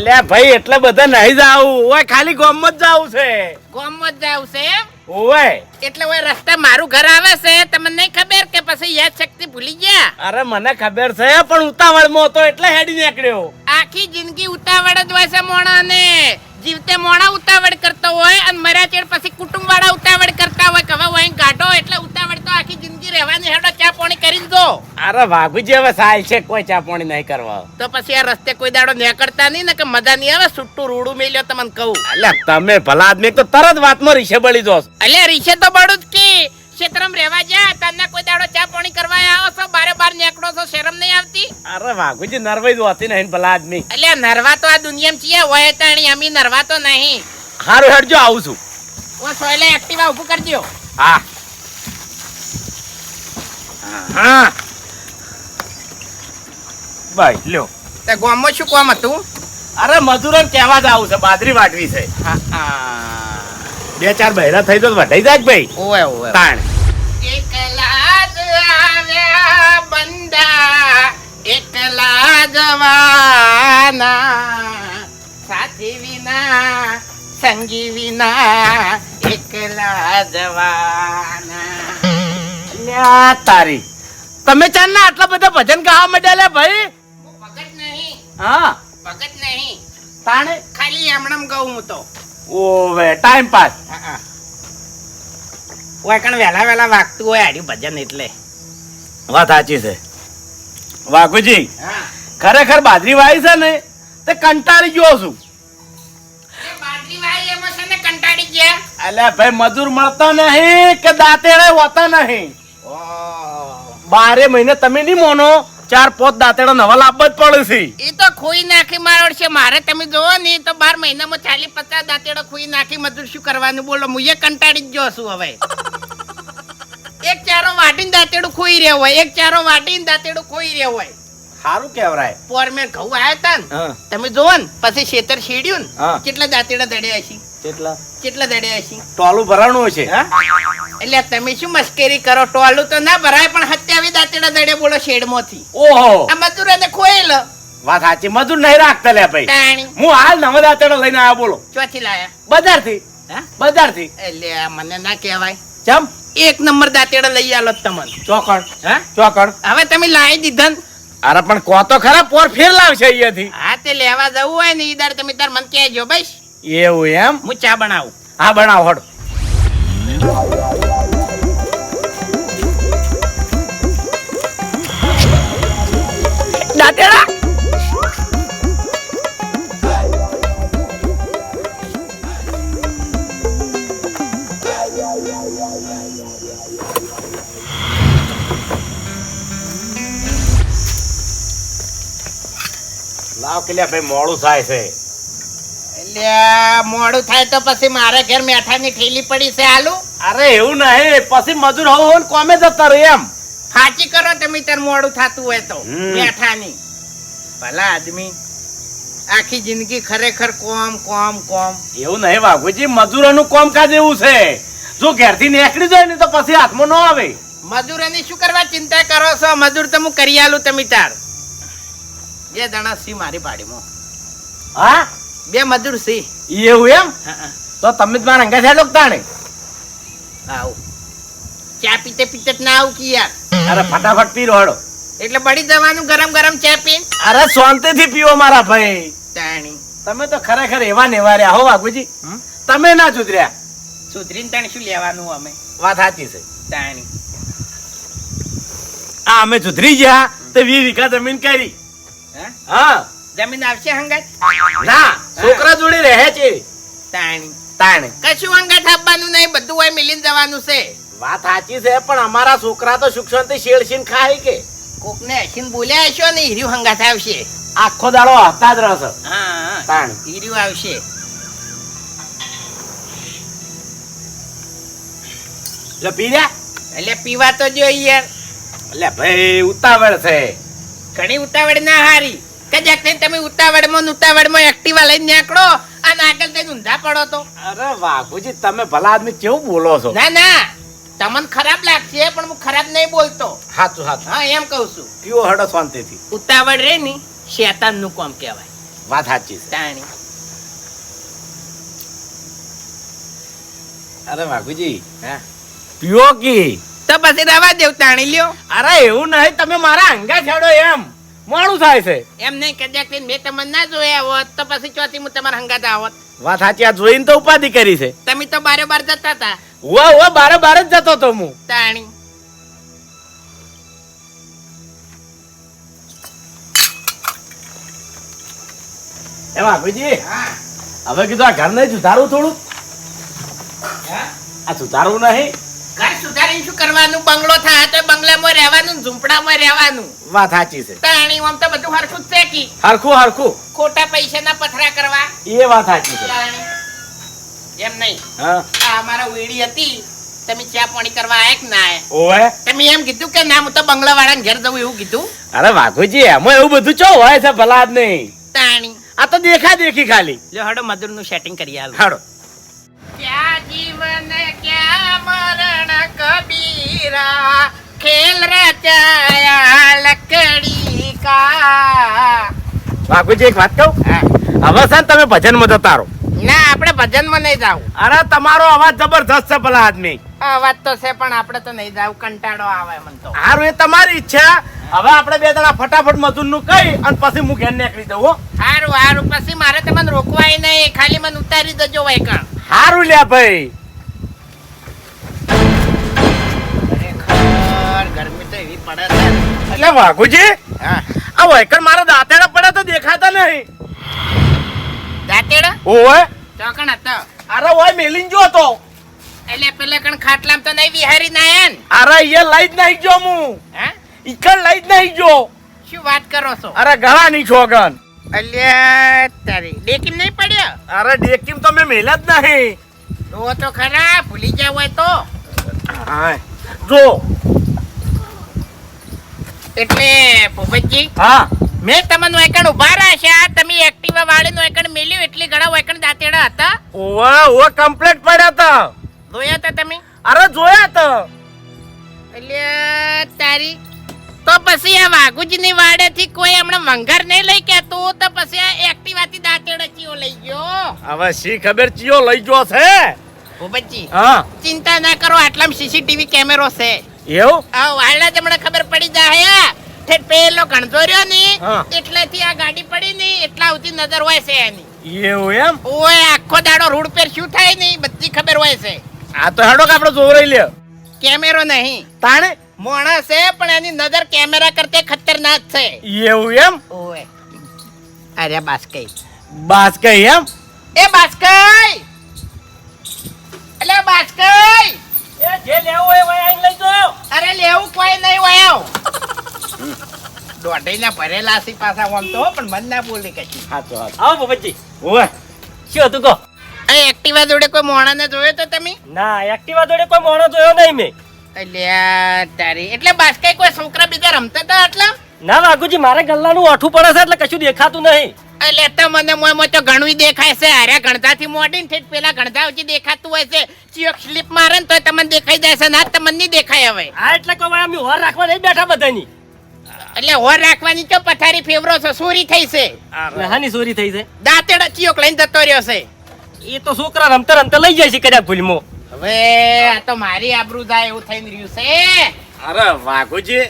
અલ્યા ભાઈ એટલે બધા નહીં જાવું ઓય ખાલી ગામમાં જ જાવું છે. ગામમાં જ જાવ છે એમ? ઓય એટલે ઓય રસ્તા મારું ઘર આવે છે તમને નહીં ખબર કે પછી યાદ શક્તિ ભૂલી ગયા? અરે મને ખબર છે પણ ઉતાવળમાં હતો એટલે હેડી નીકળ્યો. આખી જિંદગી ઉતાવળ જ હોય છે મોણાને. જીવતે મોણા ઉતાવળ કરતો હોય અને મર્યા ચેડ પછી કુટુંબ વાળા ઉતાવળ કરતા હોય કે હવે વहीं ગાઢો એટલે ઉતાવળ તો આખી જિંદગી રહેવાની. હેડો ચા પાણી કરી દો. અરે વાઘુજી હવે સાલ છે કોઈ ચા પાણી નહીં કરવા. તો પછી આ રસ્તે કોઈ દાડો નીકળતા નહીં ને કે મજા નહીં આવે. છૂટું રૂડું મેલ્યો તમને કહું. અલ્યા તમે ભલા આદમી તો તરત વાતમાં રીશે બળી જોશ. અલ્યા રીશે તો બળું જ કે ક્ષેત્રમ રહેવા જા તને કોઈ દાડો ચા પાણી કરવા આવો છો બારે બાર નીકળો છો શરમ નહીં આવતી? અરે વાઘુજી નરવાઈ જ હોતી નહીં ભલા આદમી. અલ્યા નરવા તો આ દુનિયામાં છીએ હોય તાણી અમી નરવા તો નહીં. હારું હેડજો આવું છું. ઓ સોયલે એક્ટિવા ઊભું કરજો. હા હા ભાઈ લ્યો. તે ગામમાં શું કામ હતું? અરે મજૂરોને કહેવા જ આવું છે બાજરી વાટવી છે. બે ચાર બહેરા થઈ તો વઢાઈ જાય ભાઈ. ઓય ઓય તાણ એકલા જ આવ્યા બંદા એકલા જવાના સાથી વિના સંગી વિના એકલા જવાના. અલ્યા તારી તમે ચાલના આટલા બધા ભજન ગાવા માંડ્યા લે ભાઈ. હું ભગત નહીં. હા ભગત નહીં તાણે ખાલી એમણમ ગાઉં હું તો. ઓવે ટાઈમ પાસ. ઓય કણ વેલા વેલા વાગતું હોય આડ્યું ભજન એટલે. વાત સાચી છે વાઘુજી. હા ખરેખર બાજરી વાવી છે ને તે કંટાળી ગયો છું. બાજરી વાળી એમાં છે ને કંટાળી ગયા. અલ્યા ભાઈ મજૂર મળતા નહીં કે દાંતેડે હોતા નહીં. 12 મહિને તમે નહીં મોનો 4-5 દાંતેડા નવા લાવવા જ પડે છે. એ તો ખોઈ નાખી મારો છે મારે. તમે જોવો ને તો 12 મહિનામાં 40-50 દાંતેડો ખોઈ નાખી મજૂર શું કરવાનું બોલો. હું એ કંટાળી જ ગયો છું હવે. એક ચારો વાટીને દાંતેડું ખોઈ રહ્યો હોય એક ચારો વાટીને દાંતેડું ખોઈ રહ્યો હોય. સારું કેવરાય. પોરમેર ઘઉં આવ્યા તા ને હા તમે જોવો ને પછી ખેતર શેડ્યું ને હા. કેટલા દાંતેડા દડ્યા છે? કેટલા દડ્યા છે? ટોલું ભરાણું છે. એટલે તમે શું મસ્કરી કરો? ટોલું તો ના ભરાય પણ 27 દાંતેડા દડે બોલો શેડમાંથી. ઓહો આ મજૂરોને ખોઈ લો. વાત સાચી મજૂર નહીં રાખતા લે ભાઈ. તાણી હું હાલ નવા દાંતેડા લઈને આવ્યો બોલો ચોથી લાયા? બજારથી. હા બજારથી. એટલે આ મને ના કહેવાય. ચમ એક નંબર દાંતેડા લઈ આલો તમને. ચોકડ. હા ચોકડ. હવે તમે લાવી દીધા ને? અરે પણ કો તો ખરા પોર ફેર લાવશે અહીંયાથી. હા તે લેવા જવું હોય ને ઈ દાડ તમે તાર મને કહેજો બસ. એવું એમ? હું ચા બનાવું. હા બનાવો હડો. દાંતેડા લાવ કે લે ભાઈ મોડું થાય છે. એટલે મોડું થાય તો પછી મારા ઘર મેઠાની ઠેલી પડી છે આલુ. અરે એવું નહીં પછી મજૂર હોવ ને કોમે જતા રહે એમ. સાચી કરો તમે તાર મોડું થતું હોય તો. હમ. મેઠાની ભલા આદમી આખી જિંદગી ખરેખર કોમ કોમ કોમ. એવું નહીં વાઘુજી મજૂરોનું કામકાજ એવું છે જો ઘેરથી નીકળી જાય ને તો પછી હાથમાં ન આવે. મજૂરોની શું કરવા ચિંતા કરો છો? મજૂર તો હું કરી આલું તમે તાર. 2 જણા સી મારી પાડીમાં. હા 2 મજૂર સી. એવું એમ? હા તો તમે જ મારા અંગા થયા તાણે. આવું ચા પીતે પીતે જ ના આવું કે યાર. અરે ફટાફટ પી રોડો. એટલે બળી જવાનું ગરમ ગરમ ચા પીને. અરે શાંતિથી પીવો મારા ભાઈ. તાણી તમે તો ખરેખર એવા નેવા રહ્યા હો વાઘુજી. તમે ના સુધર્યા. સુધરીને તાણી શું લેવાનું અમે? વાત સાચી છે. તાણી આ અમે સુધરી ગયા તો 20 વીઘા જમીન કરી. હા જમીન આવશે હંગાત? ના છોકરા જોડે રહે છે. તાણી તાણે કશું હંગાત આપવાનું નહીં બધું હોય મિલીને જવાનું છે. વાત સાચી છે પણ અમારા છોકરા તો સુખ શાંતિ શેડશીન ખાય કે કોકને હસીને બોલ્યા હશો ને હીર્યું હંગાત આવશે. આખો દાડો હસતા જ રહેશે. હા તાણી હીર્યું આવશે. લે પી લે. એટલે પીવા તો જો યાર. લે ભાઈ ઉતાવળ છે. ઘણી ઉતાવળ ના હારી. કદાચ તમે ઉતાવળમાં એક્ટિવા લઈને નીકળો અને આગળ થઈને ઊંધા પડો તો. અરે વાઘુજી તમે ભલા આદમી કેવું બોલો છો. ના ના તમને ખરાબ લાગશે પણ હું ખરાબ નહીં બોલતો. સાચું સાચું. હા એમ કહું છું. પીવો હડો શાંતિથી. ઉતાવળ રે ની શેતાન નું કામ કહેવાય. વાત સાચી છે. તાણી અરે વાઘુજી હા પીઓ કી તો પછી રવા દેવ તાણી લ્યો. અરે એવું નહીં, તમે મારા અંગા છેડો એમ મોડું થાય છે. એમ નહીં કદાચ મેં તમને ના જોયા હોત તો પછી ચોથી હું તમારા હંગાત આવત. વાત સાચી, આ જોઈને તો ઉપાધિ કરી છે. તમે તો બારે બાર જતા હતા. વાહ બારે બાર જ જતો તો હું. તાણી એ વાઘુજી હા હવે કીધું આ ઘર નહીં સુધારવું થોડું? હા? આ સુધારવું નહીં? ઘર સુધારીને શું કરવાનું? બંગલો થાય તો બંગલામાં રહેવાનું ને ઝૂંપડામાં રહેવાનું. વાત સાચી છે. તાણી આમ તો બધું હરખું જ છે કી. હરખું હરખું ખોટા પૈસાના પથરા કરવા. એ વાત સાચી છે. તાણી એમ નહીં. હા આ અમારા વીડી હતી, તમે ચા પાણી કરવા આયા કે ના આયા? ઓવે તમે એમ કીધું કે ના હું તો બંગલા વાળાને ઘેર જવું એવું કીધું. અરે વાઘુજી એમાં એવું બધું ચો હોય છે ભલા જ નહીં. તાણી આ તો દેખા દેખી ખાલી. લ્યો હડો મધુરનું સેટિંગ કરી આલો. હાડો क्या जीवन क्या मरण कबीरा खेल रचाया लकड़ी का. વાઘુજી એક વાત કહું, હા. હવે છે ને તમે ભજનમાં જતા રહો. ના આપણે ભજનમાં નહીં જાવું. અરે તમારો અવાજ જબરજસ્ત છે ભલા આદમી. આ વાત તો છે પણ આપણે તો નહીં જાવું, કંટાળો આવે મને તો. હારું એ તમારી ઈચ્છા. હવે આપણે બે જણા ફટાફટ મજૂરનું કહી અને પછી હું ઘેર નીકળી દઉં હો. હારું હારું પછી મારે તમને રોકવાય નહીં, ખાલી મને ઉતારી દેજો વૈકણ. હારું લ્યા ભાઈ. ખરેખર ગરમી તો એવી પડે છે. એટલે વાઘુજી હા આ વૈકણ મારા દાંતેડા પડ્યા તો દેખાતા નહીં. દાંતેડા ઓવે ચોકણ હતો. અરે ઓય મેલીન જો તો. એટલે પેલે કણ ખાટલામ તો નહીં વિહારી ના ને. અરે એ લઈ જ નહીં ગયો હું. હા ઈકણ લઈ જ નહીં ગયો. શું વાત કરો છો? અરે ગળાની છોગન. અલ્યા તારી ડેકીમ નહીં પડ્યો? અરે ડેકીમ તો મેં મેલ્યા જ નહીં. તો તો ખરા ભૂલી જાવ હોય તો. હા જો. એટલે ભૂપતજી હા મેં તમને વાયકણ ઉભા રાખ્યા, તમે એક્ટિવા વાળીનું વાયકણ મેલ્યું એટલી ઘણા વાયકણ દાંતેડા હતા. ઓવે ઓવે કમ્પ્લીટ પડ્યા તા. જોયા હતા તમે? અરે જોયા તો. અલ્યા તારી તો પછી આ વાઘુજીની વાડેથી કોઈ હમણાં વંગાર નહીં લઈ કેતું તો પછી આ એક્ટિવાથી દાંતેડા ચિયો લઈ ગયો. હવે શી ખબર ચિયો લઈ ગયો છે. ભૂપતજી હા ચિંતા ના કરો, આટલામાં સીસીટીવી કેમેરો છે. એવું? આ વાળા જ હમણાં ખબર પડી જાય. ઠેઠ પેલો ગણતો રહ્યો ને હા. એટલેથી આ ગાડી પડી ને એટલા સુધી નજર હોય છે એની. એવું એમ? ઓય આખો દાડો રોડ પર શું થાય ને બધી ખબર હોય છે. આ તો હેડો કે આપણે જોવરાઈ લે. કેમેરો નહીં તાણે મોણા છે પણ એની નજર કેમેરા કરતે ખતરનાક છે. એવું એમ? ઓય અરે બાસ્કઈ બાસ કઈ એમ? એ બાસ્કઈ એટલે બાસ્કઈ એ જે લેવો હોય વય આઈ લઈ જો. અરે લેવું કોઈ નહીં વાયો. દોઢઈ ના ભરેલા સી પાછા આમ તો પણ મન ના બોલી કશી. હાચો હાચો. આવો બાબાજી, ઓવે શું હતું કહો? આ એક્ટિવા જોડે કોઈ મોણાને જોયો તો તમે? ના, એક્ટિવા જોડે કોઈ મોણો જોયો નહીં મેં. અલ્યા તારી એટલે બાસ્કઈ કોઈ છોકરા બીજા રમતા હતા આટલા? ના વાઘુજી, મારે ગલ્લાનું ઓઠું પડે છે એટલે કશું દેખાતું નહીં. એટલે તો મને મોય તો ઘણું દેખાય છે. અરે ગણધાથી મોડીને ઠેઠ પેલા ગણધા સુધી દેખાતું હોય છે. ચિયોક સ્લીપ મારે ને તો તમને દેખાઈ જાય છે, ના તમને નહીં દેખાય હવે. હા એટલે કોઈ અમે હોર રાખવા નહીં બેઠા બધાની. એટલે હોર રાખવાની તો પથારી ફેવરો છે, ચોરી થઈ છે. હાની ચોરી થઈ છે? દાંતેડા ચિયોક લઈને જતો રહ્યો છે. એ તો છોકરા રમતા રમતા લઈ જાય છે કદાચ ભૂલમાં. હવે આ તો મારી આબરૂ જાય એવું થઈને રહ્યું છે. અરે વાઘુજી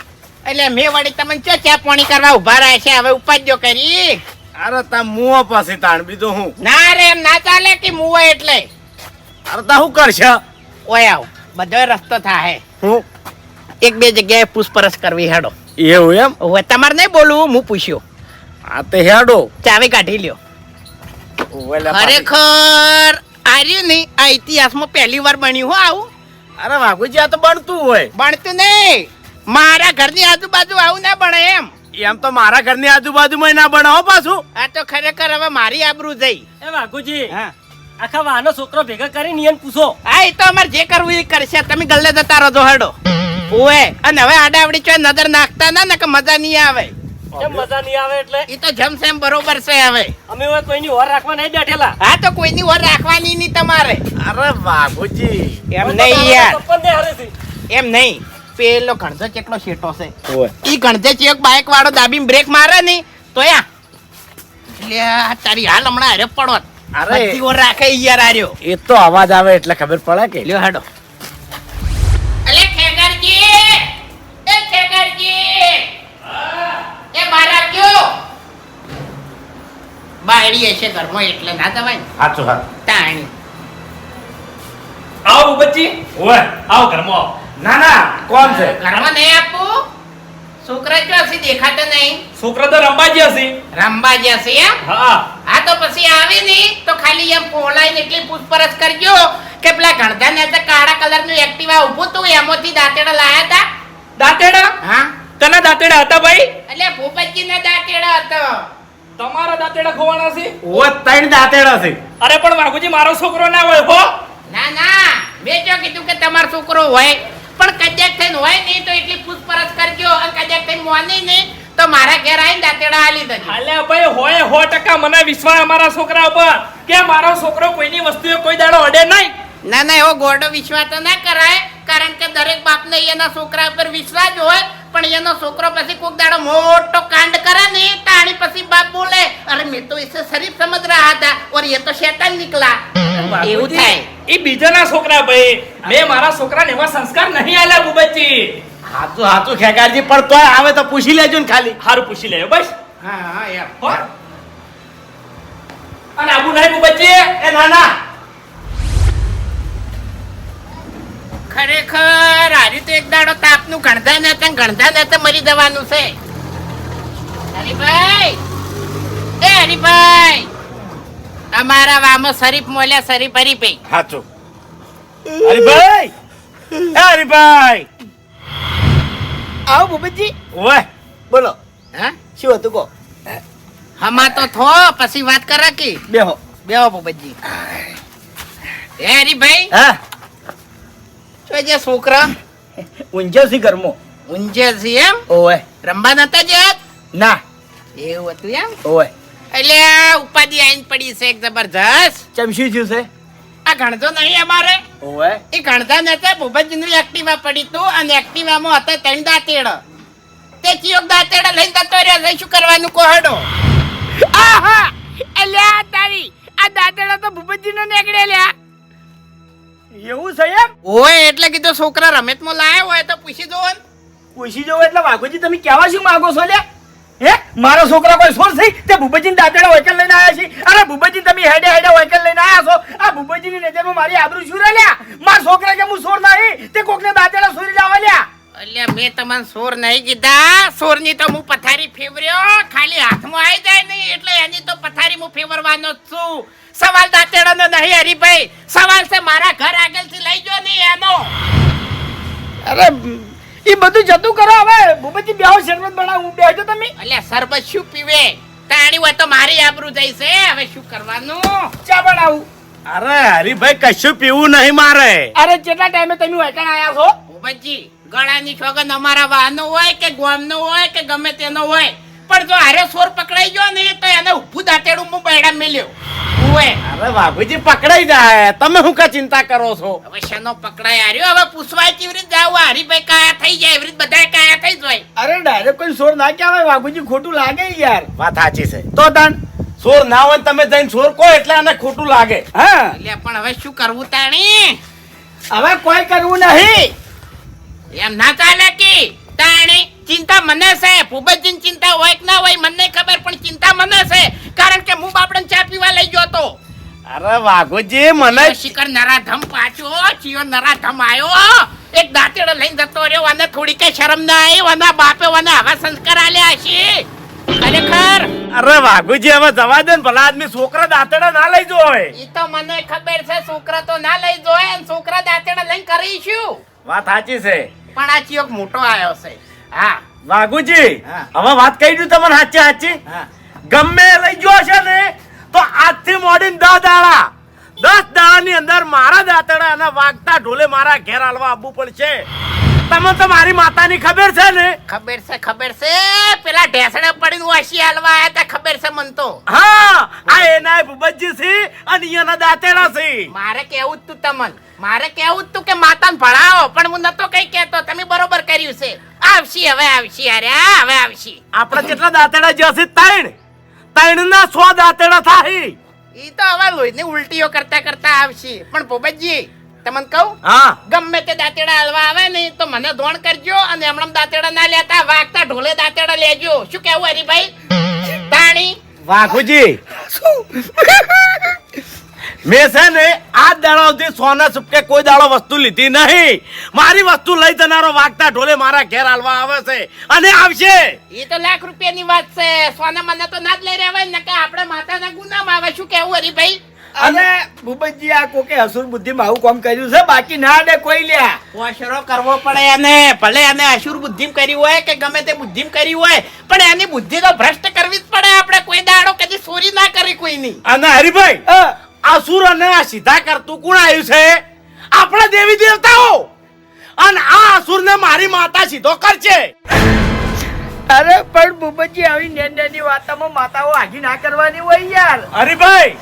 એટલે મેં વળી તમને ચા પાણી કરવા ઉભા રહ્યા છે, હવે ઉપાડ્યો કરી. અરે તા મુવા પાસે તાણ બીજો હું. ના રે એમ ના ચાલે કે મુવા એટલે. અરે તા હું કરશે? ઓય આવ બધો રસ્તો થાય. હું એક બે જગ્યાએ પૂછપરછ કરવી હેડો. એવું એમ? હવે તમારે નહીં બોલવું, હું પૂછ્યો. આ તે હેડો. ચાવી કાઢી લ્યો. ઓવે લે પાછી. ખરેખર આર્યું નહીં આ ઇતિહાસમાં પહેલી વાર બન્યું હો આવું. અરે વાઘુજી આ તો બનતું હોય. બનતું નહીં, મારા ઘરની આજુબાજુ આવું ના બને એમ. એમ તો મારા ઘરની આજુબાજુમાં ના બનાવો પાછું. આ તો ખરેખર હવે મારી આબરૂ જઈ. એ વાઘુજી, હા આખા વાનો છોકરો ભેગા કરીને એને પૂછો. હા એ તો અમારે જે કરવું એ કરશે, તમે ગલ્લે જતા રહો હેડો. ઓએ અને હવે આડાવડી ચો નજર નાખતા ના ને કે મજા નહીં આવે. કેમ મજા નહીં આવે એટલે? એ તો જમસેમ બરોબર છે. હવે અમે હવે કોઈની હોર રાખવા નહીં બેઠેલા. હા તો કોઈની ઓર રાખવાની નહીં તમારે. અરે વાઘુજી એમ નહીં યાર, પપ્પાને હારે છે. એમ નહીં. પેલો ગણધો કેટલો શેટો છે. ઓય ઈ ગણધે ચેક બાઇક વાળો દાબીને બ્રેક મારે ને તો યા લે તારી હાલ હમણાં અરે પડો અરે. બધી ઓર રાખે યાર આર્યો એ તો અવાજ આવે એટલે ખબર પડે કે લ્યો હાડો અલે ખેગરજી એ ખેગરજી એ મારા કયો બાયડી હશે ઘરમાં એટલે ના દવાય ને સાચું હા તાણી આવો બચ્ચી ઓય આવો ઘરમાં ના ના કોણ છે ઘરમાં નહીં આપું છોકરા જો હશે દેખાતો નહીં છોકરા તો રંબા જ હશે રંબા જશે એમ હા હા તો પછી આવે ને તો ખાલી એમ પોલાઈને એટલી પૂછપરછ કરજો કે પેલા ગણધા ને તો કાળા કલરનું એક્ટિવા ઊભું તું એમાંથી દાંતેડા લાયા હતા દાંતેડા હા તને દાંતેડા હતા ભાઈ એટલે ભૂપતજી ના દાંતેડા હતો તમારા દાંતેડા ખોવાના છે ઓય ત્રણ દાંતેડા છે અરે પણ વાઘુજી મારો છોકરો ના હોય હો ના ના મેં જો કીધું કે તમારો છોકરો હોય પણ કદાચ થઈને હોય નહીં તો એટલી પૂછપરછ કરજો અને કદાચ થઈને મોની નહીં તો મારા ઘેર આવીને દાંતેડા આલી દેજો હાલે ભાઈ હોય 100% મને વિશ્વાસ અમારા છોકરા ઉપર કે મારો છોકરો કોઈની વસ્તુએ કોઈ દાડો અડે નહીં ના ના એવો ગોળો વિશ્વાસ તો ના કરાય કારણ કે દરેક બાપને એના છોકરા ઉપર વિશ્વાસ હોય પણ એનો છોકરો પછી કોક દાડો મોટો કાંડ કરે ને તાણી પછી બાપ બોલે અરે મેં તો इसे शरीफ समझ रहा था और ये तो शैतान निकला એવું થાય એ બીજાના છોકરા ભાઈ મેં મારા છોકરાને એવા સંસ્કાર નહીં આલ્યા બુબજી હાચું હાચું ખેગારજી પણ તોય આવે તો પૂછી લેજો ને ખાલી હારું પૂછી લેજો બસ હા હા એમ હો અને આબુ નહીં બુબજી એ ના ના ખરેખર આજે તો એક દાડો તાપનું ગણધા ને તો મરી જવાનું છે હરીભાઈ એ હરીભાઈ અમારા વામો શરીફ મોલ્યા શરીફ હરીભાઈ હાચું હરીભાઈ એ હરીભાઈ આવો ભૂપતજી ઓય બોલો હા શું હતું કો હમા તો થો પછી વાત કરા કી બેહો બેહો ભૂપતજી એ હરીભાઈ હા શું જે છોકરા ઊંઝે સી ઘરમાં ઊંઝે છે એમ ઓય રંબા નતા જત ના એવું હતું એમ ઓય એટલે આ ઉપાધિ આઈને પડી છે એક જબરજસ્ત ચમશી થયું છે આ ગણતો નહીં અમારે ઓય એ ગણતા નતા ભૂપતજીનું એક્ટિવા પડી તું અને એક્ટિવામાં હતા ત્રણ દાંતેડા તે ચિયોક દાંતેડા લઈને જતો રહ્યો છે શું કરવાનું કોહડો આહા એલ્યા તારી આ દાંતેડા તો ભૂપતજીનો નીકળે લ્યા એવું છે એમ ઓય એટલે કીધું છોકરા રમેતમાં લાયો હોય તો પૂછી દો ને પૂછી જવો એટલે વાઘોજી તમે કેવા શું માંગો છો લ્યા હે મારો છોકરા કોઈ સોર થઈ તે ભૂપતજીને દાંતેડા વહીકલ લઈને આવ્યા છે અરે ભૂપતજી તમે હેડે હેડે વહીકલ લઈને આવ્યા છો આ ભૂપતજીની નજરમાં મારી આબરૂ શું લ્યા મારા છોકરા કે હું સોર નહીં તે કોકને દાંતેડા સોરી લાવવા લ્યા અલ્યા મેં તમને સોર નહીં કીધા સોરની તો હું પથારી ફેવર્યો ખાલી હાથમાં આવી જાય નહીં એટલે એની તો પથારી હું ફેવરવાનો જ છું સવાલ દાંતેડાનો નહીં હરીભાઈ સવાલ છે મારા ઘર આગળથી લઈ જો નહીં એનો અરે એ બધું જતું કરો હવે ભૂપતજી બેહો શરબત બનાવું બેહજો તમે અલ્યા સરબત શું પીવે તાણી હોય તો મારી આબરૂ જાય છે હવે શું કરવાનું ચા બનાવું અરે હરીભાઈ કશું પીવું નહીં મારે અરે કેટલા ટાઈમે તમે વૈકણ આયા છો ભૂપતજી ગળાની છોગન અમારા વાહનો હોય કે ગોમનો હોય કે ગમે તેનો હોય પણ જો હારે સોર પકડાઈ ગયો ને તો એને ઊભું દાંતેડું હું બૈડા મેલ્યો ઓય અરે બાબુજી પકડાઈ જાય તમે શું કા ચિંતા કરો છો હવે શેનો પકડાય આર્યો હવે પૂછવા કેવી રીતે જાવ હરીભાઈ કાયા થઈ જાય એવી રીતે બધા કાયા થઈ જાય અરે ડાયરેક્ટ કોઈ સોર ના કહેવાય બાબુજી ખોટું લાગે યાર વાત સાચી છે તો તાન સોર ના હોય ને તમે જઈને સોર કહો એટલે આને ખોટું લાગે હા એટલે પણ હવે શું કરવું તાણી હવે કોઈ કરવું નહીં એમ ના ચાલે કે તાણી ચિંતા મને છે ભૂપતજીની ચિંતા હોય કે ના હોય મને નહીં ખબર પણ ચિંતા મને છે કારણ કે હું બાપડને ચા પીવા લઈ ગયો તો અરે વાઘોજી મને શિખર નરાધમ પાછો ચિયો નરાધમ આયો એક દાંતેડો લઈને જતો રહ્યો અને થોડી કઈ શરમ ના આવી વના બાપે વના આવા સંસ્કાર આલ્યા છે ખરેખર અરે વાઘોજી હવે જવા દે ને ભલા આદમી છોકરા દાંતેડા ના લઈ જો હવે ઈ તો મને ખબર છે છોકરા તો ના લઈ જોય અને છોકરા દાંતેડા લઈને કરીશું વાત સાચી છે પણ આ ચિયોક મોટો આયો છે હા વાઘુજી હા. હવે વાત કહી દઉં તમને સાચી સાચી હા ગમે એ લઈ ગયો છે ને તો આજથી મોડીને 10 દાડા 10 દાડાની અંદર મારા દાંતડા અને વાગતા ઢોલે મારા ઘેર આલવા આવવું પડશે તમને તો મારી માતાની ખબર છે ને ખબર છે પેલા ઢેસડા પડીને વાસી હાલવા આયા તા ખબર છે મન તો હા આ એના ભૂપતજી છે અને એના દાંતેડા છે મારે કેવું જ તું તમન મારે કેવું જ તું કે માતાને ભણાવો પણ હું નતો કઈ કેતો તમે બરોબર કર્યું છે આવશી હવે આવશી અરે હવે આવશી આપણે કેટલા દાંતડા જશે ત્રણના 100 દાંતેડા થાય. ઈ તો હવે લોહીની ઉલટીઓ કરતા કરતા આવશે. પણ ભૂપતજી તમને કહું, હા ગમે તે દાંતેડા હલવા આવે ને તો મને ધોણ કરજો, અને હમણાં દાંતેડા ના લેતા, વાગતા ઢોલે દાંતેડા લેજો. શું કેવું હરીભાઈ? તાણી વાઘુજી, મેં છે ને આ દાડાથી સોના સુપકે કોઈ દાડો વસ્તુ લીધી નહીં. મારી વસ્તુ લઈ જનારો વાગતા ઢોલે મારા ઘેર હાલવા આવે છે અને આવશે. ઈ તો લાખ રૂપિયાની વાત છે. સોના મને તો ના જ લઈ રહેવાય ને, કે આપણે માતાના ગુનામાં આવે. શું કેવું હરીભાઈ? અને ભૂપતજી આ કોકે હસુર બુદ્ધિમાં આવું કામ કર્યું છે, બાકી ના દે કોઈ લ્યા. પોશરો કરવો પડે એને. ભલે એને અશુર બુદ્ધિમ કર્યું હોય કે ગમે તે બુદ્ધિમ કર્યું હોય, પણ એની બુદ્ધિ તો ભ્રષ્ટ કરવી જ પડે. આપણે કોઈ દાડો કદી ચોરી ના કરી કોઈની. અને હરીભાઈ, અસુર અને આ સીધા કરતું કોણ આવ્યું છે? આપણા દેવી દેવતાઓ. અને આ અસુરને મારી માતા સીધો કરશે. અરે પણ ભૂપતજી આવી નેની વાતમાં માતાઓ આઘી ના કરવાની હોય યાર. હરીભાઈ,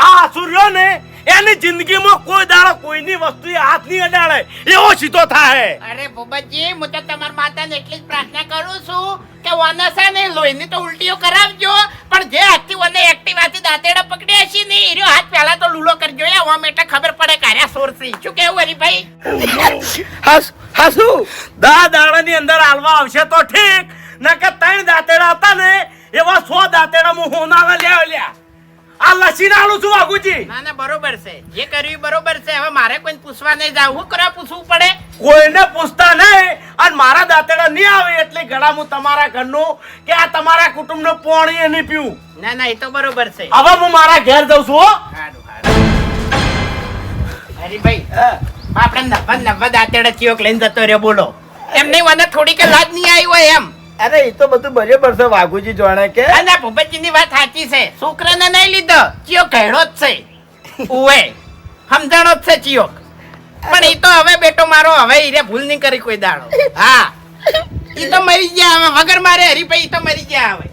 આ અસુર રહ્યો ને એની જિંદગીમાં કોઈ દાડો કોઈની વસ્તુ હાથ નહીં અડાડે એવો સીધો થાય. અરે ભૂપતજી, હું તો તમારા માતાને એટલી જ પ્રાર્થના કરું છું કે વાના છે ને લોહીની તો ઉલટીઓ કરાવજો, પણ જે હાથથી વને એક્ટિવાથી દાંતેડા પકડ્યા છે ને એનો હાથ પહેલા તો લૂલો કરજો. ઓમ એટલે ખબર પડે કાર્યા સોરસી. શું કેવું હરીભાઈ? હાસુ દાડાની અંદર હાલવા આવશે તો ઠીક, નકર 3 દાંતેડા હતા ને એવા 100 દાંતેડા હું હોનાના લ્યા. આ લસીને આલું છું વાઘુજી. ના ના, બરોબર છે. જે કર્યું એ બરોબર છે. હવે મારે કોઈને પૂછવા નહીં જાવ. હું કરવા પૂછવું પડે? કોઈને પૂછતા નહીં. અને મારા દાંતેડા નહીં આવે એટલે ગળા હું તમારા ઘરનું કે આ તમારા કુટુંબનું પાણી નહીં પીવું. ના ના, એ તો બરોબર છે. હવે હું મારા ઘેર જઉં છું હો. હારું, હારું. હરીભાઈ, આપણે નવા દાંતેડા ચિયોક લઈને જતો રહ્યો. બોલો, એમ નહીં મને થોડી કે લાજ નહીં આવી હોય એમ. અરે એ તો બધું બરાબર છે વાઘુજી જાણે કે. ના, ભૂપતજીની વાત સાચી છે. છોકરાને નહીં લીધો, ચિયોક ઘેડો જ છે. ઉવે સમજાણો જ છે ચિયોક. પણ એ તો હવે બેટો મારો હવે હીરે ભૂલ નહીં કરી કોઈ દાડો. હા, એ તો મરી ગયા હવે. વગર મારે હરીભાઈ ઈ તો મરી ગયા હવે.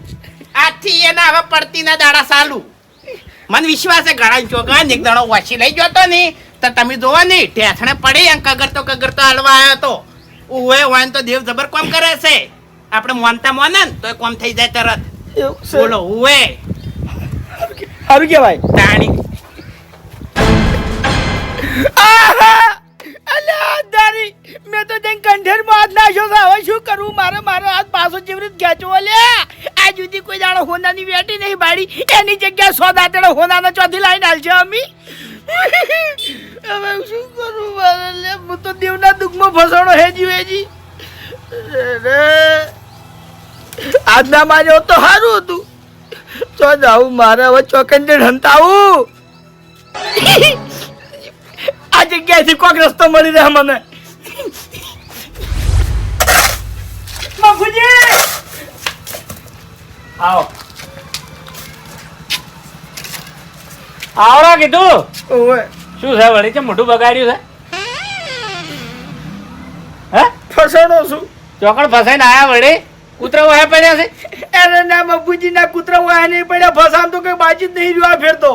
આજથી એના હવે પડતીના દાડા ચાલુ. મને વિશ્વાસ છે ઘણા ચોગન એક દાડો વાસી લઈ જતો ને તો તમે જોવો ને ઠેઠણે પડી એમ કગરતો હાલવા આવ્યો તો. ઉવે હોય તો દેવ જબર કામ કરે છે. આપણે મોનતા મોને ને તો કોમ થઈ જાય તરત. એવું છે. બોલો ઉવે સારું કેવાય. તાણી અલ્યા દારી, મેં તો તેન કંઠેરમાં હાથ નાખ્યો છે. હવે શું કરવું? મારો હાથ પાછો જેવી રીતે ખેંચવો લ્યા. આ જુદી કોઈ દાડો હોનાની વેટી નહીં બાળી, એની જગ્યાએ 100 દાંતેડા હોનાના ચોથી લાઈન હાલશે અમી. હવે શું કરું મારે લે? હું તો દેવના દુઃખમાં ફસાણો હેજી. આજના માર્યો તો સારું હતું. તો જાઉં મારે હવે ચોકંડે હંતાવું. આ જગ્યાએથી કોક રસ્તો મળી રહે મને. બાપુજી આવો આવરા કીધું. ઓવે શું છે વળી? છે મોઢું બગાડ્યું છે? હે, ફસાણો છું. ચોકડ ફસાઈને આયા વળી? કૂતરા વાહે પડ્યા છે? અરે ના બાપુજી, ના કૂતરા વાયા નહીં પડ્યા. ફસાણ તો કઈ બાજી જ નહીં રહ્યો ફેરતો.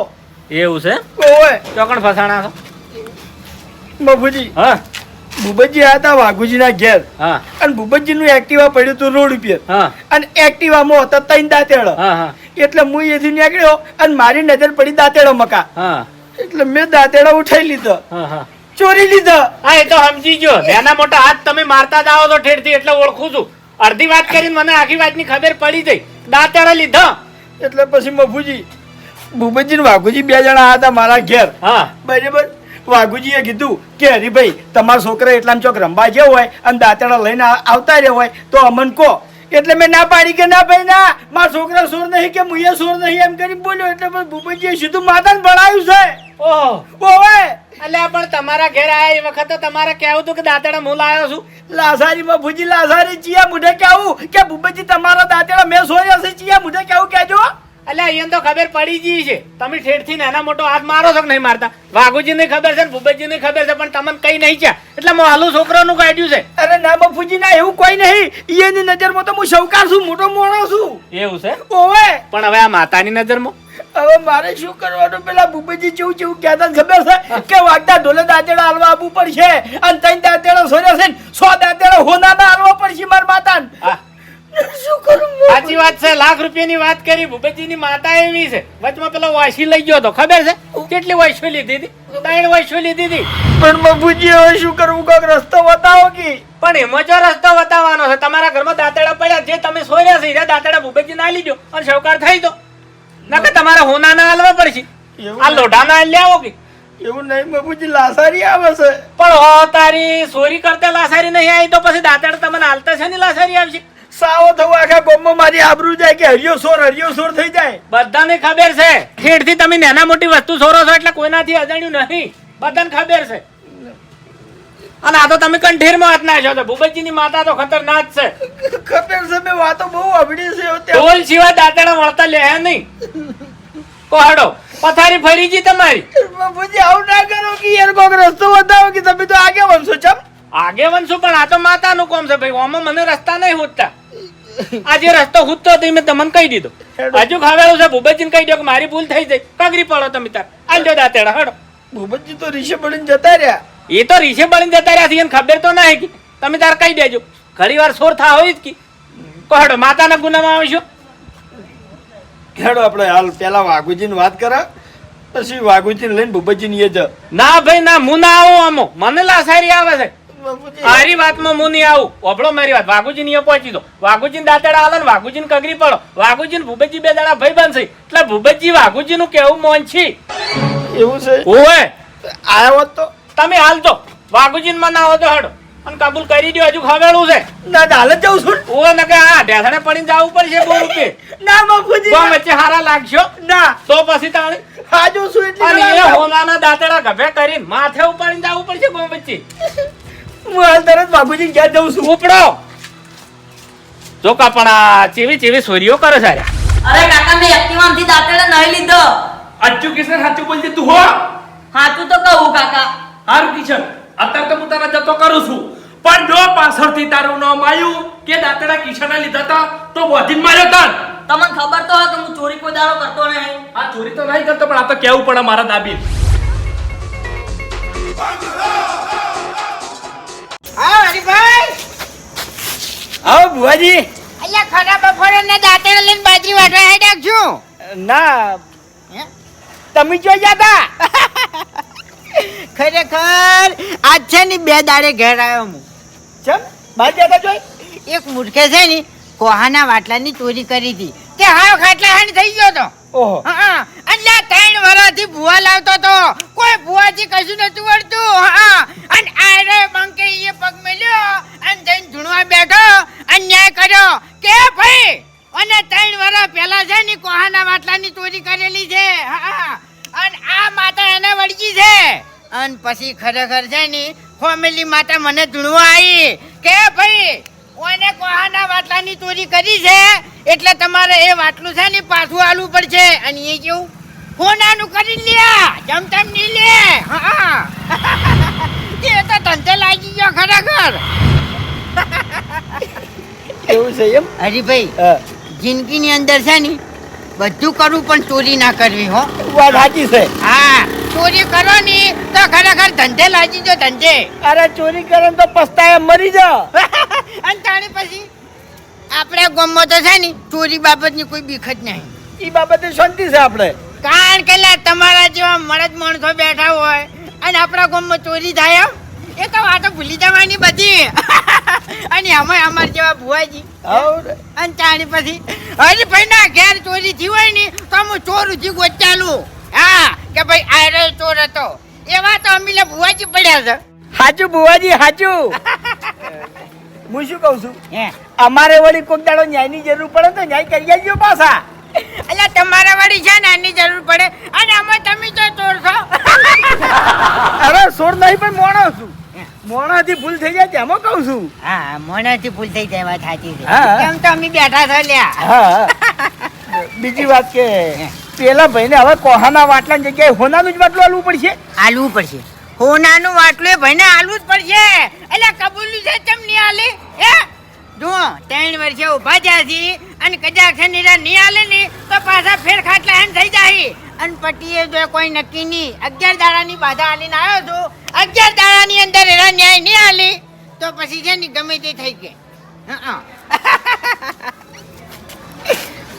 એવું છે? ઓવે ચોકડ ફસાણા છો? બાપુજી, હા ભૂપતજી આવ્યા હતા વાઘુજીના ઘેર, હા અને ભૂપતજી નું એક્ટિવા પડ્યું હતું રોડ ઉપર, હા અને એક્ટિવામાં હતા 3 દાંતેડા. હા હા એટલે હું એથી નીકળ્યો અને મારી નજર પડી દાંતેડો મકા. હા એટલે મેં દાંતેડા ઉઠાઈ લીધો, હા હા ચોરી લીધો. હા, એ તો સમજી ગયો. નાના મોટા હાથ તમે મારતા જ આવો છો ઠેરથી એટલે ઓળખું છું. અડધી વાત કરીને મને આખી વાતની ખબર પડી જઈ. દાંતેડા લીધા. એટલે પછી મફુજી, ભૂપતજી ને વાઘુજી 2 જણા આવ્યા હતા મારા ઘેર. હા બરાબર. વાઘુજીએ કીધું કે હરીભાઈ, તમારા છોકરા એટલામાં ચોક રંબા જેવો હોય અને દાંતેડા લઈને આવતા રહ્યો હોય તો અમન કહો. એટલે મેં ના પાડી કે ના ભાઈ ના, મારા છોકરા સોર નહીં કે મુએ સોર નહીં એમ કરીને બોલ્યો. એટલે પછી ભૂપતજીએ સીધું માતાને ભણાવ્યું છે. ઓહો, ઓવે અલ્યા પણ તમારા ઘેર આયા એ વખતે તમારે કહેવું હતું કે દાંતેડા હું લાવ્યો છું. લાસારી મફુજી, લાસારી ચિયા મુઢે કેવું કે ભૂપતજી તમારા દાંતેડા મેં સોર્યા છે. ચિયા મુઢે કેવું કેજો. અલ્યા અહીંયા તો ખબર પડી ગઈ છે. તમે ઠેઠથી નાના મોટો હાથ મારો છો કે નહીં મારતા? વાઘુજીને ખબર છે, ભૂપતજીને ખબર છે, પણ તમને કઈ નહીં છે એટલે હું હાલું છોકરાનું કાઢ્યું છે. અરે ના મફુજી ના, એવું કોઈ નહીં. એની નજરમાં તો હું શૌકાર છું, મોટો મોણો છું. એવું છે? ઓવે પણ હવે આ માતાની નજરમાં હવે મારે શું કરવાનું? પેલા ભૂપતજી કેવું કહેતા ખબર છે કે વાગતા ઢોલે દાંતેડા હાલવા આવવું પડશે, અને 3 દાંતેડા સોર્યા છે ને 100 દાંતેડા હોનાના હાલવા પડશે મારા માતાને. હા શું કરું સાચી વાત છે. લાખ રૂપિયાની વાત કરી. ભૂપતજીની માતા એવી છે, વચમાં પેલો વાસી લઈ ગયો તો ખબર છે કેટલી વાસી લીધી હતી? 3 વાસી લીધી હતી. પણ બાપુજી હવે શું કરવું? કોક રસ્તો બતાવો કે. પણ એમાં જો રસ્તો બતાવવાનો છે. તમારા ઘરમાં દાંતેડા પડ્યા, જે તમે સોર્યા છે એ દાંતેડા ભૂપતજી ના લીધો અને સહકાર થઈ દો. નકર તમારા હોના ના હાલવા પડશે. આ લોઢા ના લઈ આવો કે. એવું નહીં બાપુજી, લાસારી આવે છે. પણ હો તારી ચોરી કરતા લાસારી નહીં આવી તો પછી દાંતેડા તમને હાલતા છે ને લાસારી આવશે. સાવો થવું આખા ગામમાં મારી આબરૂ જાય કે હરિયો સોર થઈ જાય. બધાને ખબર છે. ખેડથી તમે નાના મોટી વસ્તુ સોરો છો એટલે કોઈનાથી અજાણ્યું નહીં. બધાને ખબર છે. અને આ તો તમે કંઠેરમાં હાથ નાખ્યો તો. ભૂપતજીની માતા તો ખતરનાક છે. ખબર છે, મેં વાતો બહુ અભડી છે. ઢોલ સિવાય દાંતેડા વળતા લે નહીં. કોહડો પથારી ફરી જી તમારી. બાપુજી આવું ના કરો કે યાર, કોક રસ્તો બતાવો કે. તમે તો આગે વંશો ચમ. આગેવન છું પણ આ તો માતાનું કામ છે ભાઈ. આમાં મને રસ્તા નહીં હોતા. આ જે રસ્તો ખૂટતો હતો એ મેં તમને કહી દીધો. હજુ ખાવેલું છે. ભૂપતજીને કહી દો કે મારી ભૂલ થઈ જાય. કગરી પડો તમે તાર. આલજો દાંતેડા હડો. ભૂપતજી તો રીશે બળીને જતા રહ્યા. એ તો રીસે બળીને જતા રહ્યા છે, એને ખબર તો ના કે તમે તાર કહી દેજો. ઘણી વાર સોર થા હોય જ કે કોહડો માતાના ગુનામાં આવશો. હેડો આપણે હાલ પેલા વાઘુજીને વાત કરા, પછી વાઘુજીને લઈને ભૂપતજીને એ જ. ના ભાઈ ના, હું ના આવું. આમો મને લાસારી આવે છે. બાપુજી મારી વાતમાં હું નહીં આવું. ઓભળો મારી વાત. વાઘુજી ને પહોંચી દો. વાઘુજી દાંતેડા હાલે ને વાઘુજી કગરી પડો. વાઘુજી ને ભૂપતજી 2 દાડા ભાઈ બનશે. એટલે ભૂપતજી વાઘુજી નું કેવું મોન છે. એવું છે. ઓય આયા હોત તો તમે હાલ તો વાઘુજી ને મનાવો તો હડો અને કબૂલ કરી દો. હજુ ખવેલું છે. ના હાલ જ જાઉં છું. ઓ નકે આ ઢેસણે પડીને જવું પડશે. 2 રૂપિયા ના બાપુજી તો વચ્ચે હારા લાગશો ના. તો પછી તાણી હાજુ છું એટલે અને એ ના. હોનાના દાંતેડા ગભે કરીને માથે ઉપાડીને જવું પડશે. ગો વચ્ચે હું હાલ તરત બાપુજી ક્યાં જાઉં છું. ઉપડો. જો કા પણ આ ચેવી સોરીઓ કરે સારા. અરે કાકા મેં એક્ટિવામાંથી દાંતેડા નહીં લીધો. અચ્ચું કિશન સાચું બોલજે તું હો. સાચું તો કહું કાકા. હારું કિશન, અત્યારે તો હું તારા જતો કરું છું. પણ જો પાછળથી તારું નામ આવ્યું કે દાંતેડા કિશને લીધા હતા તો વધીને માર્યો તાન. તમને ખબર તો હોય કે હું ચોરી કોઈ દાડો કરતો નહીં. આ ચોરી તો નહીં કરતો, પણ આ તો કેવું પડે મારા દાબી. હા હરીભાઈ, આવો ભુવાજી. અહીંયા ખરા બફોરે ને દાંતેડા લઈને બાજરી વાટવા હેડ્યા છું. ના તમે જો જતા. ખરેખર આજ છે ને 2 દાડે ઘેર આવ્યો હું. ચમ બાર જતા જોઈ. એક મૂર્ખે છે ને કોહાના વાટલાની ચોરી કરી હતી. તે હાવ ખાટલા હાંડ થઈ ગયો તો. ઓહો. હા, અને 3 વર્ષથી ભૂવા લાવતો તો. કોઈ ભૂવાથી કશું નતું વળતું. હા, અને આરે બંકે એ પગ મેલ્યો અને જઈને ધૂણવા બેઠો અને ન્યાય કર્યો કે ભાઈ અને 3 વર્ષ પહેલા છે ને કોહાના વાટલાની ચોરી કરેલી છે. હા, અને આ માતા એને વળગી છે. અને પછી ખરેખર છે ને ફેમિલી માતા મને ધૂણવા આવી કે ભાઈ ઓને કોહાના વાટલાની ચોરી કરી છે એટલે તમારે એ વાટલું છે ને પાછું આલવું પડશે. અને એ કેવું હોનાનું કરી લ્યા, જમતમ નહીં લે. હા એ તો ધંધે લાગી ગયો ખરેખર. એવું છે એમ. હરીભાઈ, હા, જિંદગીની અંદર છે ને બધું કરવું પણ ચોરી ના કરવી હો. વાત સાચી છે. હા, ચોરી કરો ને તો ખરેખર ધંધે લાગી જો ધંધે. અરે ચોરી કરે તો પસ્તાયા મરી જાઓ. અને તાણી પછી આપણે ગામમાં તો છે ને ચોરી બાબતની કોઈ બીક જ નહીં. એ બાબતે શાંતિ છે આપણે. કારણ કે લે તમારા જેવા મળદ માણસો બેઠા હોય અને આપણા ગામમાં ચોરી થાય એમ? એ તો વાતો ભૂલી જવાની બધી. અને અમે અમાર જેવા ભુવાજી અને તાણી પછી હરી ભાઈ ના ઘેર ચોરી થઈ હોય ને તો હું ચોર ઉજી ગોચાલું. હા, કે ભાઈ આયરો ચોર હતો. એવા તો અમે લે ભુવાજી પડ્યા છે. સાચું ભુવાજી સાચું. હું શું કહું છું, હે, અમારે વળી કોક દાડો ન્યાયની જરૂર પડે તો ન્યાય કરી આવજો પાછા. એટલે તમારા વાળી છે ને એની જરૂર પડે અને અમે તમે તો ચોર છો. અરે સોર નહીં પણ મોણો છું. મોણાથી ભૂલ થઈ જાય તેમાં કહું છું. હા, મોનાથી ભૂલ થઈ જાય વાત સાચી છે. હા. કેમ તો અમે બેઠા છો લ્યા. હા, બીજી વાત કે પેલા ભાઈને હવે કોહાના વાટલાની જગ્યાએ હોનાનું જ વાટલું આલવું પડશે. આલવું પડશે. હોનાનું વાટલું એ ભાઈને આલવું જ પડશે. એટલે કબૂલ્યું છે તેમ નહીં આલે. હે જુઓ, 3 વર્ષે ઉભા થયા છીએ અને કદાચ છે નિરા નહીં આલે ને તો પાછા ફેર ખાટલા હેન થઈ જાય. અને પટીએ જો કોઈ નક્કી નહીં 11 દાડાની બાધા આલીને આવ્યો છું. 11 દાડાની અંદર એના ન્યાય નહીં આલે તો પછી છે ને ગમે તે થઈ ગયે.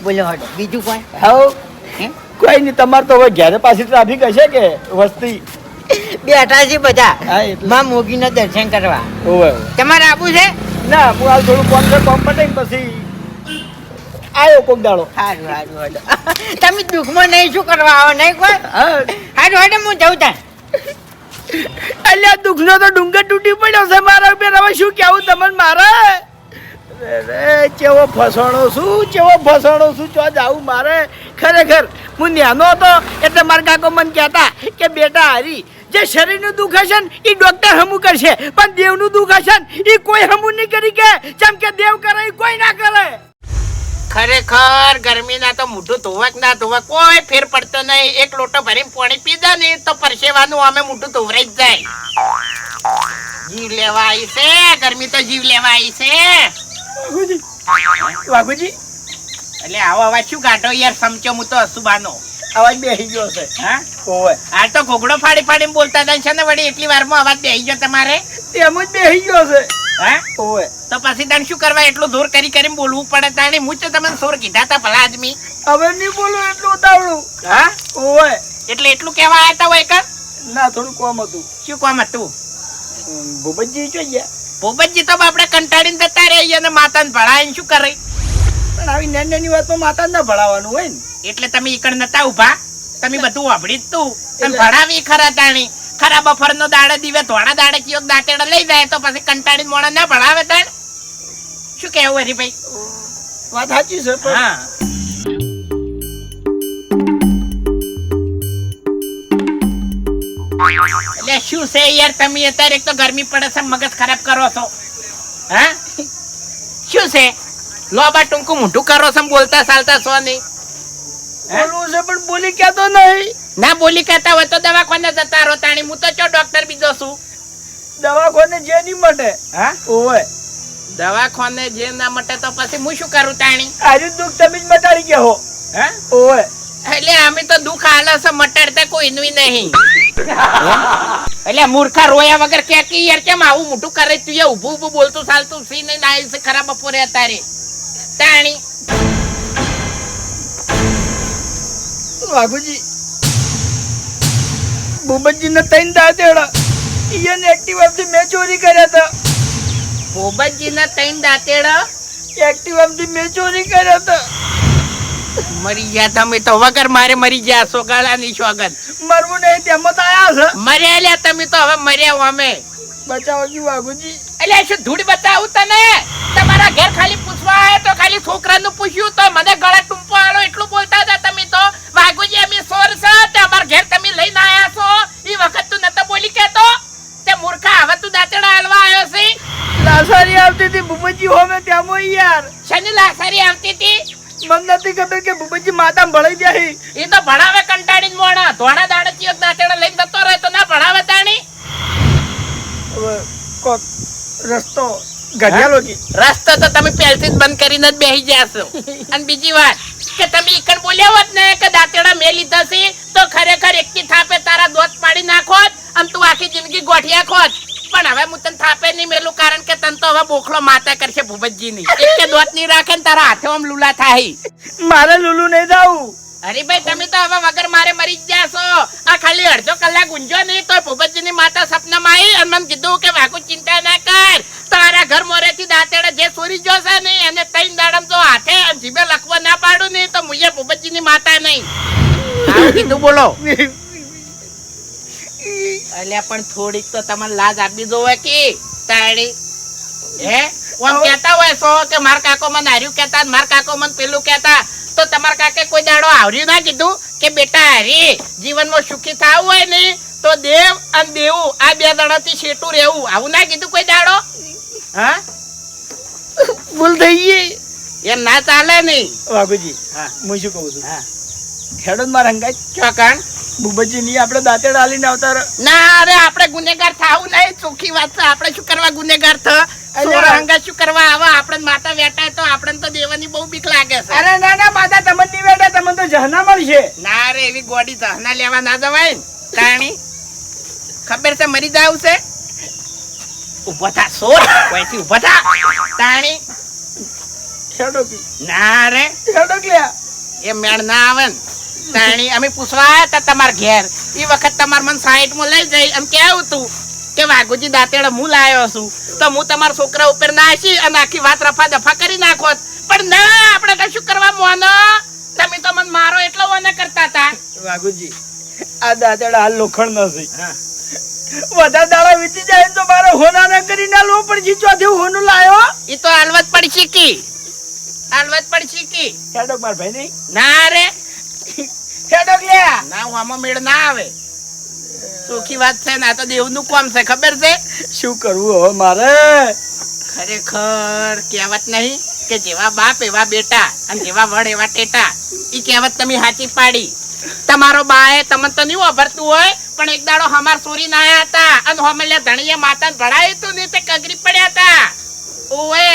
બોલો હડો બીજું કોઈ હાઉ હે? કોઈ નહીં, તમારે તો હવે ઘેરે પાછી ટ્રાફિક હશે કે વસ્તી? બેઠા છે બધા હા, એટલે. માં મોગીના દર્શન કરવા ઓવે. તમારે આવું છે ના, હું હાલ થોડું કોમ છે, કોમ પતાઈને પછી આવ્યો કોક દાડો. સારું સારું હડો તમે દુઃખમાં નહીં શું કરવા આવો નહીં કોઈ હા. સારું હડો હું જઉં ત્યાં અલ્યા દુઃખનો તો ડુંગર તૂટી પડ્યો છે મારા બેન. હવે શું કેવું તમને મારે? અરે કેવો ફસાણો છું ચો જાવું મારે. ખરેખર હું નાનો હતો એટલે મારા કાકો મને કહેતા કે બેટા હારી જે શરીરનું દુઃખ હશે ને એ ડોક્ટર હમું કરશે, પણ દેવનું દુઃખ હશે ને એ કોઈ હમું નહીં કરી કે જેમ કે દેવ કરે એ કોઈ ના કરે. ખરેખર ગરમીના તો મોઢું ધોવા કે ના ધોવા કોઈ ફેર પડતો નહીં. એક લોટો ભરીને પાણી પીધા ને તો પરસેવાનું અમે મોઢું ધોવરાઈ જ જાય. જીવ લેવા આવી છે ગરમી તો જીવ લેવા આવી છે. વાઘુજી એટલે આવો અવાજ શું કાઢો યાર સમચો હું તો હસુબાનો અવાજ બેસી ગયો છે. હા ઓવે આ તો ઘોઘડો ફાડી ફાડીને બોલતા હતા છે ને વળી એટલી વારમાં અવાજ બેસી ગયો તમારે. એમ જ બેસી ગયો છે. હા ઓવે તો પછી તને શું કરવા એટલું દૂર કરી કરીને બોલવું પડે તાણે. હું તો તમને સોર કીધા હતા ભલા આદમી. હવે નહીં બોલું એટલું ઉતાવળું. હા ઓવે એટલે એટલું કેવા આવ્યા હતા હોય કર ના, થોડું કોમ હતું. શું કામ હતું? ભૂપતજી જોઈ ગયા ભૂપતજી તો આપણે કંટાળીને જતા રહી અને માતાને ભણાવીને શું કરે? પણ આવી નાની નાની વાતમાં માતા ના ભણાવવાનું હોય ને. એટલે તમે ઈકડ નતા ઉભા, તમે બધું વાપરી જ તું તમે એટલે- ભણાવી ખરા તાણી. ખરા બફરનો દાડે દીવે ધોળા દાડે કયો દાંતેડા લઈ જાય તો પછી કંટાળીને મોણા ના ભણાવે તાણ. શું કહેવું હરીભાઈ? વાત સાચી છે પણ હા એટલે શું છે યાર તમે અત્યારે એક તો ગરમી પડે છે મગજ ખરાબ કરો છો. હા શું છે લોબા ટૂંકું મોઢું કરો છો ને બોલતા ચાલતા છો નહીં? બોલવું છે પણ બોલી કહેતો નહીં. ના બોલી કહેતા હોય તો દવાખાને જતા રહો તાણી. હું તો ચો ડોક્ટર બીજો છું. દવાખાને જે નહીં મટે. હા ઓવે દવાખાને જે ના મટે તો પછી હું શું કરું તાણી? આજે દુઃખ તમે જ મટાડી ગયા હો. હા ઓવે એટલે અમે તો દુઃખ આલે છે મટાડતા કોઈનું નહીં. એટલે મૂર્ખા રોયા વગર કે કે યાર કેમ આવું મોટું કરે તું? એ ઊભું ઊભું બોલતું ચાલતું સી નહીં ના છે ખરાબ બપોરે અત્યારે તાણી. વાઘુજી ભૂપતજી ને ત્રણ દાંતેડા ઈયન એક્ટિવાથી મેં ચોરી કર્યા હતા. ભોબતજી ના ત્રણ દાંતેડા એક્ટિવાથી મેં ચોરી કર્યા હતા. મરી ગયા તમે તો વગર મારે મરી ગયા છો ગળાની સોગંદ. મરવું નહીં તેમાં તો આયા છે. મર્યા લ્યા તમે તો હવે મર્યા અમે. બચાવો કી વાઘુજી. એટલે શું ધૂળ બતાવું તને? તમારા ઘેર ખાલી પૂછવા આવ્યો તો ખાલી છોકરાનું પૂછ્યું તો મને ગળા ટૂંપો આલો એટલું બોલતા હતા તમે તો. વાઘુજી અમે સોર છે તે અમારા ઘેર તમે લઈને આયા છો એ વખત તું નતો બોલી કેતો તે મૂર્ખા. હવે તું દાંતેડા હાલવા આવ્યો છે? લાસારી આવતી હતી ભૂપતજી હોમે ત્યાં યાર. શની લાસારી આવતી હતી? મને નથી ખબર કે ભૂપતજી માતા ભળાઈ જાય. એ તો ભણાવે કંટાળીને મોણા ધોળા દાડે ચિયો દાંતેડા લઈને જતો રહે તો ના ભણાવે તાણી. હવે કોક રસ્તો ઘડિયાળો કી. રસ્તો તો તમે પહેલથી જ બંધ કરીને જ બેસી ગયા છો. અને બીજી વાત કે તમે ઈકણ બોલ્યા હોત ને કે દાંતેડા મેં લીધા છે તો ખરેખર એકથી થાપે તારા દોત પાડી નાખોત અને તું આખી જિંદગી ગોઠિયા ખોત. પણ હવે હું તને થાપે નહીં મેલું કારણ કે તને તો હવે બોખલો માતા કરશે ભૂપતજી ની. એક કે દોત નહીં રાખે ને તારા હાથે આમ લુલા થાય. મારે લુલુ નહીં જાવું. અરે ભાઈ તમે તો હવે વગર મારે મરી જ જાશો. આ ખાલી અડધો કલાક ઊંઝો નહીં તો ભૂપતજી ની માતા સપનામાં આવી અને મને કીધું કે વાઘુ ચિંતા ના કર તારા ઘર મોરેથી દાંતેડા જે ચોરી જોશે ને એને ત્રણ દાડમ તો હાથે અને જીભે લખવા ના પાડું નહીં તો મુજે ભૂપતજી ની માતા નહીં. આવું કીધું બોલો. અલ્યા પણ થોડીક તો તમને લાજ આપી દો કે તાળી. હે કોણ કહેતા હોય છો કે માર કાકો મને હાર્યું કહેતા માર કાકો મને પેલું કહેતા તો તમારા કાકે કોઈ દાડો આવર્યું ના કીધું કે બેટા હરી જીવનમાં સુખી થવું હોય ને તો દેવ અને દેવું આ બે દાડાથી શેટું રહેવું આવું ના કીધું કોઈ દાડો? હા ભૂલ થઈ ગઈ. એ ના ચાલે નહીં. વાઘુજી હા હું શું કહું છું? હા હેડો ને મારા હંગાઈ ચોકણ ભૂપતજી ની આપણે દાંતેડા હાલીને આવતા રહો. ના અરે આપણે ગુનેગાર થાવું નહીં. ચોખ્ખી વાત છે. આપણે શું કરવા ગુનેગાર હંગા શું કરવા આવા? આપણે માતા વેટાય તો આપણે તો દેવાની બહુ બીક લાગે છે. અરે ના ના માતા તમને નહીં બેઠા તમને તો જહના મળશે. ના રે એવી ગોડી જહના લેવા ના જવાય ને તાણી. ખબર છે મરી જાવ છે? ઉભો થા સોર કોઈથી ઉભો થા તાણી. હેડો કી ના રે હેડો ક્યાં એ મેળ ના આવે ને તાણી અમે પૂછવા આયા હતા તમારા ઘેર એ વખત તમારે મને સાઈડમાં લઈ જઈ એમ કેવું તું કે વાઘુજી દાંતેડા હું લાયો છું તો હું તમારા છોકરા ઉપર નાસી અને આખી વાત રફા દફા કરી નાખોત પણ ના આપણે કશું કરવા મોનો તમે તો મને મારો એટલો વને કરતા હતા વાઘુજી આ દાંતેડા હાલ લોખંડ નથી હા. વધારે દાડા વીતી જાય તો મારે હોના ના કરી ના લો પણ જી ચોથી હોનું લાયો ઈ તો હાલવત પડશે કી હાલવત પડશે કી હેડો માર ભાઈ નહીં ના રે હેડો ક્યાં ના હું આમાં મેળ ના આવે ચોખ્ખી વાત છે ને આ તો દેવનું કામ છે ખબર છે શું કરવું હવે મારે ખરેખર કહેવત નહીં કે જેવા બાપ એવા બેટા અને જેવા વડ એવા ટેટા ઈ કહેવત તમે સાચી પાડી તમારો બાએ તમને તો નહીં વાપરતું હોય પણ એક દાડો હમાર સોરી ના આયા હતા અને હમલે ધણીએ માતાને ભણાયું તું ને તે કગરી પડ્યા હતા ઓએ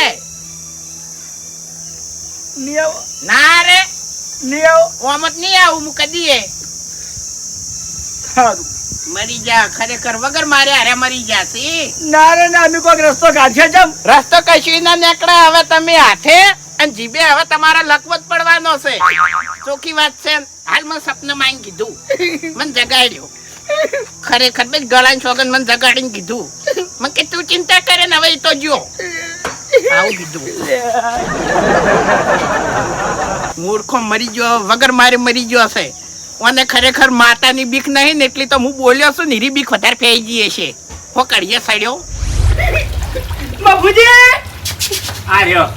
નહીં આવો ના રે નહીં આવો ઓમત નહીં આવું હું કદીએ સારું મરી જા ખરેખર વગર મારે હારે મરી જાશે ના રે ના અમે કોઈક રસ્તો કાઢશે જમ રસ્તો કશું ના નીકળે હવે તમે હાથે અને જીભે હવે તમારા લકવત પડવાનો છે ચોખ્ખી વાત છે હાલ મને સપના માં કીધું મને જગાડ્યો ખરેખર બે ગળાની સોગન મને જગાડીને કીધું મને કે તું ચિંતા કરે ને હવે ઈ તો જો આવું કીધું મૂર્ખો મરી ગયો વગર મારે મરી ગયો છે અને ખરેખર માતાની બીક નહીં ને એટલી તો હું બોલ્યો છું નીરી બીક વધારે ફેઈ ગઈ છે હો કડીએ સડ્યો બાપુજી આ રહ્યો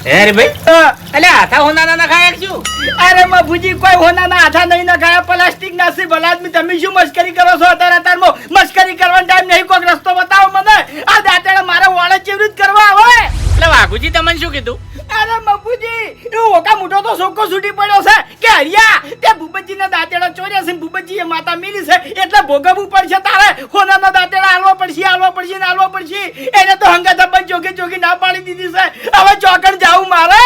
હે રે ભાઈ અલે હાથા હોના ના ખાયા શું અરે બાપુજી કોઈ હોનાના હાથા નહીં નખાયા પ્લાસ્ટિક નાસી ભલા આદમી તમે શું મસ્કરી કરો છો અત્યારમાં મસ્કરી કરવાનો ટાઈમ નહીં કોઈક રસ્તો બતાવો મને આ દાંતેડા મારા વાળા ચેવરી જ કરવા આવે એટલે વાઘુજી તમને શું કીધું અરે બાપુજી એ ઓકા મોટો તો સોકો છૂટી પડ્યો છે કે હરિયા તે ભૂપતજીના દાંતેડા ચોર્યા છે ભૂપતજીએ માતા મિલી છે એટલે ભોગવવું પડશે તારે હોનાના દાંતેડા હાલવા પડશે ને હાલવા પડશે એને તો હંગા ધબ્બન જોગી જોગી ના પાડી દીધી છે હવે ચોકડ જાવું મારે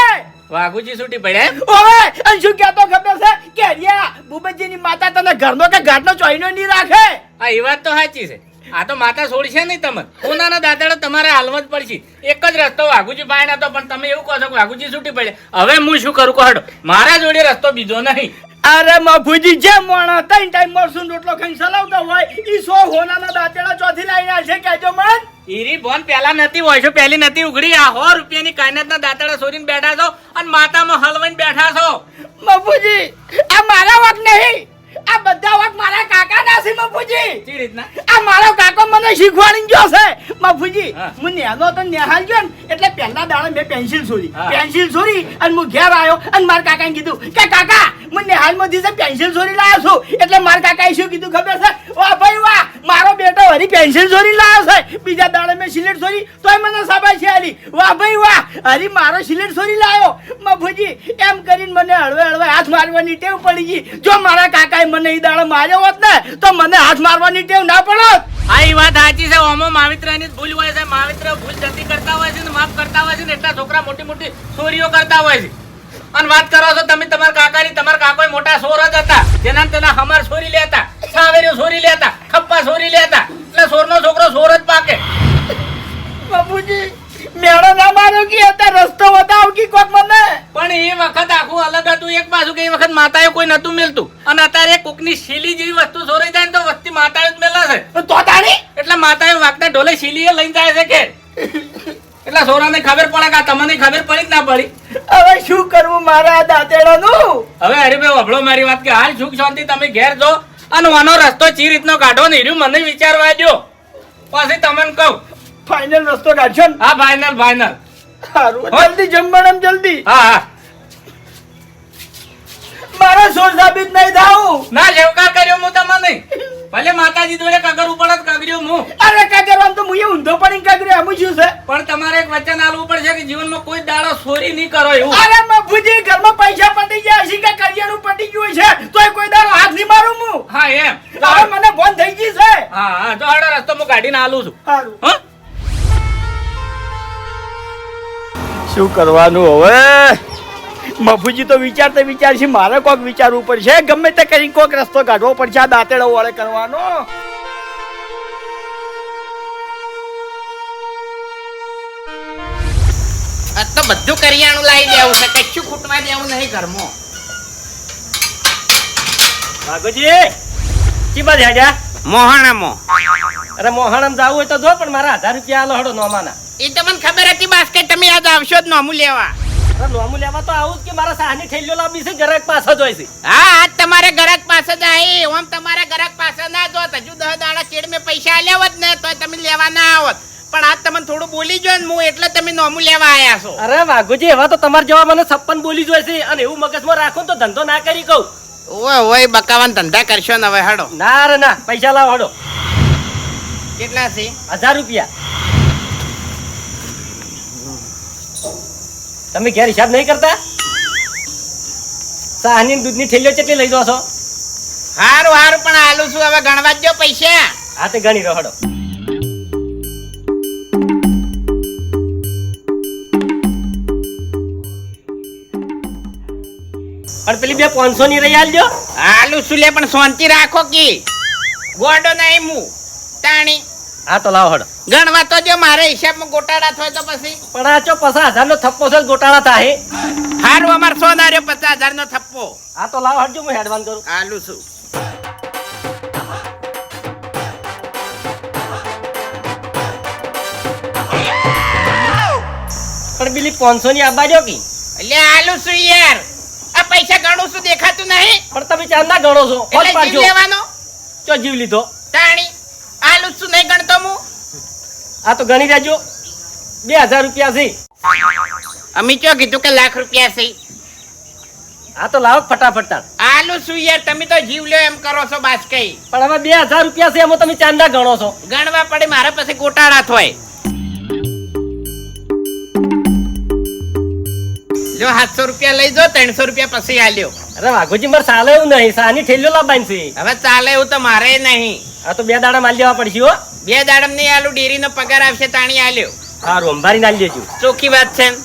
વાઘુજી છૂટી પડ્યા એમ? ઓવે અને શું કહેતો ખબર છે કે હરિયા ભૂપતજીની માતા તને ઘરનો કે ઘાટનો ચોઈનો નહીં રાખે હા એ વાત તો સાચી છે આ તો માતા છોડશે નહીં તમને હોનાના દાંતેડા તમારે હાલવા જ પડશે એક જ રસ્તો વાઘુજી પાસે હતો પણ તમે એવું કહો છો કે વાઘુજી છૂટી પડ્યા હવે હું શું કરું કહો મારા જોડે રસ્તો બીજો નહીં અરે મફુજી જે મોણા ત્રણ ટાઈમ મરસું રોટલો ખાઈ ચલાવતો હોય ઈ 100 હોનાના દાંતેડા ચોથી લાઈને આવશે કહેજો મન ઈરી બોન પેલા નથી હોય પહેલી નથી ઉઘડી આ 100 રૂપિયાની કાયનાતના દાંતેડા સોરીને બેઠા છો અને માતામાં હલવાઈને બેઠા છો મફુજી આ મારા વાક નહીં આ બધા વાક મારા કાકાના છે મફુજી સી રીતના આ મારો કાકો મને શીખવાડીને ગયો છે મફુજી હા. હું નેનો તો નિહાલ ગયો ને એટલે પહેલા દાડે મેં પેન્સિલ છોરી હા. અને હું ઘેર આવ્યો અને મારા કાકાને કીધું કે કાકા હું નિહાલમાંથી છે પેન્સિલ છોરી લાવ્યો છું એટલે મારા કાકાએ શું કીધું ખબર છે વાહ ભાઈ વાહ મારો બેટો હરી પેન્સિલ છોરી લાવ્યો છે બીજા દાડે મેં સિલેટ છોરી તોય મને શાબાશી આલી વાહ ભાઈ વાહ હરી મારો સિલેટ છોરી લાવ્યો મફુજી એમ કરીને મને હળવે હાથ મારવાની ટેવ પડી ગઈ જો મારા કાકાએ મને ઈ દાડે માર્યો હોત ને તો મને હાથ મારવાની ટેવ ના પડોત આ એ વાત સાચી છે ઓમો માવિત્રની જ ભૂલ હોય છે માવિત્ર ભૂલ જતી કરતા હોય છે ને માફ કરતા હોય છે ને એટલા છોકરા મોટી મોટી ચોરીઓ કરતા હોય છે અને વાત કરો છો તમે તમારા કાકાની તમારા કાકોય મોટા સોર જ હતા જેના તેના હમાર સોરી લેતા સાવેરીઓ સોરી લેતા ખપ્પા સોરી લેતા એટલે સોરનો છોકરો સોર જ પાકે બાપુજી મેળો ના મારો કે અત્યારે રસ્તો બતાવ કે કોક મને પણ એ વખત આખું અલગ હતું એક બાજુ કે એ વખત માતાએ કોઈ નતું મેલતું અને અત્યારે કોકની શીલી જેવી વસ્તુ સોરાઈ જાય ને તો વસ્તી માતાએ જ મેલા છે તો તાણી એટલે માતાએ વાગતા ઢોલે શીલીએ લઈને જાય છે કે એટલે સોરાને ખબર પડે કે આ તમને ખબર પડી જ ના પડી હવે શું કરવું મારા આ દાંતેડાનું હવે હરીભાઈ વભળો મારી વાત કે હાલ સુખ શાંતિ તમે ઘેર જો અને આનો રસ્તો ચી રીતનો કાઢો ને એર્યું મને વિચારવા દો પછી તમને કહું ફાઇનલ રસ્તો કાઢશો ને હા ફાઇનલ સારું જલ્દી જમવાનું જલ્દી હા હા મારા સોર સાબિત નહીં થાવું ના જેવકાર કર્યો હું તમને ભલે માતાજી જોડે કગર ઉપડત કગર્યો હું અરે કાગરવામ તો મુએ ઊંધો પડીને કાગર્યો આમ શું છે પણ તમારે એક વચન આલવું પડશે કે જીવનમાં કોઈ દાડો ચોરી નહીં કરો એવું અરે મફુજી ઘરમાં પૈસા પટી ગયા છે કે કરિયાણું પટી ગયું છે તોય કોઈ દાડો હાથ નહીં મારું હું હા એમ હવે મને ફોન થઈ ગઈ છે હા હા જો હાડો રસ્તો હું કાઢીને આલું છું સારું હા શું કરવાનું હવે મફુજી તો વિચારશે મારે કોક વિચારવું પડશે ગમે તે કરી કોક રસ્તો કાઢવો પડશે આ દાંતેડો વાળે કરવાનો તો બધું કરિયાણું લાવી દેવું છે, કશું ખૂટવા દેવું નહીં ઘરમાં. વાઘોજી ચીબા જાજા મોહણામાં. અરે મોહણમ જાવું હોય તો જો, પણ મારા 1000 રૂપિયા આલો હડો નોમાના. એ તો મને ખબર હતી બાસ કે તમે આજ આવશો જ નોમું લેવા. અરે નોમું લેવા તો આવું જ કે મારા સાની ઠેલ્યો લાંબી છે, ગ્રાહક પાછો જોઈ છે. હા આજ તમારે ગ્રાહક પાસે જ આવી, ઓમ તમારે ગ્રાહક પાસે ના જોત, હજુ 10 દાડા ચેડ મેં પૈસા આલ્યા હોત ને તો તમે લેવા ના આવત, પણ આજ તમે થોડું બોલી જો ને હું એટલે તમે નોમું લેવા આયા છો. અરે વાઘોજી એવા તો તમારે જેવા મને 56 બોલી જોઈ છે, અને એવું મગજમાં રાખો ને તો ધંધો ના કરી કહું. ઓય ઓય બકાવાન ધંધા કરશો ને હવે હડો. ના રે ના, પૈસા લાવો હડો. કેટલા છે? 1000 રૂપિયા. તમે ઘેર હિસાબ નહીં કરતા? સાની દૂધની થેલીઓ કેટલી લઈ દો છો? હારું હારું, પણ આલુ છું હવે ગણવા જ જો પૈસા. હા તે ગણી રહો હડો. અને પેલી બે 500 ની રહી આલજો. આલુ છું લે, પણ શાંતિ રાખો કે ગોડો નહીં હું તાણી. હા તો લાવો હડો. ગણવા તો જો, મારે હિસાબમાં ગોટાળા થાય તો પછી. પણ આ ચો 50,000 નો થપ્પો છે, ગોટાળા થાય. હારું અમાર 100 ના રહ્યો 50,000 નો થપ્પો. હા તો લાવો હડજો, હું હેડવાન કરું. આલુ છું. પણ પેલી 500 ની આબા જો કી. એટલે આલુ છું યાર, આ પૈસા ગણું છું દેખાતું નહીં. પણ તમે ચાંદા ગણો છો. એટલે જીવ પાડજો. લેવાનો ચો જીવ લીધો. તાણી. આલુ છું નહીં ગણતો હું. આ તો ગણી દેજો. 2000 રૂપિયા છે. અમે ચો કીધું કે લાખ રૂપિયા છે. આ તો લાવો ફટાફટ તાણ. આલુ છું યાર, તમે તો જીવ લ્યો એમ કરો છો બાસ કઈ. પણ હવે 2000 રૂપિયા છે, એમાં તમે ચાંદા ગણો છો. ગણવા પડે, મારા પાસે ગોટાળા થાય. લ્યો 700 રૂપિયા લઈ જો, 300 રૂપિયા પછી આલ્યો. અરે વાઘોજી મારે ચાલે એવું નહીં, સાની ઠેલ્યો લાવવાની છે. હવે ચાલે એવું તો મારે નહીં. આ તો 2 દાડા માલ લેવા પડશે હો. 2 દાડમ ની આલુ ડેરીનો પગાર આવશે તાણી આલ્યો. સારું અંબારી ના લેજો. ચોખ્ખી વાત છે ને?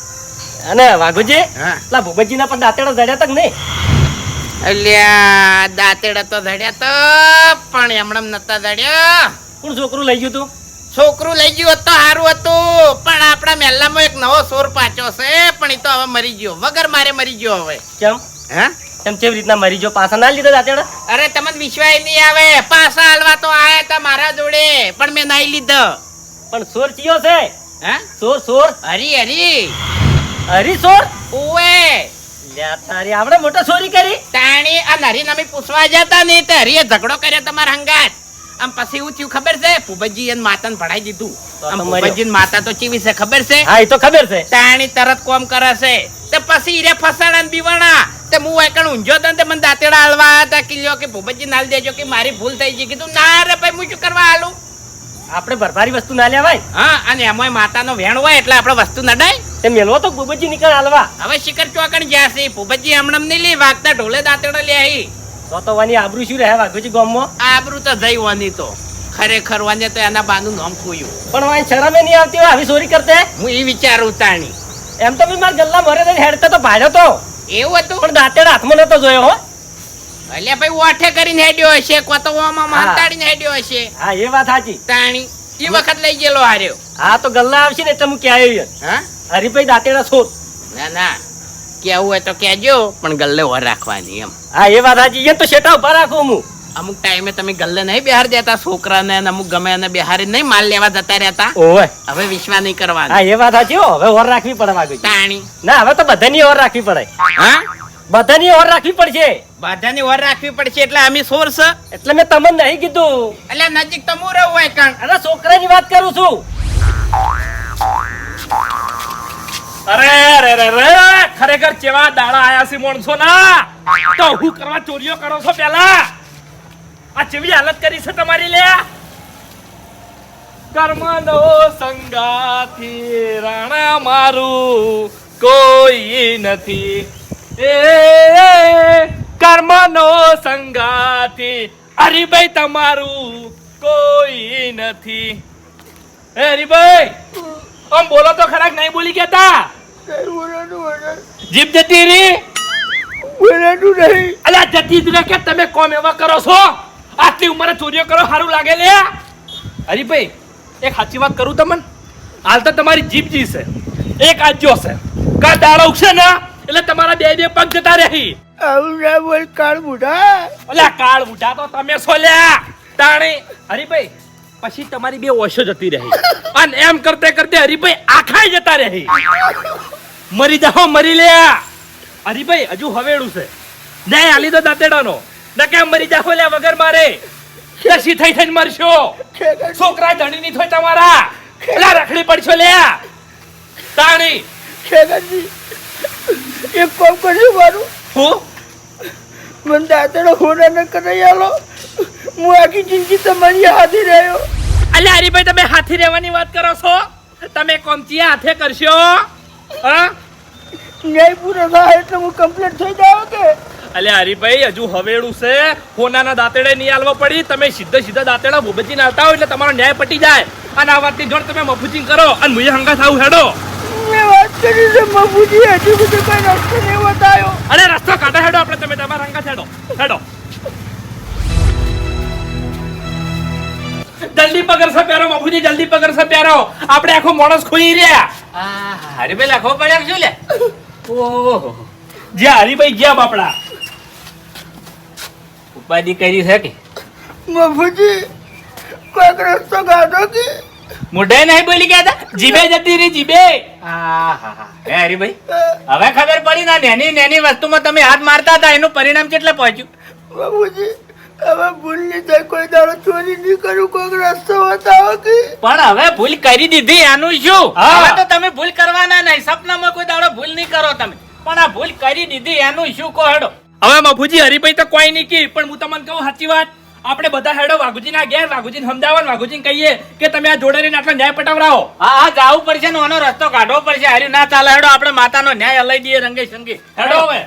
અને વાઘોજી હા. પેલા ભૂપતજીના પણ દાંતેડા જડ્યા તક નહીં. અલ્યા દાંતેડા તો ધડ્યા તો, પણ એમણે નતા ધડ્યા. કોણ છોકરું લઈ ગયું તું? છોકરું લઈ ગયું હોત તો સારું હતું, પણ આપણા મહેલામાં એક નવો સોર પાછો છે, પણ એ તો હવે મરી ગયો, વગર મારે મરી ગયો હવે. કેમ હે કેમ કેવી રીતના મરી ગયો? પાછા ના લીધા દાંતેડા? અરે તમને વિશ્વાસ નહીં આવે, પાછા હાલવા તો આયા હતા મારા જોડે, પણ મેં નહીં લીધો. પણ સોર ચિયો છે? હે સોર હરી હરી હરી સોર? ઓએ લ્યા તારી આવડે મોટો ચોરી કરી. તાણી આ નરી નમી પૂછવા જતા ને તે હરીએ ઝઘડો કર્યો તમારા હંગાત. આમ પછી એવું થયું ખબર છે, ભૂપતજી એને માતાને ભણાઈ દીધું. તો આમ તો મર્યો. ભૂપતજીની માતા તો ચીવી છે ખબર છે? હા એ તો ખબર છે. તાણી તરત કોમ કરે છે, તે પછી ઈરે ફસાણા ને બીવાણા. તે હું એકણ ઊંઝો તો ને તે મને દાંતેડા હાલવા હતા, કિલ્યો કે ભૂપતજી નાલ દેજો કે મારી ભૂલ થઈ ગઈ. કીધું ના રે ભાઈ, હું શું કરવા હાલું? આપણે ભરભારી વસ્તુ ના લેવાય. હા, અને એમાંય માતાનો વેણ હોય એટલે આપણે વસ્તુ નડાય. તે મેલવો તો ભૂપતજી નીકળ હાલવા. હવે શિખર ચોકણ જ્યાં છે ભૂપતજી હમણાં નહીં લે, વાગતા ઢોલે દાંતેડા લે આવી. તો વાની આબરૂ શું રહે વાઘોજી ગામમાં? આબરૂ તો જઈ વાની તો ખરેખર વાને તો એના બાનું નામ ખોયું. પણ વાય શરમે નહીં આવતી હોય આવી ચોરી કરતે? હું એ વિચારું તાણી. એમ તો બી મારા ગલ્લા ભરે થઈને હેડતા તો ભાડ્યો તો, એવું હતું? પણ દાંતેડા હાથમાં નતો જોયો હો. એટલે ભાઈ ઓઠે કરીને હેડ્યો હશે, કો તો ઓમાં માતાડીને હેડ્યો હશે. હા એ વાત સાચી. તાણી એ વખત લઈ ગયેલો હાર્યો. હા તો ગલ્લા આવશે ને એટલે હું ક્યાં આવ્યો. હા હરીભાઈ દાંતેડા શોધ. ના ના, કેવું હોય તો કહેજો, પણ ગલ્લે ઓર રાખવાની એમ. હા એ વાત સાચી. એ તો શેઠા ઉભા રાખું હું. અમુક ટાઈમે તમે ગલ્લે નહીં બિહાર દેતા છોકરાને, અને અમુક ગમે એને બિહારી નહીં માલ લેવા જતા રહેતા. ઓય હવે વિશ્વાસ નહીં કરવાનો. હા એ વાત સાચી હો. હવે ઓર રાખવી પડે વાઘોજી. તાણી ના હવે તો બધાની ઓર રાખવી પડે. હા, બધાની ઓર રાખવી પડશે. બધાની ઓર રાખવી પડશે. એટલે અમે સોર છે એટલે મેં તમને નહીં કીધું. એટલે નજીક તો હું રહું હોય કણ. અરે છોકરાની વાત કરું છું. અરે રે રે ખરેખર કેવા દાડા આયા છે માણસો ના. તો હું કરવા ચોરીઓ કરો છો પેલા? આ કેવી હાલત કરી છે તમારી લે? કર્મનો સંગાથી રાણા મારું કોઈ નથી, એ કર્મનો સંગાથી હરીભાઈ તમારું કોઈ નથી. એ હરીભાઈ આમ બોલો તો ખરા, નહીં બોલી કેતા? જીભ જતી રી? અલ્યા જતી જ રે કે તમે કોમ એવા કરો છો? આટલી ઉંમરે ચોરીઓ કરો સારું લાગે લે? હરીભાઈ એક સાચી વાત કરું તમને, હાલ તો તમારી જીભ જી છે, એક આજો છે, કા દાડો ઉગશે ને એટલે તમારા બે પગ જતા રહી. આવું ના બોલ કાળ બુઢા. ઓલા કાળ બુઢા તો તમે સોલ્યા તાણે. હરીભાઈ પછી તમારી બે ઓશો જતી રહી અને એમ કરતે કરતે હરીભાઈ આખાય જતા રહી. મરી જાઓ મરી લે. હરીભાઈ હજુ હવેડું છે ન્યાય આલી દો દાંતેડાનો ન કેમ મરી જાઓ લે વગર મારે દસી થઈ થઈને મરશો. છોકરા ધણી ની થોય તમારા એલા રખડી પડશો લે તાણી. ખેગાજી એક કામ કર્યું મારું, હું મને દાંતેડો હોના ન કરાઈ આલો. હું આખી જિંદગી તમારી હાથે રહ્યો. અલ્યા હરીભાઈ તમે હાથી રહેવાની વાત કરો છો? તમે કોમચી હાથે કરશો? હા ન્યાય પૂરો થાય એટલે હું કમ્પ્લીટ થઈ જાવ કે? અલ્યા હરીભાઈ હજુ હવેડું છે. હોનાના દાંતેડે નહીં આલવા પડી. તમે સીધા દાંતેડા ભૂપતજીને આલતા હો એટલે તમારો ન્યાય પટી જાય. અને આ વાતની જોડ તમે મફુચિંગ કરો અને મુએ હંગા થાવ હેડો. મેં વાત કરી છે મફુજી, હજુ બધું કઈ રસ્તો નહીં બતાવ્યો. અરે રસ્તો કાઢો હેડો આપણે તમે તમારા હંગા હેડો હેડો. જલ્દી પગર સે પહેરો મફુજી, જલ્દી પગર સે પહેરો. આપણે આખો માણસ ખોઈ રહ્યા. હરીભાઈ લખો પડ્યા શું લે? ઓહો જ્યાં હરીભાઈ ગયા બાપડા. ઉપાધિ કરી છે કે મફુજી કોઈક રસ્તો કાઢો કે? મોઢે નહીં બોલી ગયા હતા, જીભે જતી રહી જીભે. હે હરીભાઈ હવે ખબર પડી ના નેની નેની વસ્તુમાં તમે હાથ મારતા હતા એનું પરિણામ કેટલે પહોંચ્યું? મફુજી હવે ભૂલ નહીં થાય, કોઈ દાડો ચોરી નહીં કરું, કોઈક રસ્તો બતાવો કે? પણ હવે ભૂલ કરી દીધી એનું શું? હા. હવે તો તમે ભૂલ કરવાના નહીં, સપનામાં કોઈ દાડો ભૂલ નહીં કરો તમે. પણ આ ભૂલ કરી દીધી એનું શું કહો હેડો? હવે મફુજી હરીભાઈ તો કોઈ નહીં કી, પણ હું તમને કહું સાચી વાત. આપણે બધા હેડો વાઘુજી ના ઘેર, વાઘુજી સમજાવવા, વાઘુજી કહીએ કે તમે આ જોડે રહીને આટલો ન્યાય પટાવરાવો. હા હા જાવું પડશે ને આનો રસ્તો કાઢવો પડશે. હાર્યું ના ચાલે હેડો આપણે માતાનો ન્યાય હલાઈ દઈએ રંગે સંગે. હેડો હવે.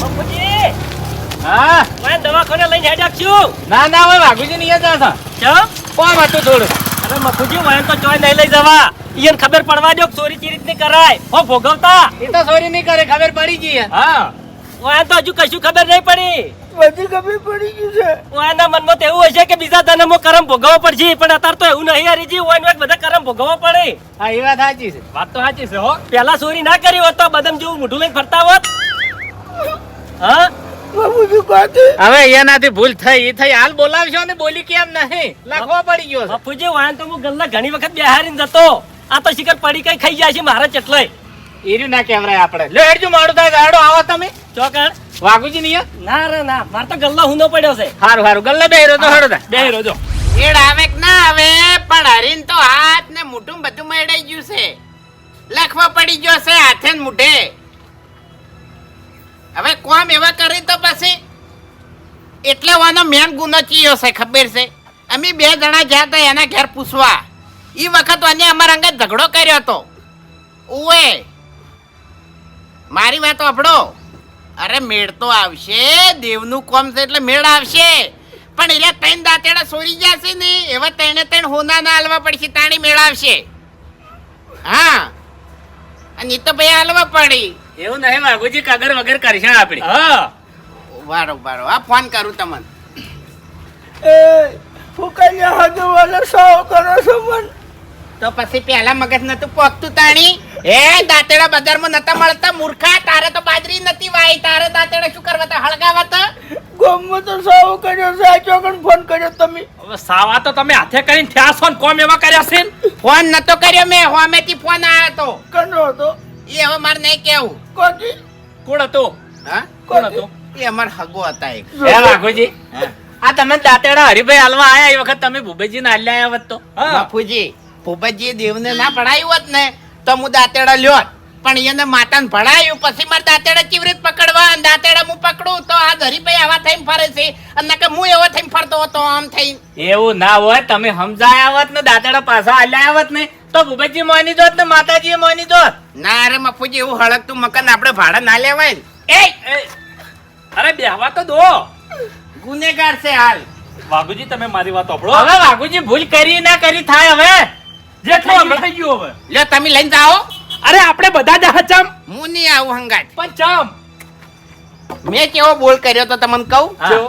મફુજી હા મેં દવાખાને લઈને હેડ આપશું. ના ના હવે વાઘુજી નહીં જતા ચમ? કોમ હતું થોડું. અરે મફુજી વાયન તો ચોય નહીં લઈ જવા. ઈયન ખબર પડવા દો કે ચોરી ચી રીતની કરાય. હો ભોગવતા એ તો ચોરી નહીં કરે, ખબર પડી ગઈ. હા વાયન તો હજુ કશું ખબર નહીં પડી. બધી ખબર પડી ગઈ છે. વાયના મનમાં તો એવું હશે કે બીજા જન્મમાં કરમ ભોગવવો પડશે, પણ અત્યારે તો એવું નહીં હરીજી. વાયન બધા કરમ ભોગવવો પડે. હા એ વાત સાચી છે. વાત તો સાચી છે હો. પેલા ચોરી ના કરી હોત તો બદમ જેવું મોઢું લઈને ફરતા હોત. હા મફુજી કાતે હવે એનાથી ભૂલ થઈ એ થઈ. હાલ બોલાવશો ને બોલી કેમ નહીં લખવા પડી ગયો છે. બાપુજી વાયન તો હું ગલ્લા ઘણી વખત બેહારીને જતો. આ તો શિખર પડી કઈ ખાઈ જાય છે મારા ચટલાય. એર્યું ના કેવરાય આપણે. લે હેડજો મોડું થાય તો હેડો આવો તમે. ચોકણ વાઘુજી નહીં ના રે ના, મારે તો ગલ્લો હુંનો પડ્યો છે. હારું હારું ગલ્લે બેહરો તો હેડો તા. બે રોજો એડ આવે કે ના આવે, પણ હરીન તો હાથ ને મોઢું બધું મેળાઈ ગયું છે. લખવા પડી ગયો છે હાથે ને મોઢે. હવે કોમ એવા કરી તો પછી એટલે વાનો મેન ગુનો ચીયો છે ખબર છે? અમે બે જણા ગયા હતા એના ઘેર પૂછવા. ઈ વખત વાને અમારા અંગે ઝઘડો કર્યો હતો. ઓએ મારી વાત સાંભળો. અરે મેળ તો આવશે, દેવનું કોમ છે એટલે મેળ આવશે. પણ એના ત્રણ દાંતેડા સોરી જશે ને એવા ત્રણે હોના ના હાલવા પડશે, તાણી મેળ આવશે. હા અને એ તો ભાઈ હાલવા પડી. એવું નહીં વાઘુજી કગર વગર કરશે આપડી. હા વારો વારો આ ફોન કરું તમને. એ હું કઈ હાથો વાળો સાવ કરો છો મન? તો પછી પેલા મગજ નતું પોકતું તાણી. એ દાંતેડા બજારમાં નતા મળતા મૂર્ખા. તારે તો બાજરી નથી વાઈ, તારે દાંતેડા શું કરવા તા? હળગાવા તા? ગામમાં તો સાવ કર્યો છે, આ ચોકન ફોન કર્યો તમે? હવે સાવા તો તમે હાથે કરીને થયા છો ને કોમ એવા કર્યા છે ને. ફોન નતો કર્યો મેં, હોમેથી ફોન આવ્યો તો. કનો હતો? એ હવે મારે નહીં કેવું. કોકી કોણ હતો? હા કોણ હતો? એ અમાર હગો હતા એક. હે વાઘુજી આ તમે દાંતેડા હરીભાઈ હાલવા આયા એ વખત તમે ભૂપેજી ને હાલ્યા આવ્યા હોત તો. હા બાપુજી ભૂપતજીએ દેવને ના ભણાયું હોત ને તો હું દાંતેડા લ્યોત. પણ એને માતાને ભણાયું પછી મારે દાંતેડા કેવી રીતે પકડવા? અને દાંતેડા હું પકડું તો આ હરીભાઈ આવા થઈને ફરે છે, અને કે હું એવો થઈને ફરતો હતો આમ થઈને. એવું ના હોય, તમે સમજાયા હોત ને દાંતેડા પાછા હાલ્યા હોત ને તો ભૂપેજી મોની જોત ને માતાજી મોની જોત. ના અરે મફુજી એવું હળકતું મકાન આપણે ભાડા ના લેવાય ને. એ અરે બેહવા તો દો. ગુનેગાર છે હાલ. વાઘુજી તમે મારી વાત સાંભળો. હવે વાઘુજી ભૂલ કરી ના કરી થાય હવે. જે થયું થઈ ગયું હવે. લ્યો તમે લઈને જાઓ. અરે આપણે બધા જ હચમ હું નહીં આવું હંગાત. પણ ચમ મેં કેવો બોલ કર્યો તો તમને કહું? હા.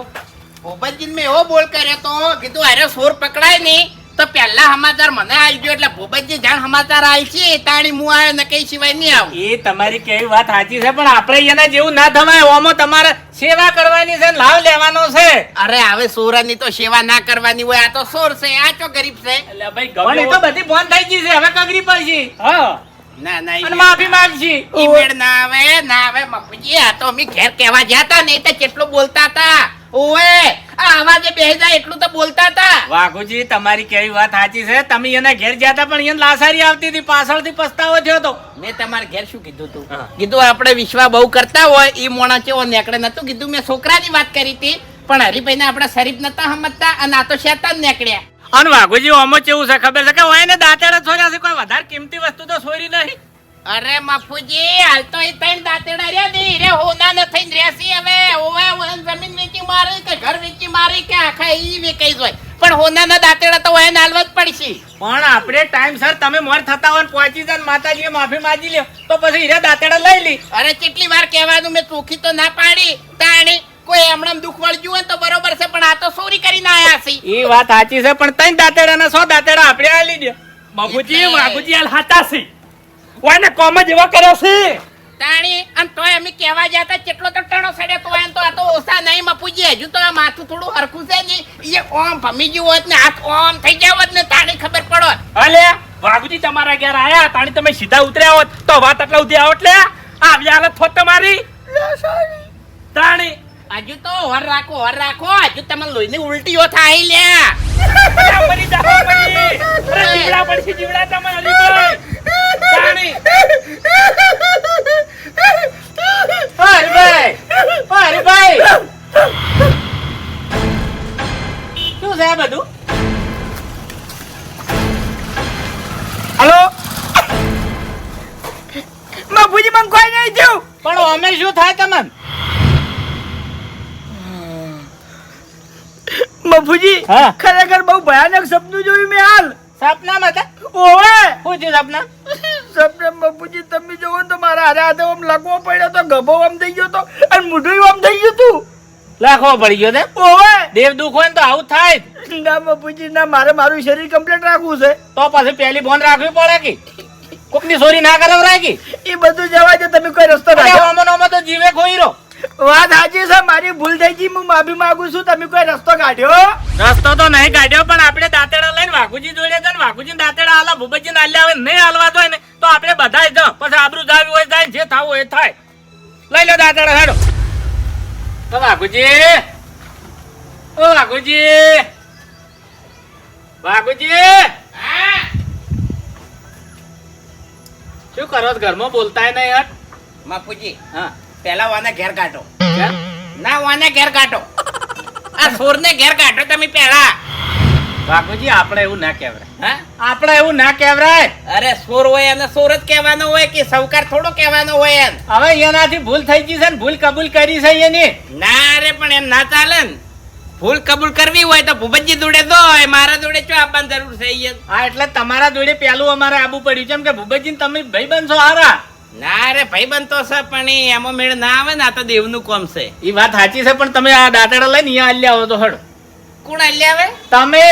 ભૂપતજીને મેં એવો બોલ કર્યો તો કીધું અરે સોર પકડાય નહીં તો પહેલા સમાચાર મને આવજો એટલે ભૂપતજી જાણ સમાચાર આવશે તાણી હું આવ્યો ને કઈ સિવાય નહીં આવું. એ તમારી કેવી વાત સાચી છે, પણ આપણે એના જેવું ના થવાય. ઓમો તમારે સેવા કરવાની છે, લાભ લેવાનો છે. અરે હવે સોરાની તો સેવા ના કરવાની હોય. આ તો સોર છે, આ ચો ગરીબ છે. એટલે ભાઈ પણ એ તો બધી બંધ થઈ ગઈ છે, હવે કગરી પડશે. હા ના ના અને માફી માંગશે. ઈ મેળ ના આવે ના આવે મફુજી. આ તો અમે ઘેર કહેવા ગયા તા ને તો કેટલું બોલતા હતા. ઓએ આ આવાજે બેહી જાય એટલું તો બોલતા હતા. વાઘુજી તમારી કેવી વાત સાચી છે. તમે એના ઘેર ગયા હતા પણ એને લાસારી આવતી હતી, પાછળથી પસ્તાવો થયો તો. મેં તમારા ઘેર શું કીધું તું? હા. કીધું આપણે વિશ્વા બહુ કરતા હોય ઈ મોણા ચેવો નેકડે નતું કીધું. મેં છોકરાની વાત કરી હતી પણ હરીભાઈને આપણે શરીફ નતા સમજતા અને આ તો શેતાન નીકળ્યા. અને વાઘુજી ઓમો કેવું છે ખબર છે કે હોય ને દાંતેડા છોડ્યા છે, કોઈ વધારે કિંમતી વસ્તુ તો છોરી નહીં. અરે મફુજી હાલ તો એ ત્રણ દાંતેડા રહ્યા ને રે હોના ન થઈને રહેસી. હવે ઓવે જમીન વેચી મારી કે ઘર વેચી મારી કે આખા ઈ વેચાઈ જાય પણ હોનાના દાંતેડા તો હોય નાલવા જ પડશે. પણ આપણે ટાઈમ સર તમે મોર થતા હોય ને પહોંચી જાય ને માતાજીએ માફી માંગી લ્યો તો પછી હીરા દાંતેડા લઈ લી. અરે કેટલી વાર કહેવાનું મેં ચોખી તો ના પાડી તાણી. કોઈ હમણાં દુઃખ વળગ્યું હોય તો બરોબર છે પણ આ તો ચોરી કરીને આયા છે. એ વાત સાચી છે, પણ ત્રણ દાંતેડા ના 100 દાંતેડા આપણે આલી દે. બાપુજી બાપુજી હાલ હાતા છે વાને કોમ જ એવા કર્યો છે. તાણી આમ તોય અમે કહેવા ગયા તા કેટલો તો ટણો સડે તો એમ તો આ તો ઓછા નહીં મફુજી. હજુ તો આ માથું થોડું હરખું છે ને એ ઓમ ભમી ગયું હોત ને હાથ ઓમ થઈ ગયા હોત ને તાણી ખબર પડો. અલે વાઘુજી તમારા ઘેર આયા તાણી તમે સીધા ઉતર્યા હોત તો વાત આટલા સુધી આવો એટલે આવી હાલત હોત તમારી તાણી. હજુ તો વર રાખો હજુ તમે લોહીની ઉલટીઓ થાય લ્યા. અલા, મરી જાઓ, મરી. અરે જીવડા પડશે જીવડા તમે હરીભાઈ તાણી. હરીભાઈ શું છે આ બધું? હલો મફુજી મને કોઈ નહીં થયું. પણ અમે શું થાય તમને? મફુજી હા. ખરેખર બહુ ભયાનક સપનું જોયું મેં હાલ. સપનામાં હતા? ઓવે શું છે સપના? સપને મફુજી તમે જોવો ને તો મારા હારે હાથે આમ લગવો પડ્યો તો ગભો આમ થઈ ગયો તો અને મોઢું આમ થઈ ગયું તું. લાખો પડી ગયો તે? ઓવે દેવ દુઃખ હોય ને તો આવું થાય જ. ના મફુજી ના મારું શરીર કમ્પ્લીટ રાખવું છે. તો પછી પહેલી ફોન રાખવી પડે કે કોકની ચોરી ના કરાવરાય કે? એ બધું જવા દે તમે કોઈ રસ્તો અરે રાખો. ઓમો ને ઓમો તો જીવે ખોઈ રહ્યો. વાત સાચી છે મારી ભૂલ થઈ ગઈ હું માફી માંગુ છું. તમે કોઈ રસ્તો કાઢ્યો. રસ્તો તો નહીં કાઢ્યો પણ આપણે દાંતેડા લઈને વાઘુજી જોડે છે ને વાઘુજી દાંતેડા આલા ભૂપતજી ને આલ્યા આવે નહીં હાલવા તો ને તો આપણે બધા જ પછી આબરૂ જાવી હોય જાય જે થાવું હોય એ થાય. લઈ લો દાંતેડા હેડો. ઓ વાઘુજી, ઓ વાઘુજી, વાઘુજી હા શું કરો છો? ઘરમાં બોલતાય નહીં યાર. મફુજી હા પેલા વાના ઘેર કાઢો. કેમ? ના વાના ઘેર કાઢો. આ સોરને ઘેર કાઢો તમે પેલા. વાઘુજી આપણે એવું ના કહેવાય. હા આપણે એવું ના કહેવાય. અરે સોર હોય અને સોર જ કહેવાનો હોય કે સૌકાર થોડો કહેવાનો હોય એમ. હવે એનાથી ભૂલ થઈ ગઈ છે ને ભૂલ કબૂલ કરી છે એની. ના રે પણ એમ ના ચાલે ને. ભૂલ કબૂલ કરવી હોય તો ભૂપતજી જોડે દો મારા જોડે શું આપવાની જરૂર છે ઈ? હા એટલે તમારા જોડે પેલું અમારે આબુ પડ્યું છે એમ કે ભૂપતજી તમે ભાઈ બનશો હારા. ના રે ભાઈ બનતો છે પણ ઈ એમાં મેળ ના આવે ને આ તો દેવનું કામ છે. એ વાત સાચી છે પણ તમે આ દાંતેડા લઈને અહીંયા આલ્યા હો તો હડો. કોણ આલ્યા આવે? તમે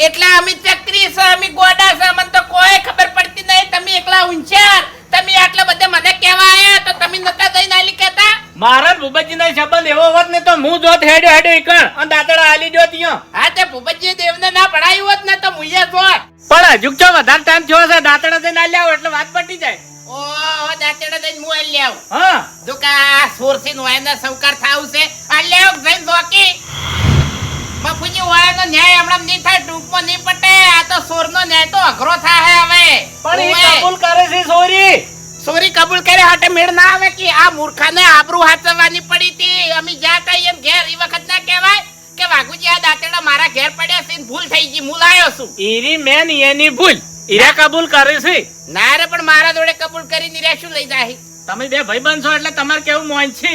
એટલે અમે ચક્રી છે અમે ગોડા છે અમને તો કોઈ ખબર પડતી નહીં. તમે એકલા ઊંચાર તમે આટલા બધા મને કહેવા આયા તો તમે નતા જઈને આલી કહેતા. મારા ભૂપતજી નો સંબંધ એવો હોત ને તો હું જોત હેડ્યો હેડ્યો ઈકણ અને દાંતેડા આલી દો ત્યાં. હા તે ભૂપતજી દેવને ના પડાયું હોત ને તો મુયે જોત. પણ હજુ જો વધારે ટાઈમ થયો છે દાંતેડા જઈને આલ્યા હો એટલે વાત પટી જાય. ઓ દાંતેડા દઈને હું આલી આવું. હા દુકા સોરથી નોયના સૌકાર થાવું છે આલી આવું જઈને જોકી. બાપુજી વાયનો ન્યાય હમણાં નહીં થાય ટૂંકમાં નહીં પટે. આ તો સોરનો ન્યાય તો અઘરો થાય હવે. પણ એ ઓવે. કબૂલ કરે છે સોરી. સોરી કબૂલ કરે હાટે મેળ ના આવે કે આ મૂર્ખાને આબરૂ હાચવવાની પડી હતી. અમે જાતા એમ ઘેર ઈ વખત ના કહેવાય કે વાઘુજી આ દાંતેડા મારા ઘેર પડ્યા છે ને ભૂલ થઈ ગઈ હું લાયો છું. ઈરી મેન એની ભૂલ ઈરા કબૂલ કરે છે. ના રે પણ મારા જોડે કબૂલ કરી નિર્યા શું લઈ જાય? તમે બે ભાઈ બનશો એટલે તમારે કેવું મોન છે.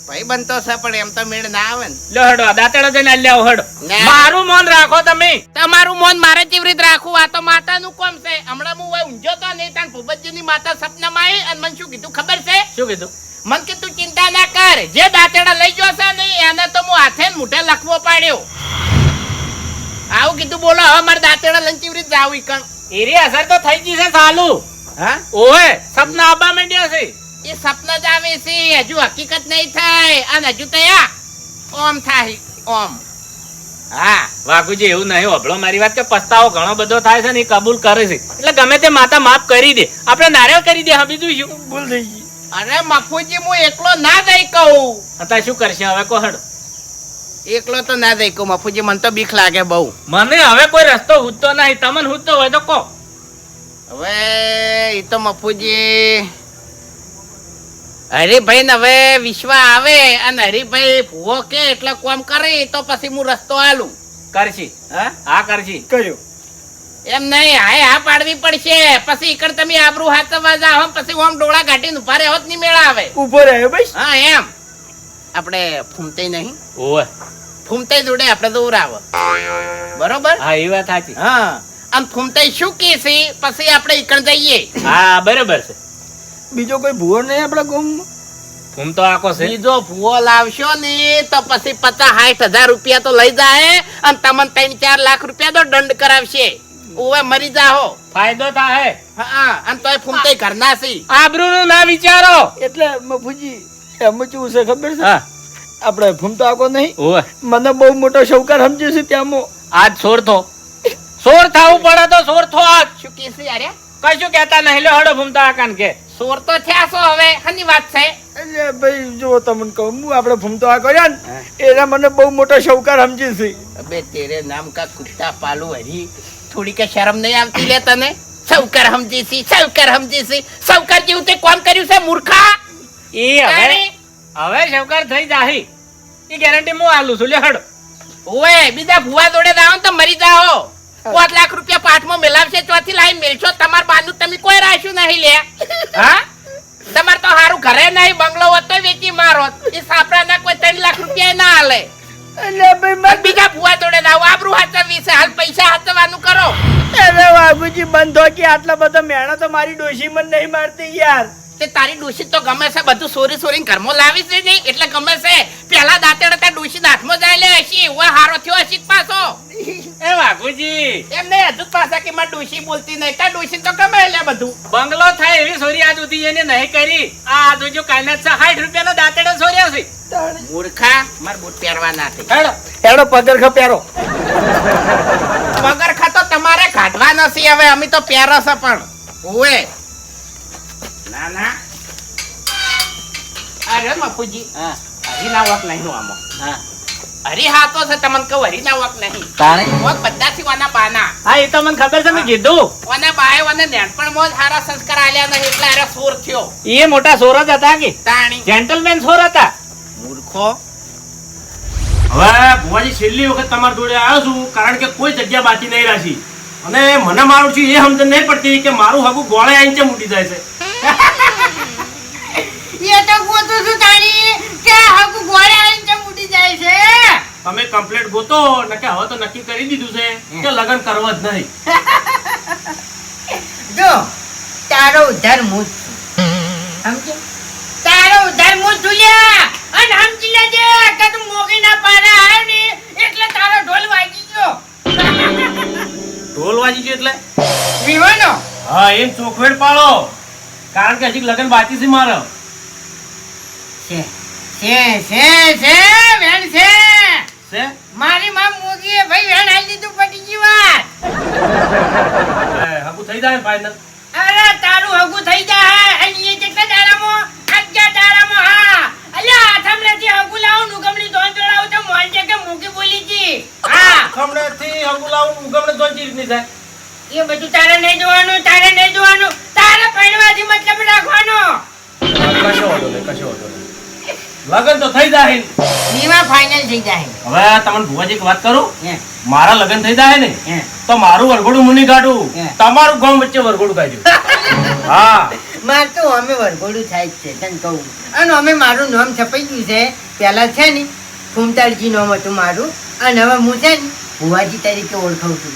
ભાઈ બનતો છે પણ એમ તો મેળ ના આવે ને. લો હડો દાંતેડા જઈને આલ્યા હો હડો. ના. મારું મોન રાખો તમે. તમારું મન મારે જેવી રીતે રાખવું આ તો માતાનું કામ છે. હમણાં હું ઊંઝો તો નહીં તાન ભૂપતજીની માતા સપનામાં આવી અને મને શું કીધું ખબર છે? શું કીધું? મન કે તું ચિંતા ના કર જે દાંતેડા લઈ ગયો છે ને એને તો હું હાથે ને મોઢે લખવો પાડ્યો. આવું કીધું બોલો હવે મારે દાંતેડા લઈને કેવી રીતે જાવ ઈકણ એરી અસર તો થઈ ગઈ છે ચાલુ. હા ઓય સપના આવવા માંડ્યા છે. એ સપના જ આવે છે હજુ હકીકત નહીં થાય અને હજુ તૈયાર ઓમ થાય ઓમ. હા વાઘુજી એવું નહીં હોભળો મારી વાત કે પસ્તાવો ઘણો બધો થાય છે ને એ કબૂલ કરે છે એટલે ગમે તે માતા માફ કરી દે આપણે નારિયેળ કરી દે હા બીજું શું. ભૂલ થઈ ગઈ. અરે મફુજી હું એકલો ના જઈ કહું. અત્યારે શું કરશે હવે કોહડ. એકલો તો ના જઈ કહું મફુજી મને તો બીક લાગે બહુ. મને હવે કોઈ રસ્તો હુજતો નહીં તમને હુજતો હોય તો કહો. હવે એ તો મફુજી હરિભાઈ ને હવે વિશ્વ આવે અને હરિભાઈ ભૂવો કે એટલે કોમ કરે તો પછી હું રસ્તો આલું. કરશી હા હા કરશી. કર્યો. એમ નહીં હાય હા પાડવી પડશે પછી ઈકડ તમે આબરૂ હાથવા જાઓ પછી ઓમ ડોળા કાઢીને ઉભા રહેવો જ નહીં મેળા આવે. ઉભો રહ્યો ભાઈ. હા એમ આપણે ફૂમતે નહીં ઓય ફૂમતે જોડે આપણે દૂર આવે બરોબર. હા એ વાત સાચી. હા આમ ફૂમતે શું કે છે પછી આપણે ઈકડ જઈએ. હા બરોબર છે. બીજો કોઈ ભૂવો નહીં આપણા ગામમાં? ફૂમ તો આખો છે. બીજો ભૂવો લાવશો ને તો પછી 50-60 હજાર રૂપિયા તો લઈ જાય અને તમને 3-4 લાખ રૂપિયા તો દંડ કરાવશે. ઓવે મરી જાહો. ફાયદો થાય. હા અને તોય ફૂમતે ઘરના છે. આબરૂનું ના વિચારો. એટલે મફુજી એમ કેવું છે ખબર છે? હા આપણે ભૂમતો આકો નહીં, ઓય મને બહુ મોટો શૌકાર સમજે છે ત્યાંમાં. આજ સોર થો સોર થાવું પડે તો સોર થો આજ. શું કે છે યાર? કશું કહેતા નહીં લો હડો ભૂમતા આકાન કે. સોર તો થયા છો હવે હની વાત છે. એટલે ભાઈ જો તમને કહું હું આપણે ભૂમતો આ કર્યા ને એના મને બહુ મોટો શૌકાર સમજે છે. અબે તેરે નામ કા કુત્તા પાલુ હરી થોડી કે શરમ નહીં આવતી લે તને? સૌકાર સમજી છે સૌકાર સમજી છે સૌકાર જેવું તે કોમ કર્યું છે મૂર્ખા. એ હવે હવે શવકાર થઈ જાહી એ ગેરંટી હું આલું છું લે હડો. ઓએ બીજા ભુવા જોડે જાઓ તો મરી જાઓ. 5 લાખ રૂપિયા પાઠમાં મેલાવશે ચોથી લાઈન મેલશો તમાર બાનું તમે કોઈ રાખ્યું નહીં લે. હા તમાર તો હારું ઘરે નહીં બંગલો હોત તો વેચી મારો. એ સાપરાના કોઈ 3 લાખ રૂપિયા ના હાલે. એટલે ભાઈ અને બીજા ભુવા જોડે જાઓ આબરૂ હાચવવી છે હાલ પૈસા હાચવવાનું કરો. અરે વાઘુજી બંધો કે આટલા બધા મેણા તો મારી ડોશી મને નહીં મારતી યાર. તે તારી ડોશી તો ગમે છે બધું સોરી સોરી ઘરમાં લાવી છે નહીં એટલે ગમે છે. પેલા દાંતેડા તાર ડોશી હાથમાં જાય લે હશી ઓય હારો થયો હશી પાછો. એ વાઘુજી એમ નહીં હજુ પાછા કે મારી ડોશી બોલતી નહીં તાર ડોશી તો ગમે લે બધું. બંગલો થાય એવી સોરી આજ સુધી એને નહીં કરી. આ જોજો કાયનાત 60 રૂપિયાનો દાંતેડો સોર્યો છે. મૂર્ખા માર બૂટ પહેરવાના છે. હેડો હેડો પગરખા પહેરો. પગરખા તો તમારે કાઢવા નથી હવે અમે તો પહેરો છે પણ ઓએ ના ના અરે મફુજી હા હરી ના વક નહીં આમાં. હા હરી હાથો છે તમને કહું હરી ના વક નહીં. તારે વક બધા થી વાના બાના હા એ તો મને ખબર છે મેં કીધું. વાના બાય વાના નેણપણમાં જ સારા સંસ્કાર આલ્યા નહીં એટલે અરે સોર થયો. એ મોટા સોર જ હતા કે તાણી જેન્ટલમેન સોર હતા. મૂર્ખો. હવે ભુવાજી છેલ્લી વખત તમારા જોડે આવ્યો છું કારણ કે કોઈ જગ્યા બાકી નહીં રાખી અને મને મારું છું એ સમજણ નહીં પડતી કે મારું હગું ગોળે આઈને ચમ ઉડી જાય છે. એ તો ગોતું છું તાણી કે હકુ ગોળે આવીને ચમ ઉડી જાય છે. તમે કમ્પ્લેટ ગોતો નકે હવે તો નક્કી કરી દીધું છે કે લગ્ન કરવા જ નહીં. જો તારો ઉધાર હું જ છું સમજે તારો ઉધાર હું જ છું લ્યા અને સમજી લેજે કે તું મોગી ના પારા આવ્યો ને એટલે તારો ઢોલ વાગી ગયો. ઢોલ વાજી ગયો એટલે વિવાનો હા એમ ચોખવેડ પાડો કારણ કે હજી લગ્ન બાકી છે મારો. છે વેણ છે છે મારી માં મોગીએ ભાઈ વેણ આલી દીધું પટી ગઈ વાત. હગું થઈ જાય ફાઇનલ. અરે તારું હગું થઈ જાય અને એ કેટલા દાડામાં 11 દાડામાં. હા અલ્યા આથમરેથી હગું લાવું નુગમણી દોન જોડાવું તો મોન છે કે મૂકી બોલી જી. હા હમણાંથી હગું લાવું ઉગમણે જોઈ રીતની થાય. એ બધું તારે નહીં જોવાનું તારે પૈણવાથી મતલબ રાખવાનો. કશો વાંધો નહીં કશો વાંધો નહીં લગ્ન તો થઈ જાય. નીવા ફાઇનલ થઈ જાય. હવે તમને ભુવાજી એક વાત કરું હે મારા લગ્ન થઈ જાય ને હે તો મારું વરઘોડું મુની કાઢું હે. તમારું ગામ વચ્ચે વરઘોડું કાઢ્યું. હા માર તો અમે વરઘોડું થાય જ છે તને કહું અને અમે મારું નામ છપાઈ ગયું છે પેલા છે ને ફૂમતાડજી નામ હતું મારું અને હવે હું છે ને ભુવાજી તરીકે ઓળખાઉં છું.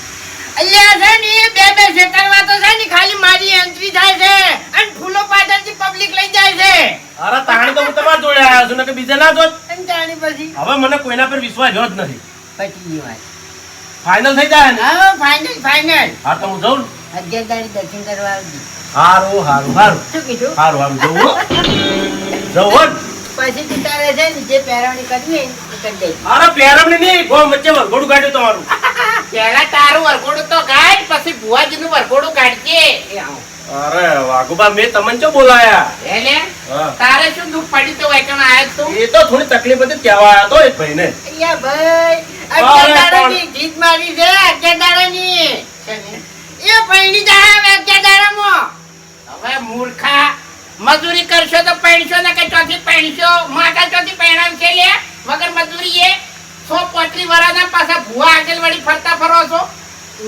અલ્યા છે ને બે સેકન્ડમાં તો છે ને ખાલી મારી એન્ટ્રી થાય છે અને ફૂલો પાછળથી પબ્લિક લઈ જાય છે. અરે તાણી તો હું તમારા જોડે આવ્યો છું ને કે બીજે ના જોત. અને જાણી પછી હવે મને કોઈના પર વિશ્વાસ રહ્યો જ નથી. પછી એ વાત ફાઇનલ થઈ જાય ને હા ફાઇનલ ફાઇનલ હા તો હું જાઉં 11 તારીખ દર્શન કરવા આવજો. હારું હારું હારું શું કીધું હારું હારું જવું હો. જવું હો. પછી તું તારે છે ને જે પહેરવણી કરવી હોય ને એ કરી દેજે. અરે પેરમણી નહીં ગોમ વચ્ચે વરઘોડું કાઢ્યું તમારું પેલા તારું વરઘોડું તો કાઢ પછી ભુવાજીનું વરઘોડું કાઢજે અરે વાઘુબા મેં તમને ચો બોલાયા એટલે હા. તારે શું દુઃખ પડી તો વાયકણ આયો તું એ તો થોડી તકલીફ હતી કહેવા આવ્યો તો એક ભાઈને અહીંયા ભાઈ અરે 11 દાડાની જીત મારી છે 11 દાડાની. એ પૈણી જાય હવે 11 દાડામાં. હવે મૂર્ખા મજૂરી કરશો તો પૈણશો ને કે ચોથી પૈણશો માતા ચોથી પૈણાવશે લે વગર મજૂરી એ 135 વર્ષના પાછા ભુવા આગળ વળી ફરતા ફરો છો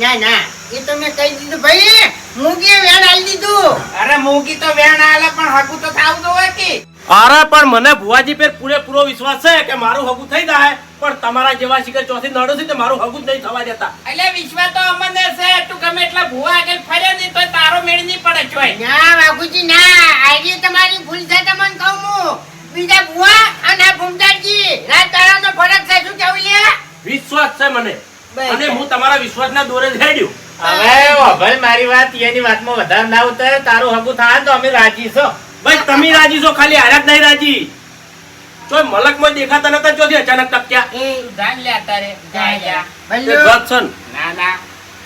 ના ના એ તો મેં કહી દીધું ભાઈ મૂકી વેણ આલી દીધું. અરે મૂકી તો વેણ આલે પણ હકુ તો થાવું તો હોય કે અરે પણ મને ભુવાજી પર પૂરેપૂરો વિશ્વાસ છે કે મારું હગું થઈ જાય પણ તમારા જેવા શિખર ચોથી નડો છે તે મારું હગું જ નહીં થવા દેતા એટલે વિશ્વાસ તો અમને છે તું ગમે એટલા ભુવા આગળ ફરે નહીં તો તારો મેળ નહીં પડે ચોય ના બાપુજી ના આઈડિયા તમારી ભૂલ છે તમને કહું હું બીજા બુઆ અને આ ભૂમતાજી રાત દાડાનો ફરક છે શું કેવું લે વિશ્વાસ છે મને બસ. અને હું તમારા વિશ્વાસના દોરે જ હેડ્યો હવે ભાઈ મારી વાત એની વાતમાં વધારે ના ઉતરે તારું હગું થાય તો અમે રાજી છો ભાઈ તમે રાજી છો ખાલી હારા જ નહીં રાજી ચોય મલકમાં દેખાતા નતા ચોથી અચાનક ટપક્યા એ જાન લે તારે જાય જા તે બલ્લુ ગત છે ને. ના ના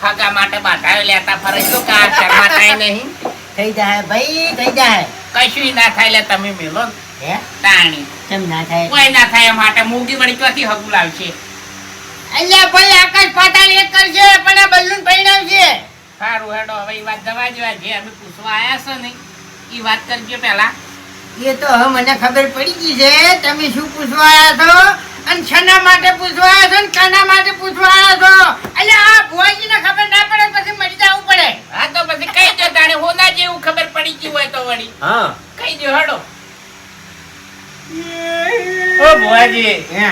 હગા માટે બાટાયો લેતા ફરે તો કા શર્મા થાય નહીં થઈ જાય ભાઈ થઈ જાય કશું ના થાય લે તમે મેલો ને. હે તાણી કેમ ના થાય કોઈ ના થાય એમ માટે મૂગી વળી ચોથી હગું લાવશે અલ્યા ભાઈ આકાશ પાતાળ એક કરશે પણ આ બલ્લુન પરિણામશે. સારું હેડો હવે ઈ વાત જવા જેવા જે અમે પૂછવા આયા છો ને ઈ વાત કરજો પેલા એ તો હવે મને ખબર પડી ગઈ છે તમે શું પૂછવા આવ્યા છો અને શના માટે પૂછવા આવ્યા છો ને કાના માટે પૂછવા આવ્યા છો. અલ્યા આ ભુવાજીને ખબર ના પડે પછી મરી જવું પડે. હા તો પછી કઈ દો તાણે હોના જેવું ખબર પડી ગઈ હોય તો વળી હા કઈ દો હેડો ઓ ભુવાજી હે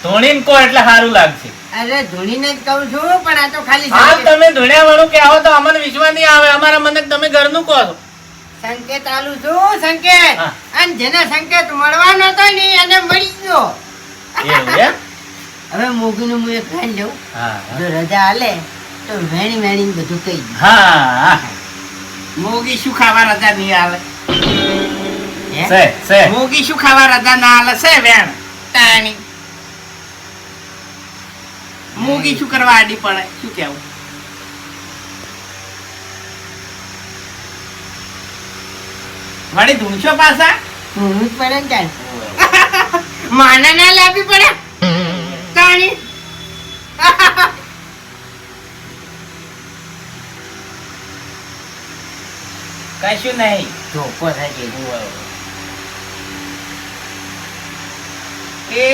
ધોણીને કહો એટલે સારું લાગશે અરે ધોનીને જ કહું છું પણ આ તો ખાલી હા સંકેત- તમે ધોણ્યા વાળું કે આવો તો અમને વિશ્વાસ નહીં આવે અમારા મને તમે ઘરનું કહો છો સંકેત આલુ છું સંકેત હા. અને જેને સંકેત મળવાનો હતો ને એને મળી ગયો. એવું એમ? હવે મોગીનું હું એક ખાઈ લઉં હા જો રજા આલે તો વેણી વેણી બધું કહી દઉં. હા મોગી શું ખાવા રજા નહીં આલે હે? છે મોગી શું ખાવા રજા ના આલે છે વેણ તાણી મોગી શું કરવા આડી પડે શું કેવું વળી ધૂણશો પાછા ઊંઘવું જ પડે ને તાણ. માના ના લાવવી પડે તાણી. કશું નહીં ધોકો થાય છે. એ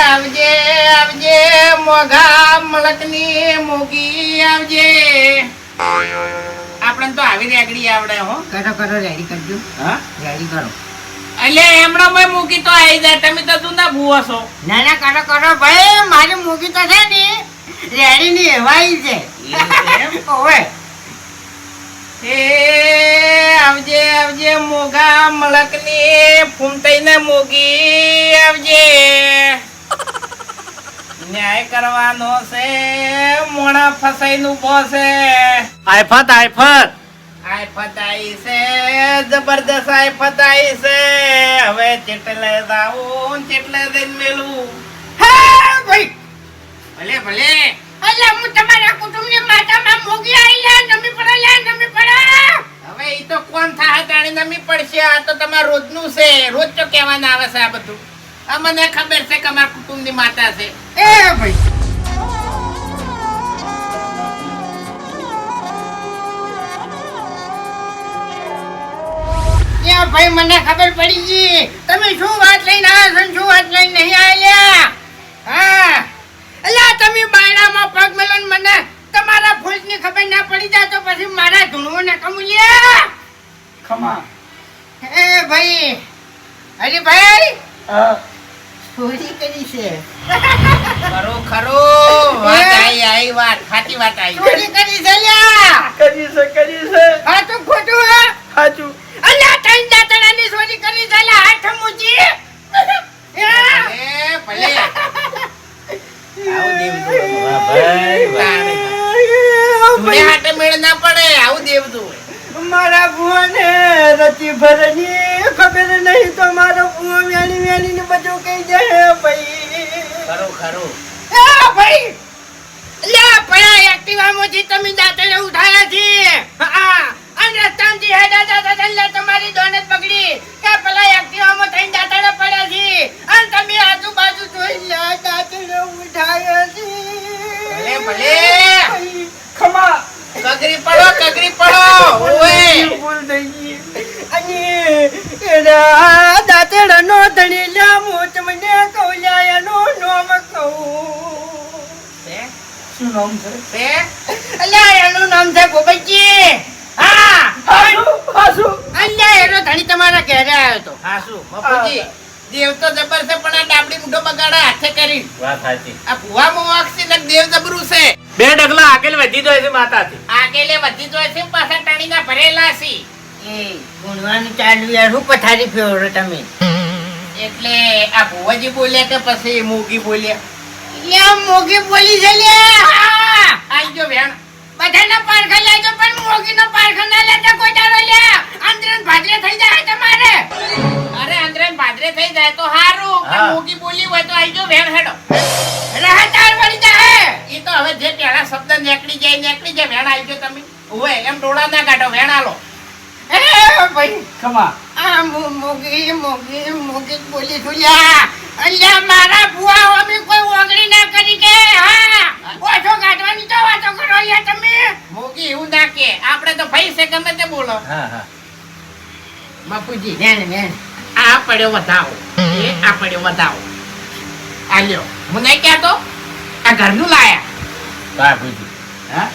આવજે આવજે મોઘા મલકની મોગી આવજે આપણે તો આવી રેગડી આવડે હો કરો કરો રેડી કરજો હા રેડી કરો. એટલે એમણા મેં મૂકી તો આવી જાય તમે તો તું ના ભૂવો છો ના ના કરો કરો ભાઈ મારી મૂકી તો છે ને રેડી ની એવાઈ છે. ઓવે એ આવજે આવજે મોઘા મલકની ફૂમતાઈને મોગી આવજે ન્યાય કરવાનો છે મોણા ફસાઈનું ઉભો છે આયફત આયફત આયફત આઈ છે જબરદસ્ત આયફત આઈ છે હવે ચેટલે જાવું ચેટલે જઈને મેલું હા ભાઈ ભલે ભલે અલ્યા હું તમારા કુટુંબની માતામાં મોગી આઈ લે નમી પડે હવે ઈ તો કોણ થાય જાણી નમી પડશે આ તો તમાર રોજનું છે રોજ તો કહેવાના આવે છે આ બધું અમને ખબર છે કે અમારા કુટુંબની માતા છે એ ભાઈ યા ભાઈ મને ખબર પડી ગઈ તમે શું વાત લઈને આવ્યા છો ને શું વાત લઈને નહીં આવ્યા. હા અલ્યા તમે બાયણામાં પગ મેલો ને મને તમારા ફૂલની ખબર ના પડી જાય તો પછી મારા ધૂણવું ને કમુલ્યા. ખમા એ ભાઈ હરીભાઈ ચોરી કરી છે. ખરો ખરો વાત આઈ વાત સાચી વાત આઈ ચોરી કરી છે લ્યા. કરી છે હાચું ખોટું હા સાચું અલ્યા ત્રણ દાતડાની ચોરી કરી છે લ્યા હાથ મૂકી. ભલે ભલે આવું દેવતું વાહ ભાઈ, વાહ. જોડે હાટે મેળ ના પડે આવું દેવતું હોય. મારા ભુવાને રતી ભરની ખબર નહીં તો મારો ભુવો વેણી વેણી ને બધું કહી જાય ભાઈ. ખરું ખરું એ ભાઈ લે પયા એક્ટિવામાંથી તમે દાંતડે ઉઠાયા છે. હા અને રસ્તામાંથી હેડા જતા હતા એટલે તમારી દોનત પકડી કે પેલા એક્ટિવામાં થઈને દાંતડે પડ્યા છે અને તમે આજુબાજુ જોઈ લે દાંતડે ઉઠાયા છે. ભલે ભલે ખમા કગરી પડો ઓય ભૂલ થઈ ગઈ. અને એના દાંતડાનો ધણેલા મોત મને કૌલ્યા એનું નામ કહું. શું નામ છે? તે અલ્યા એનું નામ છે ગોબરજી. હા હાસુ અલ્યા એનો ધણી તમારા ઘરે આવ્યો તો. હા શું બાપુજી દેવ તો જબર છે પણ આ ડાબડી મુઢો બગાડે હાથે કરી વાત સાચી. આ ભુવા મોવાક્ષી ને દેવ જબરું છે. બે ડગલા આગળ વધી જાય છે માતાથી. આગેલે વધી જોય છે પાછા ટાણીના ભરેલા છે એ ગુણવાનું ચાલુ યાર હું પથારી ફેરવો તમે. એટલે આ ભુવાજી બોલ્યા કે પછી મોગી બોલ્યા લ્યા મોગી બોલી છે લ્યા. હા આઈ જો વેણ બધાના પારખા લેજો પણ મોગીનો પારખા ના લેતા કોઈ દાડો લ્યા. આંદ્રન ભાજરે થઈ જાય તમારે. અરે અંદરે ભાદરે થઈ જાય તો હારું કે હા. મોગી બોલી હોય તો આઈ જો વેણ હેડો રાહતાર વળી જાય. એ તો હવે જે પેલા શબ્દ નીકળી જાય વેણ આઈ જો તમે ઓય એમ ડોળા ના કાઢો વેણ આલો એ ભાઈ ખમા આ મોગી મોગી મોગી જ બોલી છું લ્યા. અલ્યા મારા ભુવા અમે કોઈ ઓગળી ના કરી કે. હા ઓછો કાઢવાની તો વાતો કરો લ્યા તમે. મોગી એવું ના કે આપણે તો ભાઈ છે ગમે તે બોલો હા હા બાપુજી વેણ વેણ આ પડ્યો વધાવો આ પડ્યો વધાવો આ લ્યો હું નહીં કહેતો આ ઘરનું લાયા બાપુજી. હા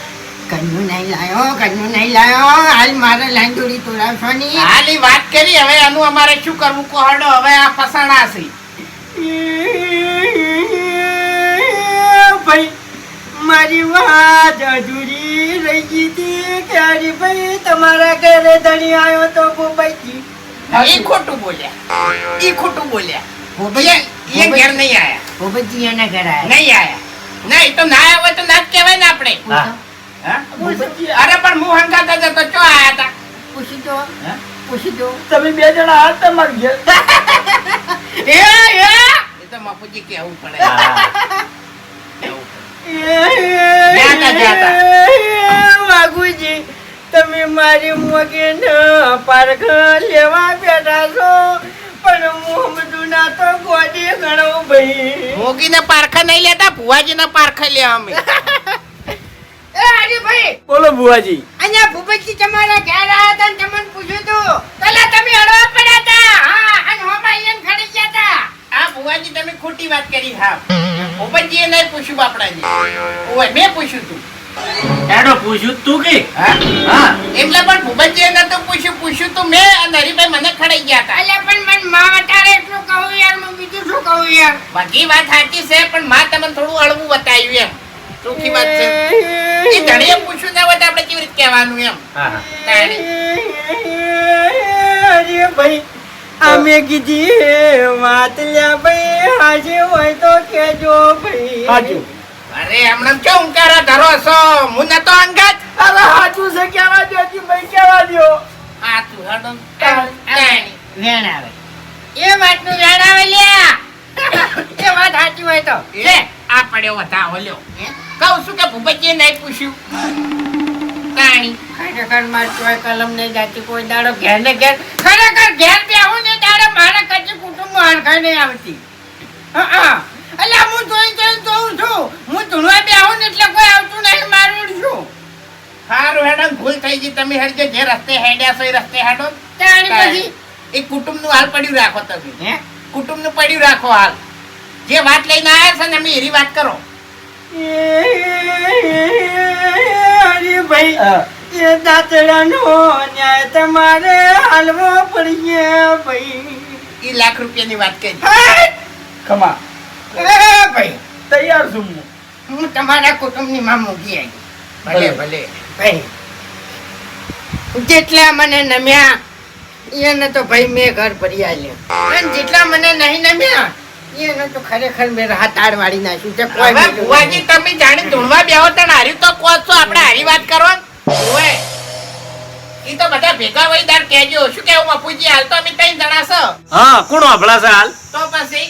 કન્યું નહીં લાયો હાલ મારે લાંડોડી તોડાવશો ની. હાલ ઈ વાત કરી હવે એનું અમારે શું કરવું કોહડો હવે આ ફસાણા છે ભાઈ મારી વાત અધૂરી રહી ગઈ હતી કે હરી ભાઈ તમારા ઘરે ધણી આવ્યો તો ગોપાઈજી. ઈ ખોટું બોલ્યા ભોબૈયા એ ઘેર નહીં આયા ગોપાઈજી એના ઘરે આવ્યા. નહીં આયા નહીં તો ના આવ્યા હોય તો ના જ કહેવાય ને આપણે હા. હા? અરે પણ હું હંગાતા જતો ચો આયા હતા પૂછી દો હા? પૂછી દો. તમે બે જણા હાલ તમારે ઘેર એ તો બાપુજી કહેવું પડે હા. જાતા. વાઘુજી તમે મારી મોગીન પારખ લેવા બેઠા છો પણ હું બધું ના તો ગોડી ગણો ભાઈ. મોગીને પારખા નહીં લેતા ભુવાજીના પારખા લે અમે એ હરીભાઈ બોલો બુવાજી. અહીંયા ભૂપતજી તમારા ઘેર આવ્યા હતા ને તમને પૂછ્યું તું પેલા તમે હળવા પડ્યા હતા. હા અને હોમાં અહીંયા ખડી ગયા હતા. આ ભુવાજી તમે ખોટી વાત કરી હા ભોપતજીએ નહીં પૂછ્યું બાપડાજી ઓય મેં પૂછ્યું તું એનો પૂછ્યું તું કે હા એટલે પણ ભૂપતજીએ નતું પૂછ્યું તું મેં અને હરીભાઈ મને ખડાઈ ગયા હતા અલ્યા પણ મન માં અટારે એટલું કહું યાર હું બીજું શું કહું યાર. બધી વાત સાચી છે પણ માં તમને થોડું હળવું બતાવ્યું એમ ચોખ્ખી વાત છે એ ધણીએ પૂછ્યું ના હોય તો આપણે કેવી રીતે કહેવાનું એમ હા હા તાણી. અરે ભાઈ અમે કીધી વાત લ્યા ભાઈ હાજે હોય તો કેજો ભાઈ. હાચું. અરે હમણાં કેમ ઉંકારા ધરો છો હું નતો અંગત અરે હાચું છે કેવા દો જી ભાઈ કેવા દો. આ તું હડો તાણી. વેણ આવે એ વાતનું વેણ આવે લ્યા. એ વાત સાચી હોય તો એ આ પડ્યો હતા ઓલ્યો કહું છું કે ભૂપતજીએ નહીં પૂછ્યું તાણી. ખરેખર માર ચોય કલમ નહીં જાતી કોઈ દાડો ઘેર ને ઘેર ખરેખર ઘેર બેહું ને દાડો મારા કચ્છી કુટુંબ હરખાઈ નહીં આવતી. અલ્યા હું જોઈ જોઉં છું હું ધૂણવા બેહું ને એટલે કોઈ આવતું નહીં મારું છું. હારું હેડો ભૂલ થઈ ગઈ તમે હેડજો જે રસ્તે હેડ્યા છો એ રસ્તે હેડો તાણી પછી એ કુટુંબનું હાલ પડ્યું રાખો તમે હે કુટુંબનું પડ્યું રાખો હાલ જે વાત લઈને આવ્યા છે ને અમે એરી વાત કરો અરે ભાઈ એ દાતડાનો ન્યાય તમારે હાલવો પડશે ભાઈ. એ લાખ રૂપિયાની વાત કરી ખમા ભાઈ તૈયાર છું હું. હું તમારા કુટુંબની માં મૂકી આવી. ભલે ભલે ભાઈ જેટલા મને નમ્યા એને તો ભાઈ મેં ઘર ભરી આલ્યા અને જેટલા મને નહીં નમ્યા એનો તો ખરેખર મેં હાથ વાળી નાખ્યું છે કોઈ હવે મેલું ભુવાજી નહીં. તમે જાણી ધૂણવા બેહો તને હાર્યું તો કહો છો આપણે હારી વાત કરો ને. ઓવે ઈ તો બધા ભેગા વળી દાર કહેજો શું કેવું બાપુજી હાલ તો અમે ત્રણ જણા છો હા કોણ વાપડા છે હાલ તો પછી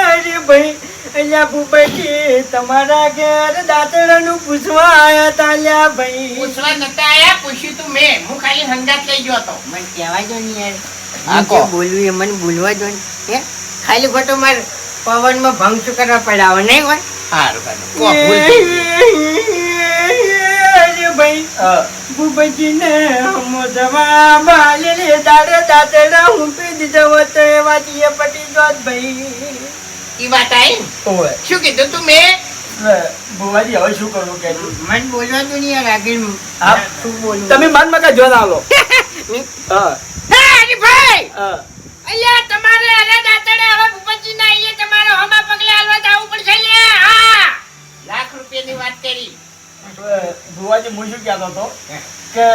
અરે ભાઈ અહીંયા ભૂપતજી તમારા ઘેર દાંતડાનું પૂછવા આયા તા લ્યા ભાઈ. પૂછવા નતા આયા પૂછ્યું તું મેં હું ખાલી હંગાત લઈ ગયો હતો મને કહેવા દો ને યાર હા, હું કહો. જે બોલવું એ મને બોલવા દો ને હે ખાલી ખોટો માર પવનમાં ભંગ શું કરવા પડાવો નહીં હોય સારું કહો ભૂલ થઈ ગઈ. અરે ભાઈ ભૂપતજીને મોઢામાં બાલેલી દાંતડા ઊંપી દીધો હોત તો એ વાત એ પટી જોત ભાઈ. ઈ વાત આઈ ને? ઓવે શું કીધું તું મેં ભુવાજી હવે શું કરવું કે મને બોલવા દો ને યાર આગળ હા. શું બોલવું તમે મન મકા જો ના લો હા હે હરીભાઈ હા. અલ્યા તમારે અરે દાતડે હવે ભૂપતજી ના આઈએ તમારે હમા પગલે હાલવા જાવું પડશે લે હા લાખ રૂપિયાની વાત કરી ભુવાજી હું શું કહેતો હતો કે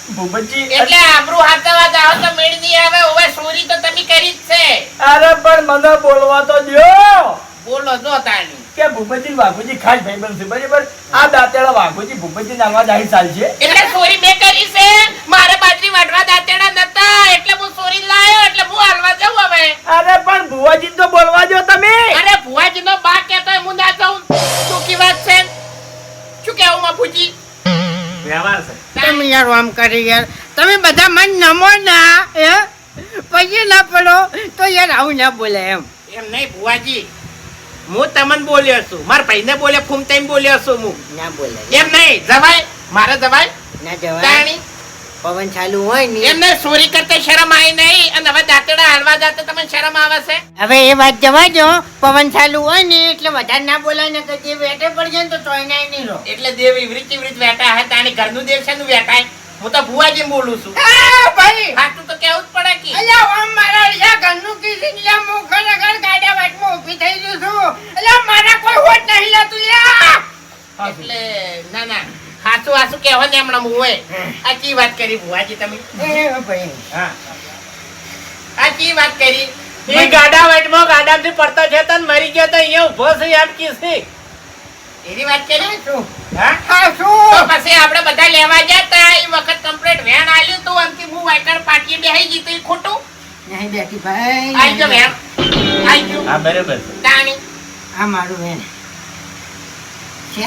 ભૂપતજી એટલે આબરૂ હાથવા જાઓ તો મેળ નહીં આવે હવે ચોરી તો તમે કરી જ છે અરે પણ મને બોલવા તો દ્યો બોલો જો તાણી કે ભૂપતજી ને વાઘુજી ખાસ ભાઈબંધ છે બરાબર. આ દાંતેડા વાઘુજી ભૂપતજી નામવા જાહી ચાલ છે. એટલે ચોરી મેં કરી છે મારે બાજરી વાટવા દાંતેડા નતા એટલે હું ચોરી લાયો એટલે હું હાલવા જાઉં હવે અરે પણ ભુવાજી તો બોલવા દો તમે. અરે ભુવાજી નો બા કહેતો હોય હું ના જાઉં શું વાત છે શું કેવું બાપુજી વ્યવહાર છે તમે યાર આમ કરી યાર તમે બધા મન નમો ના હે પછી ના પડો તો યાર આવું ના બોલે એમ એમ નહીં ભુવાજી હું તમને બોલ્યો છું મારા ભાઈને બોલ્યો ફૂમતાઈ બોલ્યો છું હું ના બોલે એમ નહીં જવાય મારે જવાય ના જવાય તાણી પવન ચાલુ હોય ને એમને ચોરી કરતા શરમ આવી નહીં અને હવે દાંતડા હાલવા જાતે તમને શરમ આવે છે હવે એ વાત જવા દો પવન ચાલુ હોય ને એટલે વધારે ના બોલાય ને કે જે વેટે પડી જાય ને તો તોય નાય નહીં રહો એટલે દેવ ઇવરીત ઇવરીત વેટા હે તાણી ઘરનું દેવ છે નું વેટાય હું તો ભુવાજી બોલું છું હા ભાઈ સાચું તો કેવું જ પડે કે અલ્યા આમ મારા યા ઘરનું કીધું લ્યા હું ખરેખર ગાડા વાટમાં ઊભી થઈ ગયું છું અલ્યા મારા કોઈ હોત નહીં લાતું લ્યા એટલે ના ના હાચું હાચું કહેવા ને હમણાં હું હોય આચી વાત કરી ભુવાજી તમે એ ભાઈ હા આચી વાત કરી એ ગાડા વાટમાં ગાડામાંથી પડતા છે તને મરી ગયો તો અહીંયા ઊભો છે એમ કીધી એની વાત કરી શું હા હા તો શું પછી આપણે બધા લેવા જતા એ વખત કમ્પ્લીટ વેણ આલ્યું તું અંતિમ હું વાયકણ પાટીએ બેહી ગઈ તો એ ખોટું નહીં બેઠી ભાઈ આઈ ગયો વેણ આઈ ગયો હા બરાબર છે તાણી આ મારું બેન છે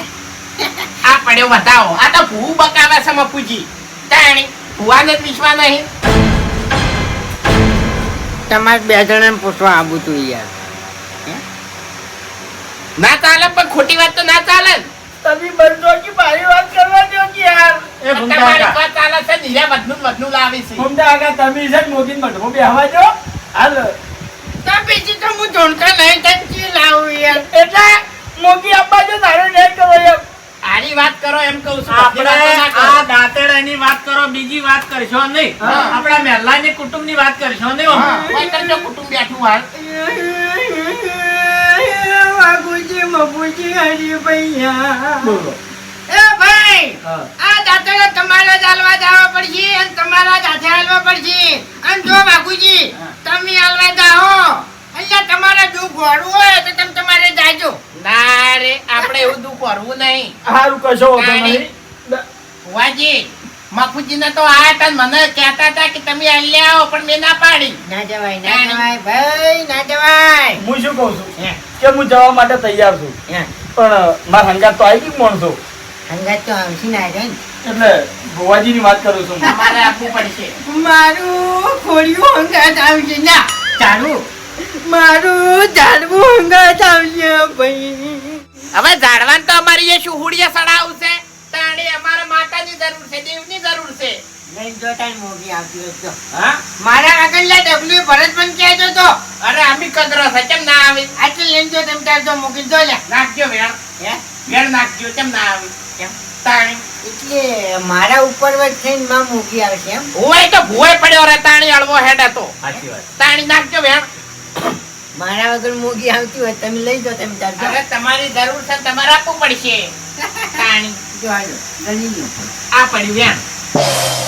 આ પડ્યો બતાવો આ તો ભૂ બકાવે છે મફુજી તાણી ભુવાને જ વિશ્વાસ નહીં તમારે બે જણાને પૂછવા આવું તું યાર ના ચાલે પણ ખોટી વાત તો ના ચાલે ને. તમે બંધો કે મારી વાત કરવા દો કે યાર. એ ભૂમતા તમારી કાકા. વાત ચાલે છે નીરા વધનું લાવી છે ઘૂમતા આગા તમે છે ને મોગીન મઢમાં બેહવા દો. હાલ તો બીજી તો હું ધોણકા નહીં ટંકી લાવું યાર એટલે મોગી આપવા જો તારે નહીં કરો એમ. આની વાત કરો એમ કહું છું આપણે બધી વાતો ના કરો. આ દાંતેડાની વાત કરો બીજી વાત કરશો નહીં હા. આપણા મહેલાની કુટુંબની વાત કરશો નહીં હા, હો. કોઈ કરજો કુટુંબ બેઠું હાલ વાઘુજી મફુજી હરીભૈયા. બોલો. એ ભાઈ હા. આ દાંતડો તમારે જ હાલવા જવા પડશે અને તમારા જ હાથે હાલવા પડશે અને જો બાપુજી તમે હાલવા જાઓ અહીંયા તમારે દુઃખ ભરવું હોય તો તમે તમારે જાજો ના રે આપણે એવું દુઃખ કરવું નહીં હારું કશો વાંધો નહીં. ભુવાજી મફુજીને તો આ હતા ને મને કહેતા હતા કે તમે અહીંયા આવો પણ મેં ના પાડી ના જવાય ના જવાય ભાઈ ના જવાય હું શું કહું છું હે, કે હું જવા માટે તૈયાર છું હે. પણ મારા હંગાત તો આવી ગઈ માણસો હંગાત તો આવશે ને આજે એટલે ભુવાજીની વાત કરું છું હું. તમારે આપવું પડશે મારું ખોડિયું હંગાત આવશે ના ચાલુ મારું ઝાડવું હંગાત આવશે ભાઈ હવે ઝાડવાન તો અમારી એ શુહુડિયા સડાવું છે તાણે અમારે માતાની જરૂર છે દેવની જરૂર છે લઈ જો તારી મોગી આવતી હોય તો હા મારા આગળના ડબલ્યુ ભરત પણ કહેજો તો અરે અમી કદરો છે કેમ ના આવી આટલે લઈને જો તમે તાર તો મૂકી દો લે નાખજો વેણ હે વેણ નાખજો કેમ ના આવી કેમ? તાણી એટલે મારા ઉપર વચ થઈને માં મૂકી આવશે એમ ભુવાય તો ભુવાય પડ્યો રે તાણી અળવો હેડ હતો સાચી વાત તાણી નાખજો વેણ મારા વગર મૂકી આવતી હોય તમે લઈ જો તમે તાર અરે તમારી જરૂર છે તમારે આપવું પડશે તાણી જો હાલો ગણી લો આ પડ્યું વેણ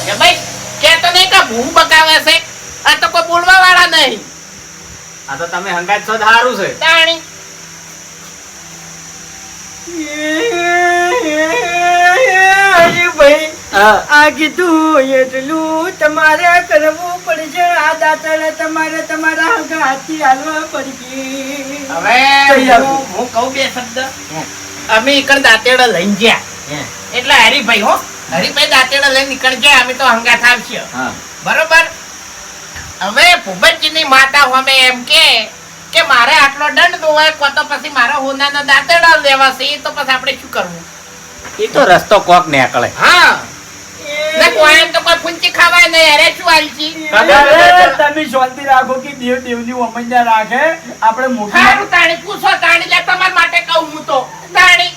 કે ભાઈ કે તો નહીં કે ભૂ બકાવે છે આ તો કોઈ બોલવા વાળા નહીં આ તો તમે હંગાત છો સારું છે. તાણી ભાઈ આ કીધું એટલું તમારે કરવું પડશે. આ દાંતણ તમારે તમારા હાથથી હાલવા પડશે. હવે હું કહું બે શબ્દ. અમે ઈકણ દાંતેડો લઈને ગયા એટલે હરીભાઈ હરીભાઈ દાંતેડો લઈને નીકળ ગયા. અમે તો હંગાથ આવશે બરોબર. હવે ભૂપતજીની માતા અમે એમ કે મારે આટલો દંડ દોવાય કો તો પછી મારા હોનાના દાંતેડા લેવા છે. તો પછી આપણે શું કરવું? એ તો રસ્તો કોક નીકળે. હા ને કોઈ એમ તો કોઈ ફૂંચી ખાવાય નહીં. અરે શું હાલજી તમે શાંતિ રાખો કે દેવ દેવની અમંજા રાખે. આપણે મોટી સારું તાણી પૂછો તાણી લે તમારા માટે કહું હું તો તાણી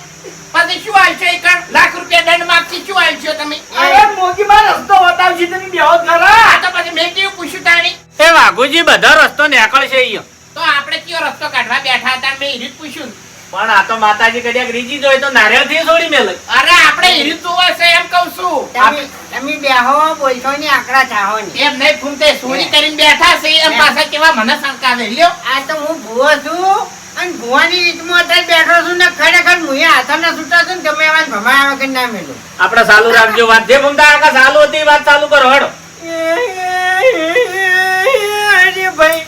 પછી શું હાલશો? ઈકણ લાખ રૂપિયા દંડ માંગતી શું હાલશો તમે? અરે મોગીમાં રસ્તો બતાવશે તમે બેહો ખરા. આ તો પછી મેં કેવું પૂછ્યું તાણી? એ વાઘુજી બધો રસ્તો નીકળશે અહીંયા. તો આપણે કયો રસ્તો કાઢવા બેઠા હતા મેં હિરીત પૂછ્યું. પણ આ તો માતાજી કદાચ રીજી જોઈ તો નારિયેળ થી છોડી મેલે. અરે આપણે હિરીત જોવા છે એમ કહું છું. તમે બેહો બોલશો ની આકડા ચાહો ની. એમ નહીં ફૂમતે ચોરી કરીને બેઠા છે એમ પાછા કેવા મને શંકા આવે લ્યો. આ તો હું ભૂવો છું અને ભૂવાની રીતમાં અત્યારે બેઠો છું ને ખરેખર હું હાથના છૂટા છું ને તમે એવા ભમાયા વગર ના મેલું. આપણે ચાલુ રાખજો વાત. જે ભૂમતા આખા ચાલુ હતી વાત ચાલુ કરો હડો. અરે ભાઈ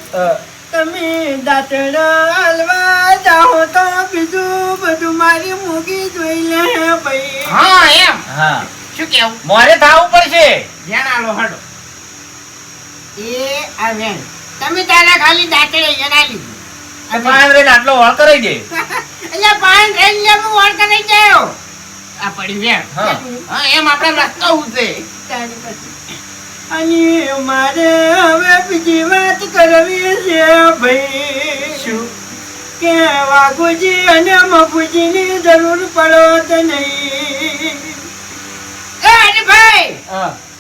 તમે દાંતણ હાલવા જાઓ તો બીજું બધું મારી મૂકી જોઈ લે ભાઈ. હા એમ હા શું કેવું? મોરે થાવું પડશે. ધ્યાન આલો હડો. એ આ વેણ તમે તારા ખાલી દાંતડે જણા લીધું. પાંચ રેન આટલો વળ કરાઈ દે. એટલે પાંચ રેન લે હું વળ કરી જાયો. આ પડી વેણ. હા. હા એમ આપણે રસ્તો ઉજે. અને મારે હવે બીજી વાત કરવી છે ભાઈ. શું કે વાઘુજી અને મફુજીની જરૂર પડો તો નહીં. એ હરીભાઈ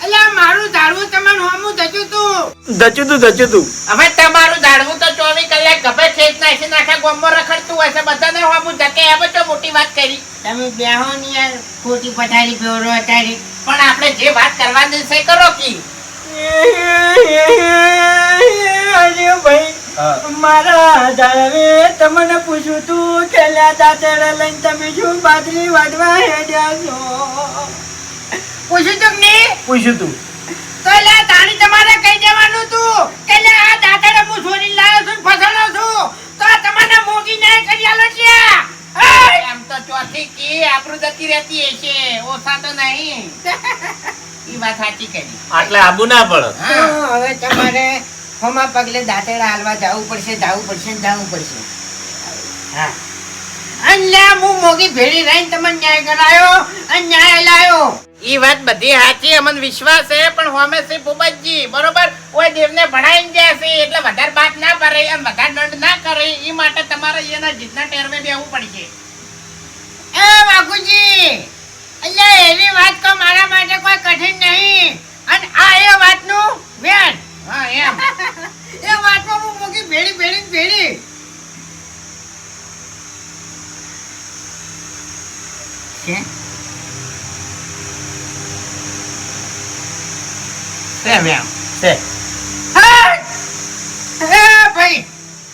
અલ્યા મારું ધાડવું તમને હોમું ધચ્યું તું. હવે તમારું ધાડવું તો 24 કલાક ગભે ખેત નાખી નાખા ગોમમાં રખડતું હોય છે. બધાને હોમું ધકે એમ તો મોટી વાત કરી. તમે બેહો ની યાર ખોટી પથારી ફેરો અત્યારે. પણ આપણે જે વાત કરવાની છે કરો કી. અરે ભાઈ મારા ધાડવે તમને પૂછ્યું તું કે દાંતણ લઈને તમે શું બાજરી વાટવા હેડ્યા છો? પૂછ્યું તું ને પૂછ્યું તું તો લે તાણી તમારે કહી દેવાનું તું કે લે આ દાંતડે હું છોરી લાવ્યો છું ફસાણો છું તો આ તમારે મોગી નહીં કરી આલો છે. એમ તો ચોથી કી આપણું જતી રહેતી હશે ઓછા તો નહીં. ઈ વાત સાચી કરી. આટલે આબુ ના પડે. હવે તમારે હોમા પગલે દાંતડા હાલવા જવું પડશે. હા અને હું મોગી ભેળી રહીને તમને ન્યાય કરાયો અને ન્યાય લાયો. ઈ વાત બધી સાચી અમને વિશ્વાસ છે પણ હોમે છે ભૂપતજી બરોબર. કોઈ દેવને ભણાઈને ગયા છે એટલે વધારે બાત ના ભરે અને વધારે દંડ ના કરે. ઈ માટે તમારે એના જીતના ટેરવે બેહવું પડશે. એ બાપુજી અલ્યા એવી વાત તો મારા માટે કોઈ કઠિન નહીં અને આ એ વાતનું વેણ. હા એમ એ વાતમાં હું મોગી ભેળી છે. એમ એમ હા! એ ભાઈ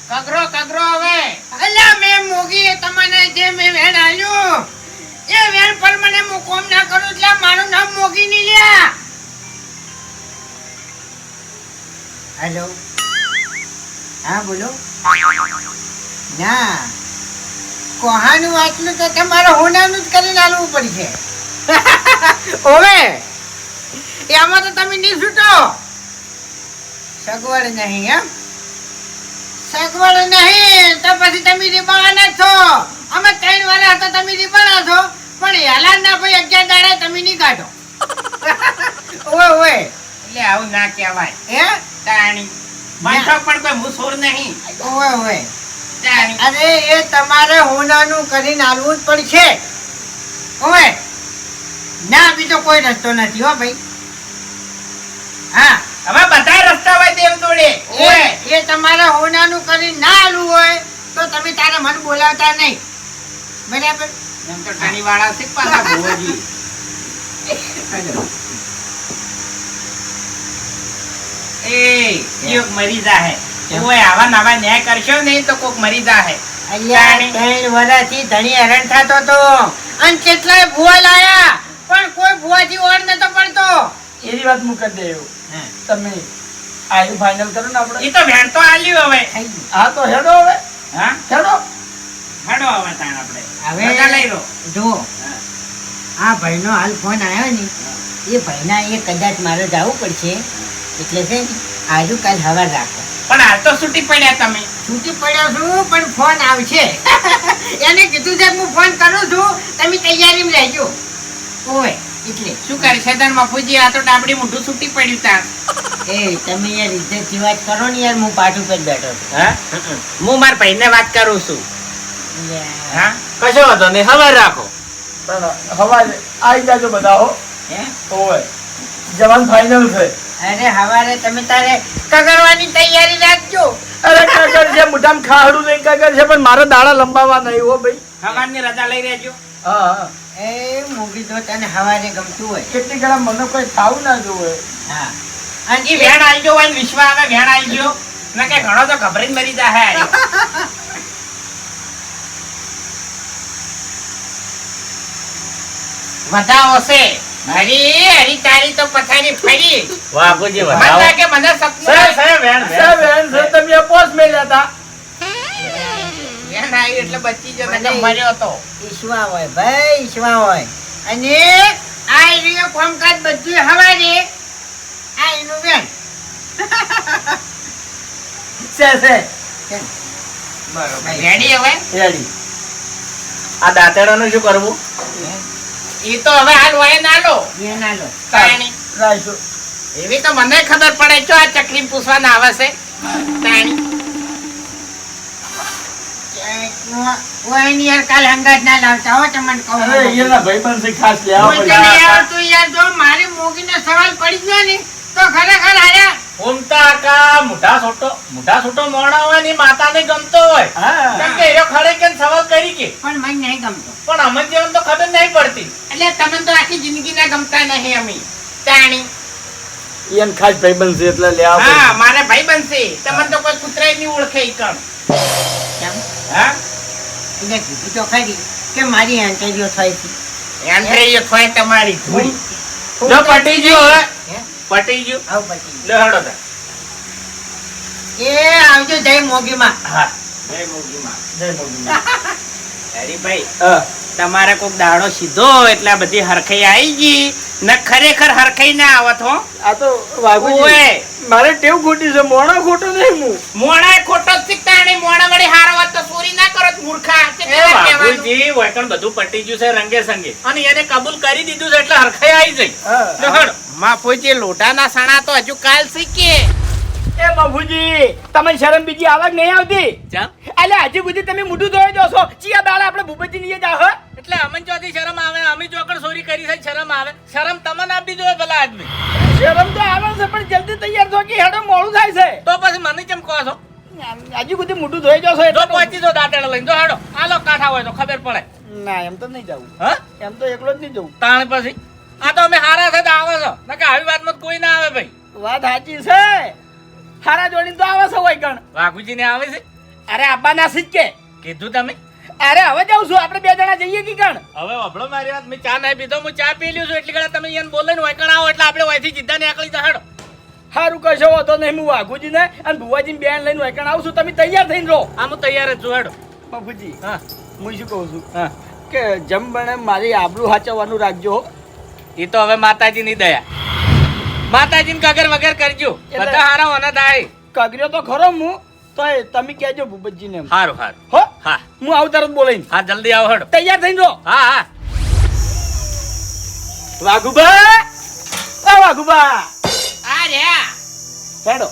કગરો હવે અલ્યા મેં મોગી તમને જે મેં વેણ આલ્યું એ વેણ પર મને હું કોમ ના કરું એટલે મારું નામ મોગી નહીં લ્યા. હેલો હા બોલો. ના કોહાનું વાતનું તો તમારે હોનાનું જ કરીને આલવું પડશે. ઓવે એમાં તો તમે નહીં છૂટો. સગવડ નહીં એમ. સગવડ નહીં તો પછી તમે રીબાણા છો. અમે 3 વાર હતા તમે રીબાણા છો પણ હેલા ના ભાઈ 11 દાડા તમે નહીં કાઢો. ઓય એટલે આવું ના કહેવાય. હે તાણી માથા પણ કોઈ મુસોર નહીં. ઓય તાણી અરે એ તમારે હોનાનું કરીને આલવું જ પડશે. ઓય ના બીજો કોઈ રસ્તો નથી હો ભાઈ. હા હવે બધા રસ્તા હોય દેવ જોડે. ઓય એ તમારે હોનાનું કરીને ના આલવું હોય તો તમે તારે મને બોલાવતા નહીં. બરાબર એમ તો ટાણી વાળા છે પાછા ભુવોજી. એ એક મરી જાહે ઓય આવા નવા ન્યાય કરશો નહીં તો કોક મરી જાહે. અલ્યા 3 વર્ષથી ધણી હેરાન થતો તો અને કેટલાય ભૂવા લાયા પણ કોઈ ભૂવાથી ઓર નતો પડતો. એની વાત હું કરી દે એવું. તમે આયુ ફાઇનલ કરો ને આપણે. ઈ તો ભેણ તો આલ્યું હવે. થઈ ગયું. હા તો હેડો હવે. હા હેડો. હાડો હવે તાણ આપણે હવે રજા લઈ લો. જો આ ભાઈનો હાલ ફોન આવ્યો ને એ ભાઈના એ કદાચ મારે જવું પડશે એટલે છે ને આજુ કાલ હવાર રાખો. પણ હાલ તો છૂટી પડ્યા તમે. છૂટી પડ્યો છું પણ ફોન આવશે. એને કીધું છે હું ફોન કરું છું તમે તૈયારીમાં રહેજો. ઓય એટલે શું કરશે તાર મફુજી? આ તો ડાબડી મોઢું છૂટી પડ્યું તાર. એ તમે યાર ઇજ્જતથી વાત કરો ને યાર, હું પાઠ ઉપર બેઠો છું. હા હું મારા ભાઈને વાત કરું છું. હા કશો વાંધો નહીં, હવે રાખો. હવારે આવી જાજો બધા હો. હે? ઓય જવાન ફાઇનલ છે. અરે હવારે તમે તારે કગરવાની તૈયારી રાખજો. અરે કાગર છે મોઢામાં ખાહડું નહીં કાગર છે પણ મારા દાડા લંબાવા નહીં હો ભાઈ. સવારની રજા લઈ રહેજો. હા હા એ મૂકી દો તને હવારે ગમતું હોય. કેટલી ઘણા મને કોઈ થાવું ના જોવે. હા અને ઈ વેણ આલજો હોય ને વિશ્વા આવે વેણ આલજો ને કે ઘણો તો ગભરાઈને મરી જાહે આરી. વધાવો છે હરી હરી તારી તો પથારી ફરી. વાઘુજી મને વધાવો. લાગે મને સપનું સાહેબ વેણ છે તમે પોસ મેલ્યા હતા. વેણ આવી એટલે બચી ગયો નકર મર્યો તો. ઈશ્વા હોય ભાઈ, ઈશ્વા હોય. અને આ રહ્યો કામકાજ બધું હવારે આ એનું બેન. છે બરોબર રેડી હવે. રેડી. આ દાંતેડાનું શું કરવું? ઈ તો હવે હાલ હોય ના લો બેન આલો. તાણી. રાઈશો. એવી તો મને ખબર પડે છો આ ચકલી પૂછવાના આવે છે તાણી. ઓય ની યાર કાલ હંગાત ના લાવતા હો તમને કહું. અરે એના ભાઈબંધ છે ખાસ લે કોઈ તો નહીં આવતું યાર. જો મારી મોગીને સવાલ પડી ગયો ને તો ખરેખર હાર્યા. ઉમતા કા મોઢા છોટો મોણા હોય ને માતાને ગમતો હોય. હા કેમ કે એરો ખડે કે સવાલ કરી કે પણ મને નહીં ગમતો. પણ અમન જીવન તો ખબર નહીં પડતી. એટલે તમે તો આખી જિંદગી ના ગમતા નહીં અમે તાણી. એન ખાસ ભાઈબંધ છે એટલે લે આવો. હા મારે ભાઈ બનશે તમને તો કોઈ કૂતરાય નહીં ઓળખે ઈ કણ. કેમ? હા એને કીધું તો ખરી કે મારી આંતરીઓ થઈ હતી. એન્ટ્રી થોય તમારી ધૂળ. જો પટી ગયું હવે. હે? પટી ગયું. આવ પછી લે હડો તાર. એ આવજો જય મોગીમાં. હા. જય મોગીમાં. જય મોગીમાં. હરીભાઈ હા. તમારે કોક દાડો સીધો એટલે આ બધી હરખાઈ આવી ગઈ ને ખરેખર હરખાઈ ના આવત હો. આ તો વાઘુજી ઓય મારે ટેવ ખોટી છે મોણો ખોટો નહીં હું. મોણા ખોટો જ શીખતા નહીં મોણા વળી હારો હોત તો ચોરી ના કરો મૂર્ખા. એ વાઘુજી વૈકણ બધું પટી ગયું છે રંગે સંગે અને એને કબૂલ કરી દીધું છે એટલે હરખાઈ આવી જઈ. હા. લે હડો. માફોજી લોટાના સણા તો હજુ કાલ શીખીએ. એ બાપુજી તમને શરમ બીજી આવક નહીં આવતી? ચમ? એટલે હજી સુધી તમે મોઢું ધોઈ દો છો. ચિયા દાડા આપણે ભૂપતજી ની જાવ. એટલે અમન ચોથી શરમ આવે અમે ચોકડ ચોરી કરી છે શરમ આવે. શરમ તમને આપી જોઈએ ભલા આદમી. શરમ તો આવે છે પણ જલ્દી તૈયાર થો કે હેડો મોડું થાય છે. તો પછી મને કેમ કહો છો? હજી સુધી મોઢું ધોઈ દો છો જો એટલે પહોંચી જો દાંતેડા લઈને જો હેડો. આલો કાઠા હોય તો ખબર પડે. ના એમ તો નહીં જવું. હા એમ તો એકલો જ નહીં જવું. તાણ પછી આ તો અમે હારા છે તો આવે છો નકે આવી વાતમાં તો કોઈ ના આવે ભાઈ. વાત સાચી છે. હારા જોડીને તો આવે છે હોય કણ. વાઘુજી ને આવે છે અરે આબા ના સિક્કે. કીધું તમે. અરે હવે જાઉં છું આપણે બે જણા જઈએ કે કણ. હવે વભળો મારી વાત. મેં ચા નહીં પીધો હું ચા પી લ્યું છું એટલે તમે એને બોલે ને વૈકણ આવો એટલે આપણે વયથી સીધા નીકળી જા હેડો. સારું કશો વાંધો નહીં. હું વાઘુજીને અને ભુવાજીને બેન લઈને વૈકણ આવું છું. તમે તૈયાર થઈને રહો. આમ હું તૈયાર જ છું હેડો. બાપુજી હા હું શું કહું છું હા કે જમ બને મારી આબરૂ હાચવવાનું રાખજો. એ તો હવે માતાજીની દયા. માતાજીને કગર વગર કરજો. એટલે- બધા હારા હોના દાય. કગર્યો તો ખરો હું તો તમે કહેજો ભૂપતજીને એમ. હારું હારું. હો હા હું આવું તરત બોલાઈને. હા જલ્દી આવો હેડો. તૈયાર થઈને રહો. હા હા વાઘુબા ઓ વાઘુબા આ રહ્યા હેડો.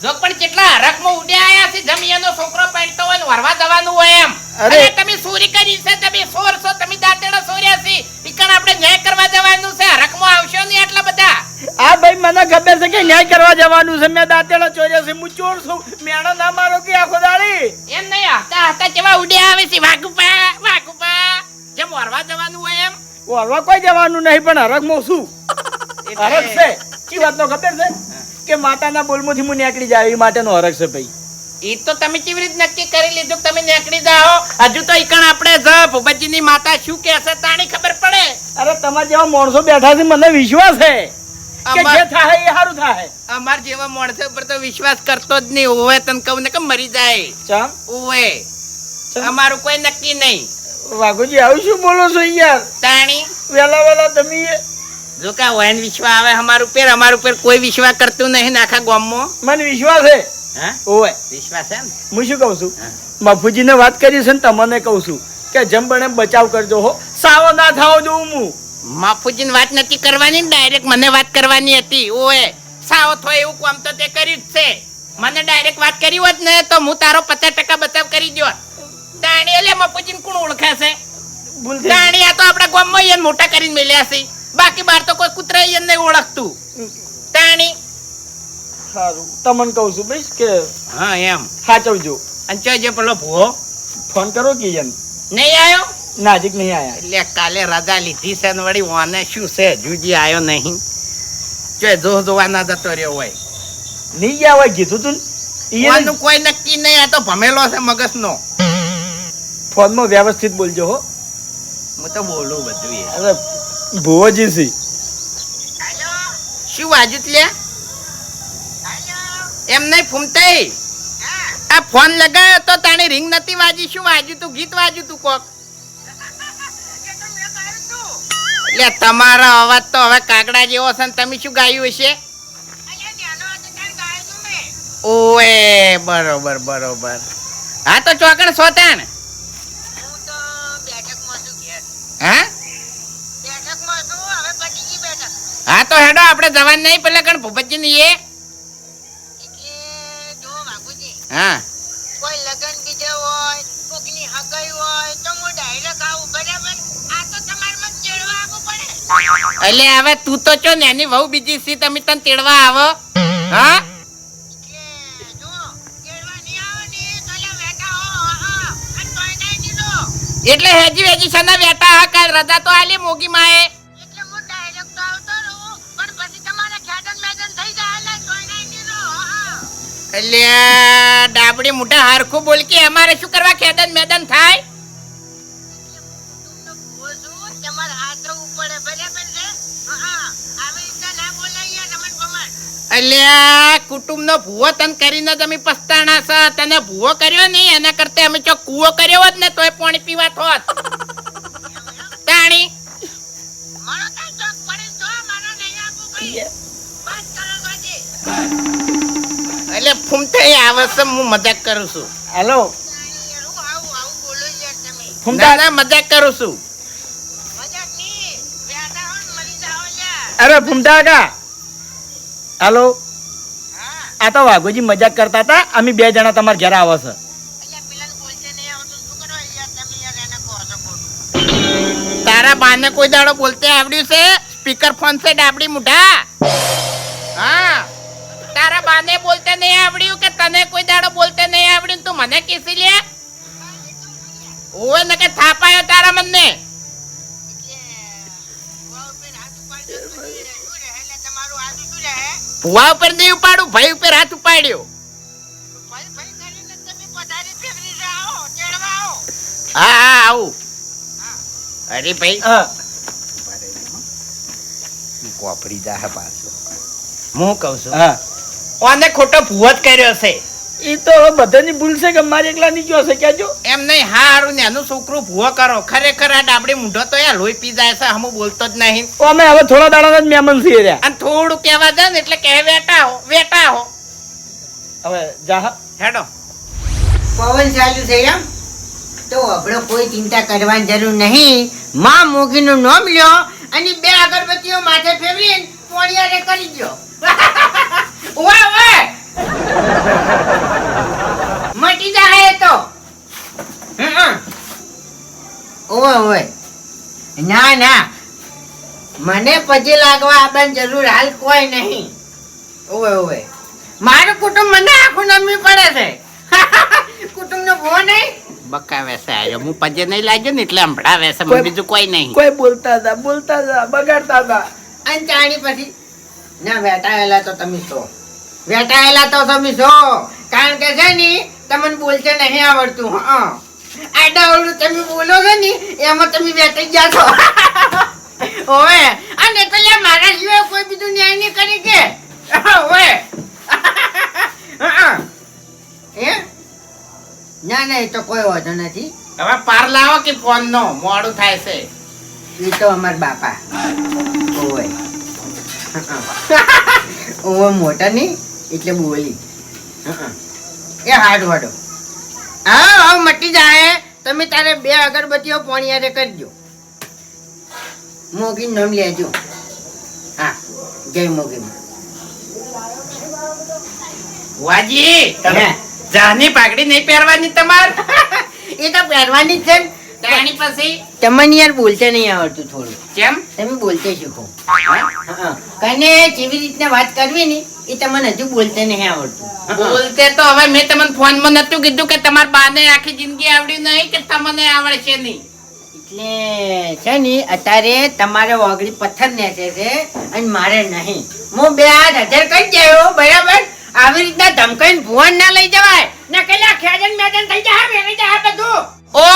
જો પણ કેટલા હરખમાં ઉડ્યા આયા છે જમિયાનો છોકરો પહેરતો હોય ને વરવા જવાનું હોય એમ. અરે. અરે તમે ચોરી કરી છે તમે ચોર છો તમે દાંતેડા ચોર્યા છે ઈકણ આપણે ન્યાય કરવા જવાનું છે હરખમાં આવશો નહીં આટલા બધા. આ ભાઈ મને ખબર છે કે ન્યાય કરવા જવાનું છે. મેં દાંતેડા ચોર્યા છે. હું ચોર છું. મેણો ના મારો કે આખો દાડી. એમ નહીં હતા હતા કેવા ઉડ્યા આવે છે વાઘુપા વાઘુપા જેમ વરવા જવાનું હોય એમ. વળવા કોઈ જવાનું નહીં પણ હરખમાં શું હરખ છે. ચી વાતનો ખબર છે કે માતાના બોલમાંથી હું નીકળી જાય એ માટેનો હરખ છે ભાઈ. ઈ તો તમે કેવી રીતે નક્કી કરી લીધું કે તમે નીકળી જાઓ? હજુ તો ઈકણ આપણે ભૂપતજીની માતા શું કહેશે તાણી ખબર પડે. અરે તમારા જેવા માણસો બેઠા છે, મને વિશ્વાસ છે કે અમાર- જે થાય એ સારું થાય. અમાર જેવા માણસો પર તો વિશ્વાસ કરતો જ નહીં. ઓવે તને કહું ને કે મરી જાય. ચમ ઓવે અમારું કોઈ નક્કી નહીં. વાઘુજી આવું શું બોલો છો યાર? તાણી વેલા વેલા તમે જો કા વહેન વિશ્વાસ આવે અમારું પર કોઈ વિશ્વાસ કરતું નહીં ને આખા ગામમાં. મને વિશ્વાસ છે. હા ઓય વિશ્વાસ છે ને? હું શું કહું છું, હા. બાપુજીને વાત કરી છે ને તમને કહું છું કે જેમ બને બચાવ કરજો હો, સાવો ના થાવો જોઉં હું. માફુજીને વાત નથી કરવાની, ડાયરેક્ટ મને વાત કરવાની હતી. ઓએ સાવ થોય એવું કામ તો તે કર્યું જ છે. મને ડાયરેક્ટ વાત કરી હોત ને તો હું તારો 50% બચાવ કરી દો. તાણી એટલે માફુજીને કોણ ઓળખે છે? ભૂલ થઈ તાણી આ તો આપણા ગામમાં એને મોટા કરીને મેલ્યા છે. બાકી બહાર તો કોઈ કૂતરા એને નહીં ઓળખતું. તાણી સારું તમને કહું છું ભાઈ કે હા એમ સાચવજો. અને ચો જે પેલો ભૂવો ફોન કરો કે એમ નહીં આવ્યો નજીક નહીં આયા. એટલે કાલે રજા લીધી છે ને વળી વાને શું છે જુજી આવ્યો નહીં. જો જોવા ના જતો રહ્યો હોય. નહીં ગયા હોય કીધું તું ને. ઈ વાનું કોઈ નક્કી નહીં. આ તો ભમેલો છે મગજનો. ફોનમાં વ્યવસ્થિત બોલજો હો. હું તો બોલું બધું એ. અરે ભુવોજી છે. શું વાજુત લે એમ નહીં ફૂમતાઈ આ ફોન લગાવ્યો તો તાણી રિંગ નથી વાજી. શું વાજ્યું તું? ગીત વાજ્યું તું કોક? લે તમારો અવાજ તો હવે કાગડા જેવો છે ને તમે શું ગાયું હશે? ઓએ બરોબર બરોબર. હા તો ચોકણ સોતા ને. હા હા તો હેડો આપણે જવાનું નહીં પેલા કણ ભૂપતજી ની એ. હા કોઈ લગન બીજે હોય કોકની હગાઈ હોય તો હું ડાયરેક્ટ આવું બરાબર. આ તો તમારે મને ચેડવા આવવું પડે. એટલે હવે તું તો ચો ને એની વહુ બીજી સી તમે તને તેડવા આવો. હા કે જો ચેડવા નહીં આવે ને તો લે બેઠા હો હા અને તોય નહીં દીધો. એટલે હેજી સના બેટા હા કાલ રજા તો આલી મોગી માએ. એટલે હું ડાયરેક્ટ તો આવતો રહું પણ પછી તમારે ખેડન મેદન થઈ જાય એટલે તોય નહીં દીધો હા. એટલે ડાબડી મોટા હારખું બોલ કે અમારે શું કરવા ખેદન મેદન થાય? કુટુંબનો ભૂવો છું તમારે હાથ ધરવું પડે બરાબર છે. હા આવી રીતના ના બોલાય યાર રમણ ભમણ. એટલે કુટુંબનો ભૂવો તને કરીને તમે પસ્તાણા છો. તને ભૂવો કર્યો નહીં એના કરતા અમે જો કૂવો કર્યો હોત ને તોય પાણી પીવા થોત. તાણી મારો તો ચોક પડે જો મારો નહીં આપું ભાઈ. બસ કરો બાજી. એટલે ફૂમતે આવે છે હું મજાક કરું છું. હેલો યાર હું આવું બોલો યાર તમે. ના ફૂમતા. ના મજાક કરું છું. મજાક નહીં બેઠા હો ને મરી જાઓ યાર. અરે ફૂમતા કાકા. હેલો હા આ તો વાઘુજી મજાક કરતા હતા. અમે 2 જણા તમારા ઘરે આવે છે. અલ્યા પેલાને બોલતે નહીં આવતું શું કરવા યાર તમે યાર એને કહો છો ખોટું. તારા બાને કોઈ દાડો બોલતે આવડ્યું છે? સ્પીકર ફોન છે ડાબડી મુઢા. હા તારા બાને બોલતે નહીં આવડ્યું કે તને કોઈ દાડો બોલતે નહીં આવડ્યું તું મને કીસી લે? ઓય નકે થાપાયો તારા મનને. એટલે વાવ પેન હાથ ઉપાડજો તો શું રહે એટલે તમારું હાથ શું રહે. ભુવા ઉપર નહીં ઉપાડું, ભાઈ ઉપર હાથ ઉપાડ્યો. ભાઈ ભાઈ કરીને તમે પધારી ફેરવી જાઓ ચડવા આવો. હા હા આવું. અરે ભાઈ હા કોપડી જા પાછો. હું કહું છું હા ઓને ખોટો ભૂવો જ કર્યો છે. એ તો હવે બધાની ભૂલ છે કે મારી એકલા ની જો છે ક્યાં જો. એમ નહીં હારું ને એનું છોકરું ભૂવો કરો. ખરેખર આ ડાબડી મૂઢો તો યાર લોહી પી જાય છે. હમું બોલતો જ નહીં. તો અમે હવે થોડા દાડાના જ મહેમાન છીએ રહ્યા. અને થોડું કહેવા જાય ને એટલે કહે વેટા હો. હવે જા હેડો પવન ચાલુ છે એમ તો આપણે કોઈ ચિંતા કરવાની જરૂર નહીં. માં મોગીનું નામ લ્યો અને 2 અગરબત્તીઓ માથે ફેરવીને પોણિયારે કરી દો. ઓય ઓય મટી જાય એ તો. ઓય ઓય ના ના મને પછી લાગવા આવવાની જરૂર હાલ કોઈ નહીં. ઓય ઓય મારું કુટુંબ મને આખું નમી પડે છે. કુટુંબનો ભો નહીં. બકાવે છે આયો. હું પજે નહીં લાગ્યો ને એટલે સંભળાવે છે. મને બીજું કોઈ નહીં. કોઈ બોલતા હતા બગાડતા હતા. અને ચાણી પછી ના વેટાયેલા તો તમે છો. વેટાયેલા તો તમે છો કારણ કે છે ને તમને બોલતે નહીં આવડતું હા આડા ઓલું તમે બોલો છો ને એમાં તમે બેઠી ગયા છો ઓવે અને તો યાર મારા સિવાય કોઈ બીજું ન્યાય નહીં કરી કે ઓવે એ ના ના એ તો કોઈ વાંધો નથી હવે પાર લાવો કે ફોન નો મોડું થાય છે એ તો અમાર બાપા ઓવે ઓવે મોટા નહીં એટલે બોલી એ હાડ વાડો હા મટી જાય તમે તારે 2 અગરબત્તીઓ પોણિયારે કરજો મોગી નામ લેજો હા જય મોગી વાજી હે. જાની પાઘડી નહીં પહેરવાની તમાર એ તો પહેરવાની જ છે ને. તાણી પછી તમને યાર બોલતે નહીં આવડતું થોડું કેમ તમે બોલતે શીખો કને જેવી રીતના વાત કરવી ને એ તમને હજુ બોલતે નહીં આવડતું બોલતે તો હવે મેં તમને ફોન માં નતું કીધું કે તમાર બાને આખી જિંદગી આવડી નહીં કે તમને આવડશે નહીં એટલે છે ને અત્યારે તમારે ઓગળી પથ્થર નેચે છે અને મારે નહીં હું 2,000 કરી જાયો બરાબર આવી રીતના ધમકાઈને ભુવન ના લઈ જવાય ને કલા ખેજન મેજન થઈ જાય વેરી જાય બધું ઓ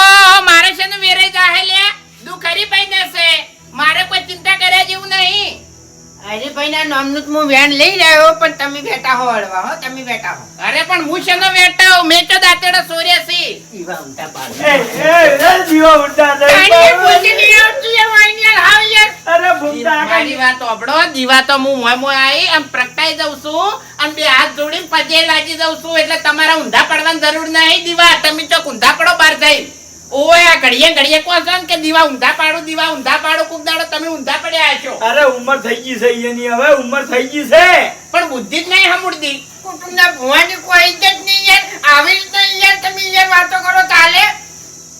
મારે છે ને વેરે જાહે લે દુખરી પઈ દેશે મારે કોઈ ચિંતા કર્યા જેવું નહીં અરે ભાઈ ના નામનું જ હું વેન લઈ રહ્યો પણ તમે બેઠા હો અડવા હો તમે બેઠા હો અરે પણ હું છે ને બેઠો મેં તો દાંતેડો સોર્યા છે દીવા ઊંટા પાડો એ જીવા ઉડતા તારી બોલતી નહીં આવતું યાર વાઈન યાર હાવ યાર અરે ભૂમતા મારી વાત ઓબળો દીવા તો હું મોય મોય આવી આમ પ્રગટાઈ દઉં છું અને 2 હાથ જોડીને પજે લાગી દઉં છું એટલે તમારા ઊંધા પડવાની જરૂર નહીં દીવા તમે તો ઊંધા પડો બહાર જઈ ઓય આ ઘડીએ ઘડીએ કહો છો ને કે દીવા ઊંધા પાડો કોક દાડો તમે ઊંધા પડ્યા છો અરે ઉંમર થઈ ગઈ છે એની હવે ઉંમર થઈ ગઈ છે પણ બુદ્ધિ જ નહીં હમુડતી કુટુંબના ભુવાની કોઈ ઇજ્જત નહીં યાર આવી રીતના યાર તમે યાર વાતો કરો ચાલે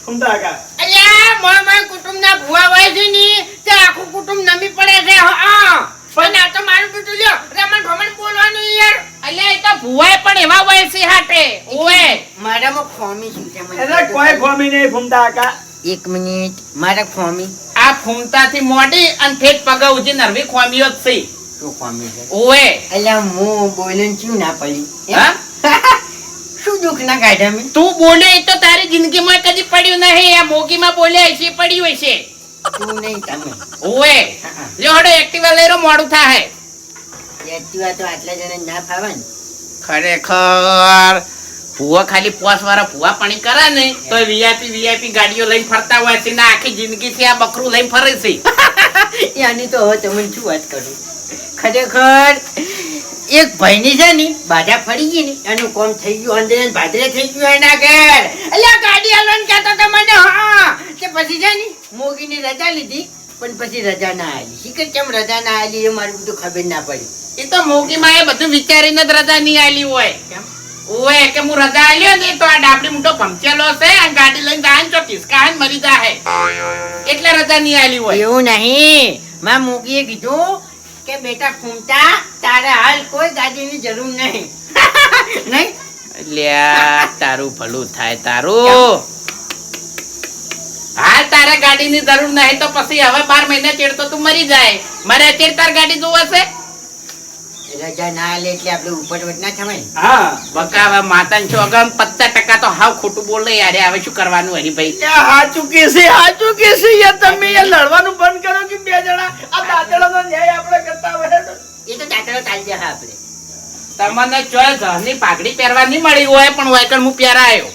ભૂમતા કા અલ્યા મોય કુટુંબના ભુવા હોય છે ને તે આખું કુટુંબ નમી પડે છે હા પણ આ તો મારું બેટું લ્યો રમણ ભમણ બોલવાનું યાર અલ્યા એ તો ભુવાય પણ એવા હોય છે હાટે ઓય મારામાં ખોમી શું છે મને અરે કોઈ ખોમી નહીં ભૂમતા કા 1 મિનિટ મારા ખોમી આ ફૂમતાથી મોડી અને ઠેઠ પગ ઉજી નરવી ખોમીઓ જ છે શું ખોમી છે ઓય અલ્યા હું બોલીને શું ના પડી હા શું દુઃખ ના કાઢ્યા મેં તું બોલે એ તો તારી જિંદગીમાં કદી પડ્યું નહીં આ મોગીમાં બોલ્યા છે પડ્યું હશે તું નહીં તમે ઓય લ્યો હડો એક્ટિવા લઈ રહ્યો મોડું થાય એક્ટિવા તો આટલા જણા ના ફાવે ને ખરેખર ભુવા ખાલી પોસ વાળા ભુવા પાણી કરે ને તો વીઆઈપી ગાડીઓ લઈને ફરતા હોય છે ને આખી જિંદગી થી આ બકરું લઈને ફરે છે આની તો હવે તમને શું વાત કરું ખરેખર એક ભાઈની છે ને બાધા ફરી ગઈ ને એનું કોમ થઈ ગયું અંદર ને ભાદરે થઈ ગયું એના ઘેર અલ્યા ગાડી આલવાનું કહેતો તો મને હા તે પછી છે ને મોગીની રજા લીધી પણ પછી રજા ના આલી શીખર કેમ રજા ના આલી એ મારું બધું ખબર ના પડી એ તો મોગી માં એ બધું વિચારીને જ રજા નહીં આલી હોય કેમ ઓય કે હું રજા આલ્યો ને તો આ ડાબડી મોટો ભમચેલો છે અને ગાડી લઈને જાય ને તો ટિસકા મરી જાય એટલે રજા નહીં આલી હોય એવું નહીં માં મોગીએ કીધું કે બેટા ફૂમતા તારે હાલ કોઈ ગાડીની જરૂર નહીં નહીં લ્યા તારું ભલું થાય તારું હાલ તારે ગાડીની જરૂર નહીં તો પછી હવે 12 મહિને ચેડતો તું મરી જાય મારે અત્યારે તાર ગાડી જોવાશે રજા ના આલે એટલે આપણે ઉપરવટ ના થવાય ને. હા બકાવા માતાન છો અગમ 50% તો હાવ ખોટું બોલે યાર હવે શું કરવાનું હરીભાઈ હાચું કે છે યાર તમે યાર લડવાનું બંધ કરો કે 2 જણા આ દાદડાનો ન્યાય આપણે કરતા હોય એ તો દાતરો ચાલી જાય આપણે તમને ચોય ઘરની પાઘડી પહેરવા નહીં મળી હોય પણ વાયકણ હું પહેરાયો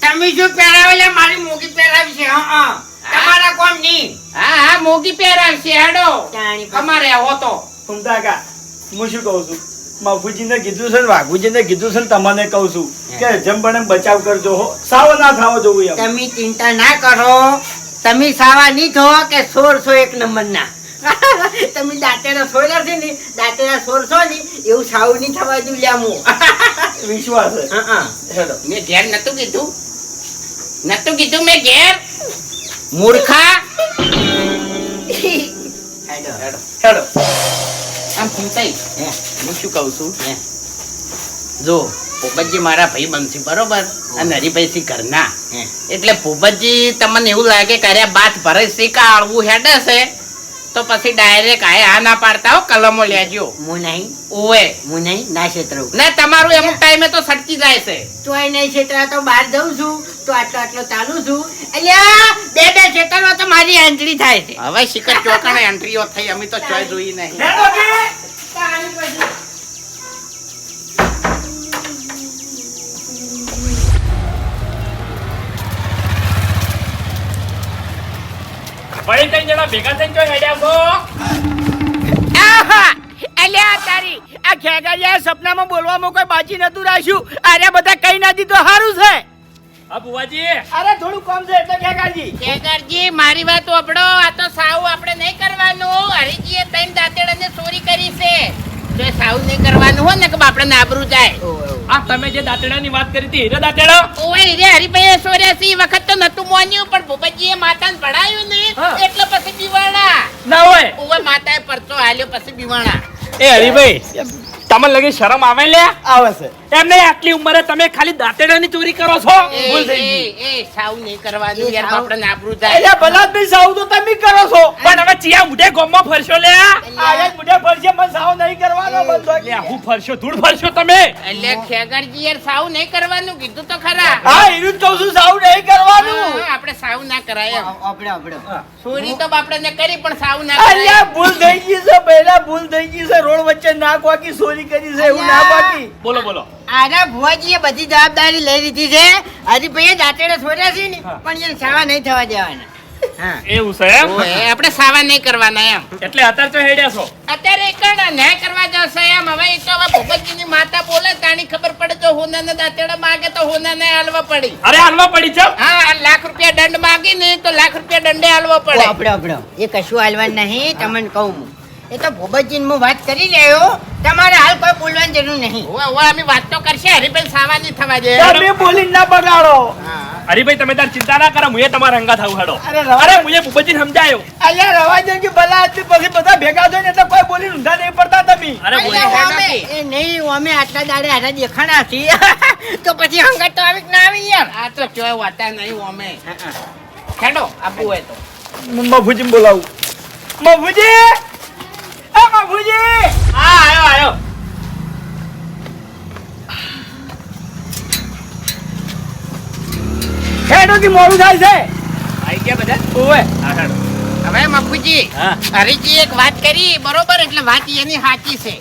તમે શું પહેરાવેલા મારી મોગી પહેરાવી છે હા તમારા કોમ નહીં હા મોગી પહેરાવશે હેડો જાણી પાસે. અમારે હો તો ભૂમતા કા હું શું કહું છું મફુજીને કીધું છે ને વાઘુજીને કીધું છે ને તમને કહું છું કે જેમ બને બચાવ કરજો હો સાવો ના થાવો જોવું એમ તમે ચિંતા ના કરો તમે સાવા નહીં થો કે 100 નંબર ના તમે દાંતેડા સોયલા છે ને દાંતેડા 100 ને એવું સાવું નહીં થવા દઉં લ્યા હું વિશ્વાસ છે હા હેડો મેં ઘેર નતું કીધું મેં ઘેર મૂર્ખા હેડો હેડો આમ ફૂમતાઈ હે, હું શું કહું છું હે. જો પોપટજી મારા ભાઈ બનશે બરોબર અને હરિભાઈ થી ઘરના હે. એટલે પોપટજી તમને એવું લાગે કે અરે બાત ભરે છે કે આળવું હેડે છે તો પછી ડાયરેક્ટ આ ના પાડતા હો કલમો લેજો હું નહીં ઓએ હું નહીં ના ક્ષેત્ર ના તમારું અમુક ટાઈમે તો સટકી જાય છેતરાય છે. તોય નહીં છેતરા તો બહાર જઉં છું તો આટલો ચાલુ છું અલ્યા બે છેતરવા તો મારી એન્ટ્રી થાય છે હવે શિખર ચોકણે એન્ટ્રીઓ થઈ અમે તો ચોય જોઈ નહીં. લે ડોકી. તાણી પછી. ભાઈ ત્રણ જણા ભેગા થઈને ચોય હેડ્યા છો? આહા! અલ્યા તારી આ ખેગારિયા સપનામાં બોલવામાં કોઈ બાજી નતું રાખ્યું. આર્યા બધા કઈ ના દીધું તો સારું છે. હા બુવાજી અરે થોડું કામ છે એટલે ખેગારજી. કેગરજી મારી વાત ઓપડો. આ તો સાવ આપણે નહીં કરવાનું. હરીજીએ ત્રણ દાંતેડાને ચોરી કરી છે. તો એ સાવ નહીં કરવાનું હોય ને કે આપણે આબરૂ જાય. આ તમે જે દાંતેડાની વાત કરી હતી હીરા દાંતેડો ઓય રે હરીભાઈએ સોર્યા છે. ઈ વખત તો નતું મોન્યું પણ ભૂપતજીએ માતાને ભણાયું ને હા. એટલે પછી બીવાણા. ના હોય ઓય માતાએ પરચો હાલ્યો પછી બીવાણા. એ હરીભાઈ તમને લગી શરમ આવે લે આવે છે. એમ નહીં આટલી ઉંમરે તમે ખાલી દાંતેડાની ચોરી કરો છો ભૂલ થઈ ગઈ. એ સાવ નહીં કરવાનું યાર આપણે આબરૂ જાય. અલ્યા બલાદભાઈ સાવ તો તમે કરો છો. પણ હવે ચિયા મુઢે ગોમમાં ફરશો લે આયા જ મુઢે ફરશે મને સાવ નહીં કરવાનો બંધો. લે હું ફરશો ધૂળ ફરશો તમે એટલે ખેગરજી યાર સાવ નહીં કરવાનું કીધું તો ખરા. હા હીરું જ કહું છું સાવ નહીં કરવાનું. હા, આપણે સાવ ના કરાય એમ. આપડે ચોરી તો આપણે કરી પણ સાવ ના કરાય. અલ્યા ભૂલ થઈ ગઈ છે પહેલા ભૂલ થઈ ગઈ છે. રોડ વચ્ચે નાક વાગી ચોરી કરી છે એવું ના બાકી. બોલો બોલો આના ભુવાજીએ બધી જવાબદારી લઈ લીધી છે હરીભાઈએ દાંતેડા છોડ્યા છે ને પણ એને સાવા નહીં થવા દેવાના હા એવું છે એમ ઓય, આપણે સાવા નહીં કરવાના એમ. એટલે અત્યારે તો હેડ્યા છો અત્યારે એકણ ન્યાય કરવા જશે એમ. હવે એ તો હવે ભૂપતજીની માતા બોલે તાણી ખબર પડે તો હોનાના દાંતેડા માગે તો હોનાને હાલવા પડી. અરે હાલવા પડી છે હા લાખ રૂપિયા દંડ માગી ને તો લાખ રૂપિયા દંડે હાલવો પડે. આપડે એ કશું હાલવાનું નહીં તમને કહું હું એ તો ભૂપતજીને હું વાત કરી લેયો તમારે હાલ કોઈ બોલવાની જરૂર નહીં ઓય, ઓય, અમે વાત તો કરશે હરીભાઈ સાવા નહીં થવા દે. તમે બોલી ના બગાડો. હરીભાઈ તમે તાર ચિંતા ના કરો હું તમારા અંગા થાવ હેડો અરે રવા અરે હું ભૂપતજીને સમજાયો અલ્યા રવા દે કે ભલા આદમી પછી બધા ભેગા થઈને એટલે કોઈ બોલી ઊંધા નહીં પડતા તમે. અરે બોલી અલ્યા, અમે એ નહીં અમે આટલા દાડે હારા દેખાણા છીએ તો પછી હંગાત તો આવી કે ના આવી યાર આ તો ચોય વાતા નહીં અમે. ખેડો આપવું હોય તો. મફુજી બોલાવું. મફુજી એ મફુજી. હા આયો આયો હેડો કે મોડું થાય છે. આઈ ગયા બધા ઓવે હા હેડો હવે મફુજી હા. હરીજી એક વાત કરી બરોબર એટલે વાત એની સાચી છે.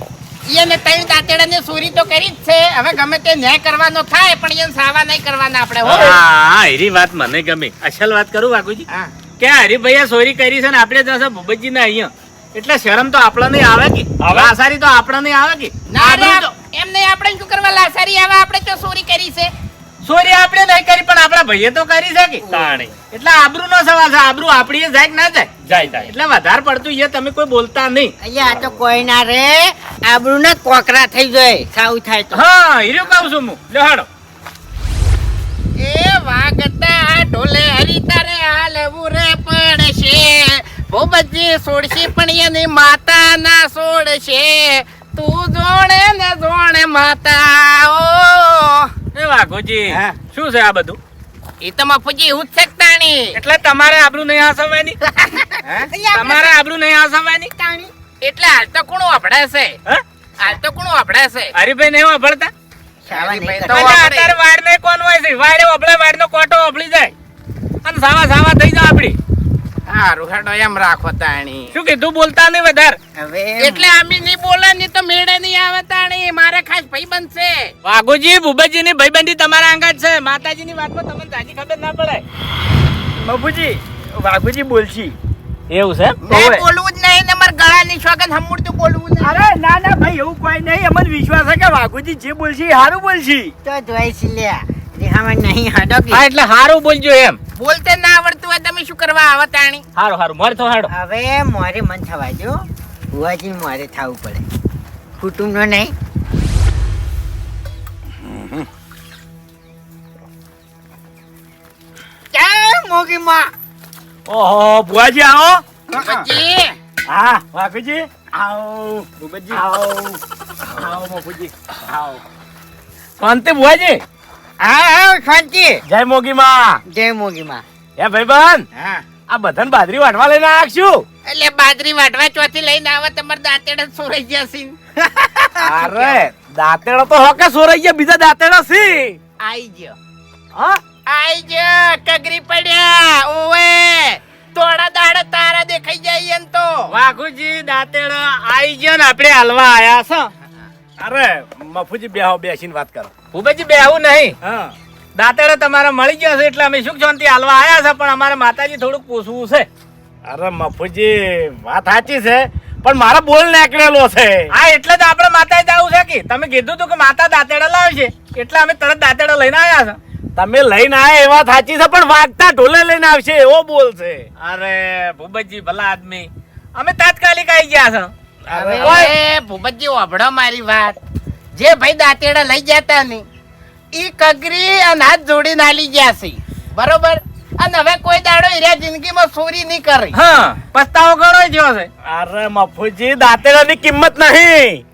એને ત્રણ દાંતેડાને ચોરી તો કરી જ છે. હવે ગમે તે ન્યાય કરવાનો થાય પણ એને સાવા નહીં કરવાના આપણે હો. હા હરી વાત મને ગમી અસલ વાત કરું વાઘુજી હા. કે હરીભાઈએ ચોરી કરી છે ને આપણે જશે ભૂપતજી ને અહીંયા એટલે શરમ તો આપણને આવે કે આવે. લાસારી તો આપણને આવે કે ના રે, આબરૂ તો- એમ નહીં આપણે શું કરવા લાસારી આવે આપણે તો ચોરી કરી છે. ચોરી આપણે નહીં કરી પણ આપણા ભાઈએ તો કરી છે કે તાણી એટલે આબરૂ નો સવાલ છે આબરૂ આપણી એ જાય કે ના જાય જાય જાય એટલે વધારે પડતું એ તમે કોઈ બોલતા નહીં અહીંયા આ તો કોઈ ના રે આબરૂ ના કોકરા થઈ જાય સાવ થાય તો હા હીરો કહું છું હું લ્યો હાડો એ વાગતા ઢોલે હરી તારે હાલવું રે પડશે. ભૂપતજી છોડશે પણ એની માતા ના છોડશે. તું જોણે ને જોણે માતા ઓ. એ વાઘોજી હા. શું છે આ બધું એ તો મફુજી એવું જ છે કે તાણી. એટલે તમારે આબરૂ નહીં આસવાની તમારે આબરૂ નહીં આસવાની એટલે હાલ તો કોણ વાપડે છે હે? હાલ તો કોણ વાપડે છે હરીભાઈ નહીં વાપરતા સાવા નહીં તો કરતા. એટલે વાપરે. અત્યારે વાડ ને કોણ હોય છે વાડે ઓબળે વાડ નો કોટો ઓબળી જાય અને સાવા સાવા થઈ જાય આપડી હારું હેડો એમ રાખો તાણી. શું કીધું બોલતા નહીં વધારે હવે એટલે અમે નહીં બોલે ની તો મેળે નહીં આવે તાણી. મારે ખાસ ભાઈ બનશે. વાઘુજી ભૂપતજી ની ભાઈબંધી તમારા અંગત છે માતાજી ની વાતમાં તમને તાજી ખબર ના પડે મફુજી વાઘુજી બોલશી. એવું છે મેં બોલવું જ નહીં ને મારા ગળાની સોગંદ હમુરતું બોલવું નહીં. અરે ના ના ભાઈ એવું કોઈ નહીં. અમને વિશ્વાસ છે કે વાઘુજી જે બોલશી એ સારું બોલશી. તો જોઈ છે લ્યા રેહામાં નહીં હાડો કે હા એટલે હારું બોલજો એમ બોલતે ના આવડતું હોય તમે શું કરવા આવો તાણી. હારું હારું મોર તો હાડો હવે મોરે મન થવા દો ભુવાજી મોરે થવું પડે કુટુંબ નો નહીં ક્યાં મોગી માં ઓહો ભુવાજી આવો. ભૂપતજી, હા વાઘુજી આવો. ભૂપતજી આવો. આવો મફુજી આવો. શાંતિ ભુવાજી. હા હા શાંતિ જય મોગી માં. જય મોગી માં હે ભાઈબંધ હા આ બધાને બાજરી વાટવા લઈને આયા છું. એટલે બાજરી વાટવા ચોથી લઈને આવે તમારે દાંતેડા સોરાઈ જશે. અરે દાંતેડો તો હોકે સોરાઈ ગયા, બીજા દાંતેડા સી. આઈ ગયો હા આઈ ગયો કગરી પડ્યા ઓવે થોડા દાડા તારા દેખાઈ જાય એમ તો. વાઘુજી દાંતેડા આઈ ગયો ને આપણે હાલવા આયા છો. અરે મફુજી બેહો, બેસીને વાત કરો. ભૂપતજી બેહવું નહીં, હા દાંતેડો તમારે મળી ગયો છે એટલે અમે સુખ શાંતિ હાલવા આયા છે, પણ અમારે માતાજી થોડુંક પૂછવું છે. અરે મફુજી વાત સાચી છે, પણ મારા બોલ નીકળેલો છે. હા એટલે જ આપણે માતા જવું છે કે તમે કીધું તું કે માતા દાંતેડા લાવશે એટલે અમે તરત દાંતેડા લઈને આયા છે. તમે લઈને આયા એ વાત સાચી છે, પણ વાગતા ઢોલે લઈને આવશે એવો બોલ છે. અરે ભૂપતજી ભલા આદમી, અમે તાત્કાલિક આવી ગયા છે. હવે ભૂપતજી ઓભળો મારી વાત. જે ભાઈ દાંતેડા લઈ જતા ને ઈ કગરી અને હાથ જોડીને આલી ગયા છે, બરોબર? અને હવે કોઈ દાડો હીરા જિંદગીમાં ચોરી નહીં કરે. હા પસ્તાવો ઘણો થયો છે. અરે મફુજી દાંતેડાની કિંમત નહીં,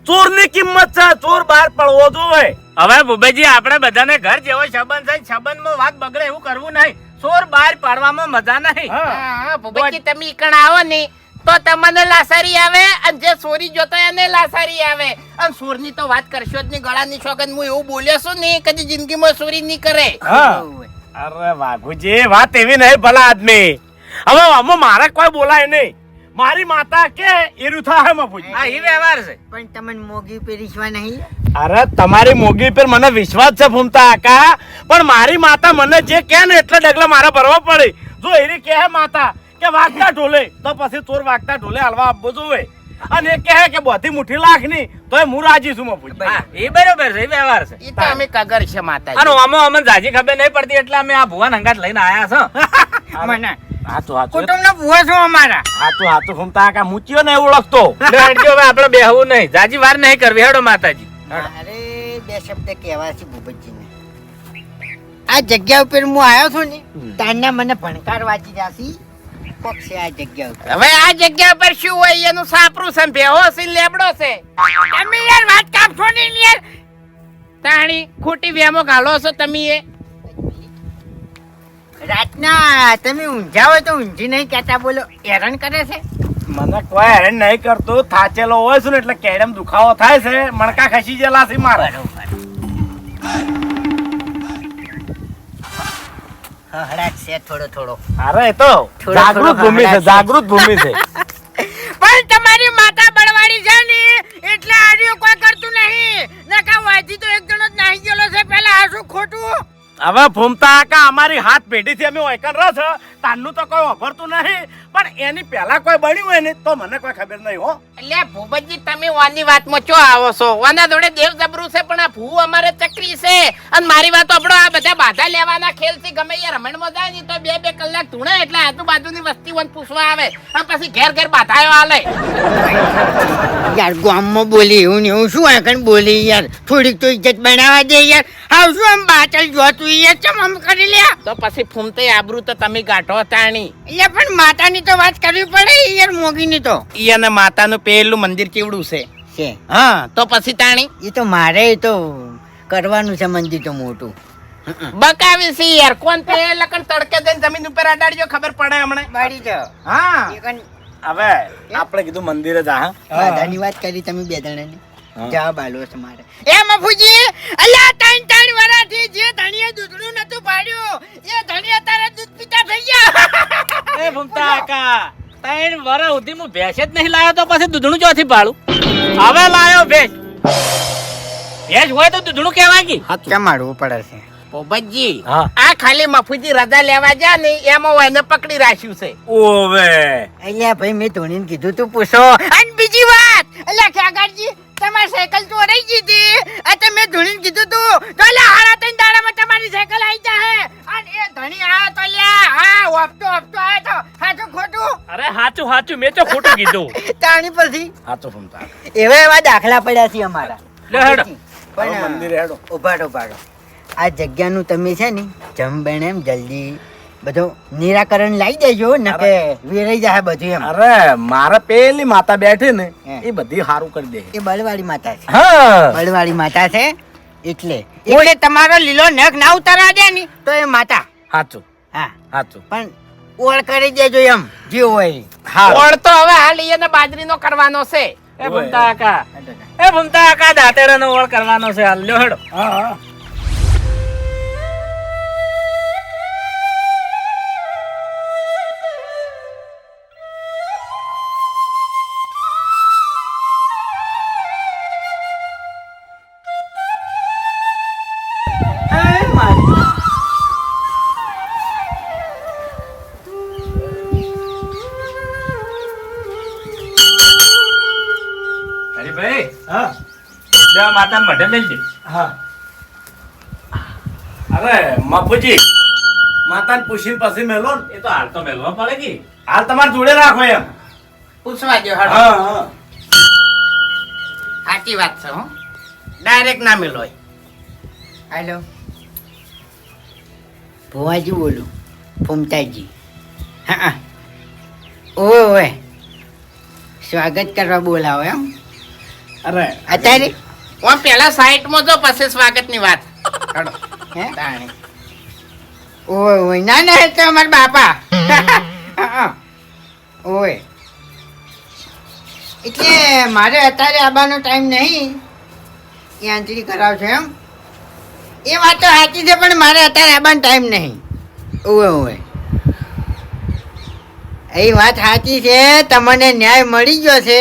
ચોરની કિંમત છે. ચોર બહાર પડવો જોઈએ. હવે ભૂપતજી આપણે બધાને ઘર જેવો સંબંધ છે, સંબંધમાં વાત બગડે એવું કરવું નહીં. ચોર બહાર પાડવામાં મજા નહીં. હા ભૂપતજી તમે ઈકણ આવો ને તો તમને લાસારી આવે અને જે ચોરી જોતો એને લાસારી આવે. અને ચોરની તો વાત કરશો જ નહીં, ગળાની સોગંદ હું એવું બોલ્યો છું ને કદી જિંદગીમાં ચોરી નહીં કરે. હા. અરે વાઘુજી વાત એવી નહીં ભલા આદમી. હવે આમાં મારે કોઈ બોલાય નહીં. મારી માતા કે એરું થાય મફુજી. હા એ વ્યવહાર છે. પણ તમને મોગી પેરીશવા નહીં. અરે તમારી મોગી પર મને વિશ્વાસ છે ફૂમતા કાકા, પણ મારી માતા મને જે કહે ને એટલે ડગલા મારે ભરવા પડે. જો એરી કહે માતા કે વાગતા ઢોલે તો પછી ચોર વાગતા ઢોલે હાલવા આપવો જોઈએ, અને એ કહે કે બધી મુઠ્ઠી લાખ ની તો હું રાજી છું મફુજી. હા એ બરોબર છે, એ વ્યવહાર છે. એ તો અમે કગર છે માતા. અને આમાં અમને જાજી ખબર નહીં પડતી એટલે અમે આ ભુવન હંગાત લઈને આયા છો. મને હાચું હાચું કુટુંબનો ભૂવો છો અમારા. હાચું હાચું ફૂમતા કાકા મૂચ્યો ને ઓળખતો. લે હેડજો, હવે આપણે બેહવું નહીં, જાજી વાર નહીં કરવી. હેડો માતાજી. અરે બે શબ્દ કહેવા છે ભૂપતજીને. આ જગ્યા ઉપર હું આવ્યો છું ને તારના મને ભણકાર વાંચી જાસી કોક છે આ જગ્યા ઉપર. હવે આ જગ્યા પર શું હોય એનું સાપરું છે, ભેહો છે, લેબડો છે. તમે યાર વાત કાપશો ને યાર. તાણી ખોટી વેમો ગાલો છો તમે. એ રાતના તમે ઊંઝા હોય તો ઊંઝી નહીં કહેતા, બોલો હેરાન કરે છે. મને કોઈ હેરાન નહીં કરતો. થાચેલો હોય છે ને એટલે કેડમ દુખાવો થાય છે, મણકા ખસી ગયેલા છે મારે. હળાટ છે થોડો થોડો. અરે એ તો થોડો જાગૃત ભૂમિ છે, હળાશ છે. જાગૃત ભૂમિ છે. પણ તમારી માતા બળવાડી છે ને એટલે આર્યો કોઈ કરતું નહીં. નકા વાજી તો એક જણો જ નાહી ગયેલો છે પેલા. આ શું ખોટું? હવે ફૂમતા કાકા અમારી હાથ પેઢીથી અમે ઓયકન રહ છે, તારનું તો કોઈ વાપરતું નહીં, પણ એની પહેલા કોઈ બન્યું હોય ને તો મને કોઈ ખબર નહીં હો. એટલે ભૂપતજી તમે વાની વાતમાં ચો આવો છો? વાના જોડે દેવ જબરું છે, પણ આ ભૂ અમારે ચક્રી છે. અને મારી વાત આપણો આ બધા બાધા લેવાના ખેલથી ગમે એ રમણમાં જાય ને તો 2-2 કલાક ધૂણે એટલે આજુબાજુની વસ્તી વન પૂછવા આવે અને પછી ઘેર ઘેર બાધાયો આલે. યાર ગામમાં બોલી એવું ને એવું શું આગળ બોલી યાર. થોડીક તો ઇજ્જત બનાવવા દે યાર. હાવ શું આમ બાટલ જોતું યાર ચમ આમ કરી લે. તો પછી ફૂમતે આબરૂ તો તમે ગાંઠો તાણી. એટલે પણ માતાની તો વાત કરવી પડે યાર, મોગીની તો ઈ અને માતાનું પેલું મંદિર કેવડું છે. છે. હા તો પછી તાણી એ તો મારે તો કરવાનું છે મંદિર તો મોટું. બકાવી છે યાર. કોણ તે લકન તડકે જઈને જમીન ઉપર અડાડજો ખબર પડે હમણાં. બાળી દો. હા એકન હવે આપણે કીધું મંદિરે જા. હા? બાધાની વાત કરી તમે બે જણાની. જવાબ આલો છે મારે. એ મફુજી અલ્યા 3 વર્ષથી જે ધણીએ દૂધનું નતું પાડ્યું એ ધણી અત્યારે દૂધ પીતા થઈ ગયા. એ ભૂમતા કાકા 3 વર્ષ સુધી હું ભેંસ જ નહીં લાયો તો પછી દૂધણું ચોથી પાડું. હવે લાયો ભેંસ. ભેંસ હોય તો દૂધણું કહેવાય કે. ચમાડવું પડે છે. પોપટજી હા. આ ખાલી મફુજી રજા લેવા જા ને એમાં એને પકડી રાખ્યું છે. ઓવે અલ્યા ભાઈ મેં ધોનીને કીધું તું પૂછો. અને બીજી વાત અલ્યા કાકાજી તમારી સાયકલ ચોરાઈ ગઈ હતી આ તમે ધોનીને કીધું તું તો અલ્યા 3 દાડામાં તમારી સાયકલ આવી જાહે. અને એ ધણી આ તો લ્યા હા ઓપતો આયો તો સાચું ખોટું. અરે હાચું હાચું મેં તો ખોટું કીધું. તાણી પછી હાચું ફૂમતા. એવા દાખલા પડ્યા છે અમારા. લે હેડો. હવે મંદિરે હેડો. ઉભાડો આ જગ્યાનું તમે છે ને જમ બને એમ જલ્દી બધું નિરાકરણ લાવી દેજો નકે વેરાઈ જાય બધું એમ. અરે મારે પેલી માતા બેઠી ને એ બધી હારું કરી દે. એ બળવાળી માતા છે. હા બળવાળી માતા છે એટલે તમારો લીલો નખ ના ઉતારવા દે ને તો એ માતા. હાચું હા હાચું. પણ ઓળ કરી દેજો એમ જે હોય હા ઓળ તો હવે હાલ એને બાજરીનો કરવાનો છે. એ ભૂમતા કાકા દાંતેડાનો ઓળ કરવાનો છે હાલ લ્યો હેડો. હા હા હરીભાઈ હા બે માતાને મઢે મેલજે. હા અરે મફુજી માતાને પૂછીને પછી મેલો ને. એ તો હાલ તો મેલવા પડે કે. હાલ તમારે જોડે રાખો એમ. પૂછવા દો હાલો. હા હા સાચી વાત છે હો. ડાયરેક્ટ ના મેલોય. હેલો ભુવાજી બોલું ફૂમતાજી હા ઓય ઓય સ્વાગત કરવા બોલાવો એમ અરે અત્યારે હું પેલા સાઈડમાં જો પછી સ્વાગતની વાત. હાલો. હે તાણી. ઓય ઓય ના ના એ તો અમારા બાપા હા, ઓય એટલે મારે અત્યારે આવવાનો ટાઈમ નહીં એ આંતરી કરાવશે એમ એ વાત તો સાચી છે પણ મારે અત્યારે આવવાનો ટાઈમ નહીં ઓય ઓય એ વાત સાચી છે તમને ન્યાય મળી ગયો છે